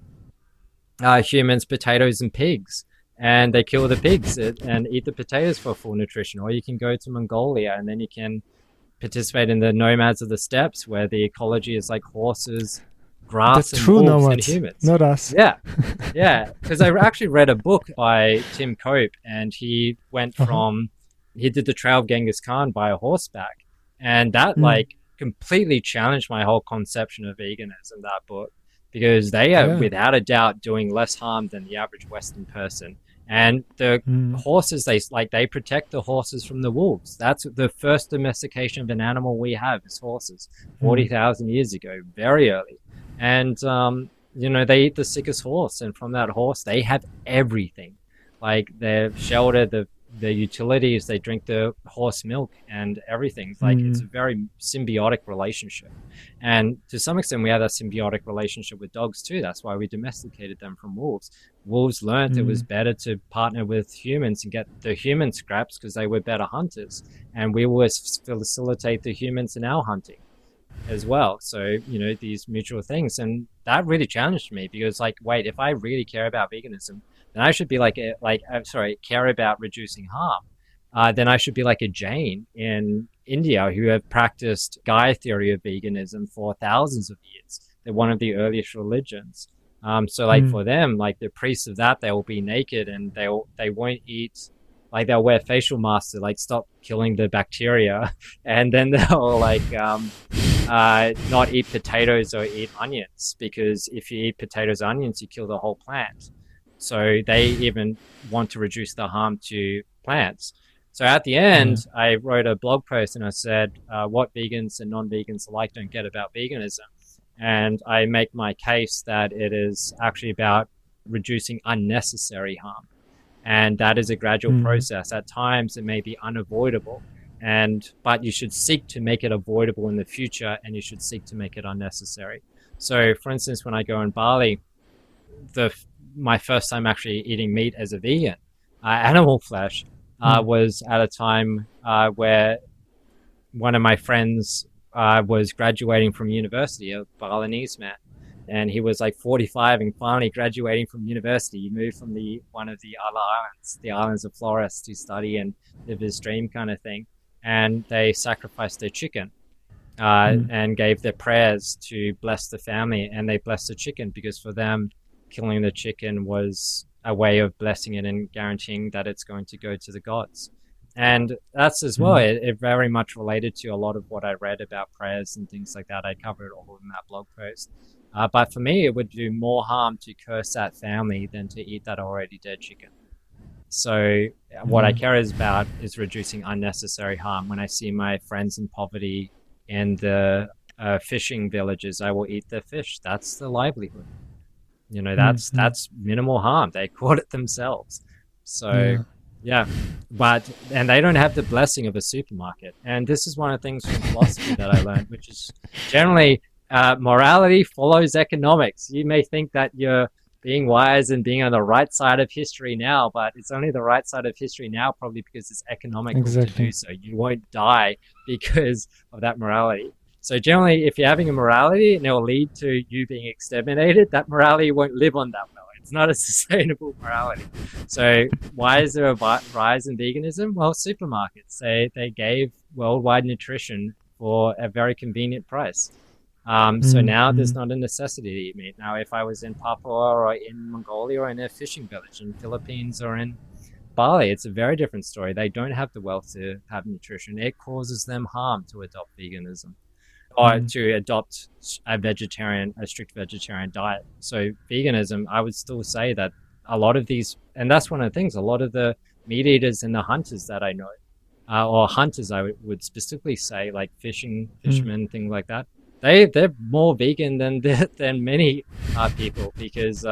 humans, potatoes, and pigs, and they kill the pigs and eat the potatoes for full nutrition. Or you can go to Mongolia and then you can participate in the nomads of the steppes, where the ecology is like horses, grass, and wolves nomads, and humans. Not us. Yeah. Because I actually read a book by Tim Cope, and he went from he did the Trail of Genghis Khan by a horseback, and that like completely challenged my whole conception of veganism. That book, because they are without a doubt doing less harm than the average Western person. And the horses, they protect the horses from the wolves. That's the first domestication of an animal we have is horses, 40,000 years ago, very early. And, you know, they eat the sickest horse. And from that horse, they have everything. Like their shelter, the the utilities, they drink the horse milk and everything. Like it's a very symbiotic relationship. And to some extent, we have a symbiotic relationship with dogs too. That's why we domesticated them from wolves. Wolves learned it was better to partner with humans and get the human scraps because they were better hunters. And we always facilitate the humans in our hunting as well. So, these mutual things. And that really challenged me because, like, wait, if I really care about veganism, then I should be care about reducing harm. Then I should be like a Jain in India who have practiced Gaia theory of veganism for thousands of years. They're one of the earliest religions. For them, like the priests of that, they will be naked and they won't eat. Like they'll wear facial masks to like stop killing the bacteria, and then they'll not eat potatoes or eat onions, because if you eat potatoes and onions, you kill the whole plant. So they even want to reduce the harm to plants. So at the end, I wrote a blog post and I said, what vegans and non-vegans alike don't get about veganism. And I make my case that it is actually about reducing unnecessary harm. And that is a gradual process. At times, it may be unavoidable, but you should seek to make it avoidable in the future, and you should seek to make it unnecessary. So, for instance, when I go in Bali, my first time actually eating meat as a vegan, animal flesh, was at a time where one of my friends was graduating from university, a Balinese man. And he was like 45 and finally graduating from university. He moved from one of the other islands, the islands of Flores, to study and live his dream kind of thing. And they sacrificed their chicken and gave their prayers to bless the family. And they blessed the chicken because for them, killing the chicken was a way of blessing it and guaranteeing that it's going to go to the gods. And that's as well, it very much related to a lot of what I read about prayers and things like that. I covered all in that blog post. But for me, it would do more harm to curse that family than to eat that already dead chicken. So what I care about is reducing unnecessary harm. When I see my friends in poverty in the fishing villages, I will eat their fish. That's the livelihood. That's minimal harm. They caught it themselves. So and they don't have the blessing of a supermarket. And this is one of the things from philosophy that I learned, which is generally morality follows economics. You may think that you're being wise and being on the right side of history now, but it's only the right side of history now probably because it's economical to do so. You won't die because of that morality. So generally, if you're having a morality and it will lead to you being exterminated, that morality won't live on that well. It's not a sustainable morality. So why is there a rise in veganism? Well, supermarkets, they gave worldwide nutrition for a very convenient price. So now there's not a necessity to eat meat. Now, if I was in Papua or in Mongolia or in a fishing village in Philippines or in Bali, it's a very different story. They don't have the wealth to have nutrition. It causes them harm to adopt veganism or to adopt a strict vegetarian diet. So veganism, I would still say that a lot of these, and that's one of the things, a lot of the meat eaters and the hunters that I know, or hunters I would specifically say, like fishermen, things like that, they're more vegan than many people because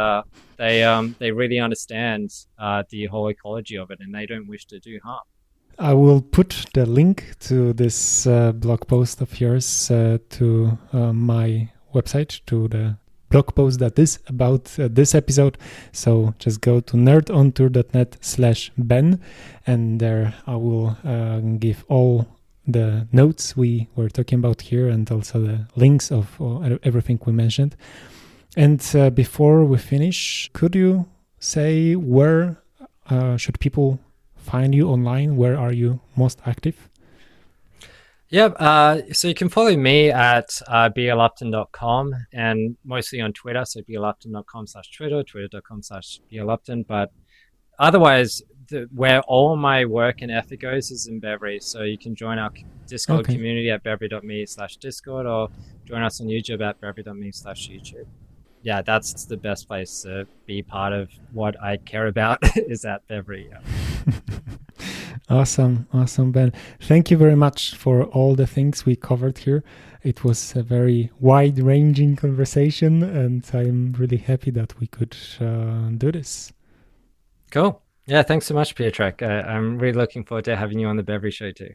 they really understand the whole ecology of it, and they don't wish to do harm. I will put the link to this blog post of yours to my website, to the blog post that is about this episode. So just go to nerdontour.net/Ben, and there I will give all the notes we were talking about here and also the links of everything we mentioned. And before we finish, could you say where should people find you online? Where are you most active? Yeah, so you can follow me at blupton.com and mostly on Twitter. So blupton.com/Twitter, twitter.com/blupton. But otherwise, where all my work and effort goes is in Beverly. So you can join our Discord community at beverly.me/Discord or join us on YouTube at beverly.me/YouTube. Yeah, that's the best place to be part of what I care about is at Beverly. Yeah. Awesome, Ben. Thank you very much for all the things we covered here. It was a very wide-ranging conversation, and I'm really happy that we could do this. Cool. Yeah, thanks so much, Pietrek. I'm really looking forward to having you on the Beverly Show too.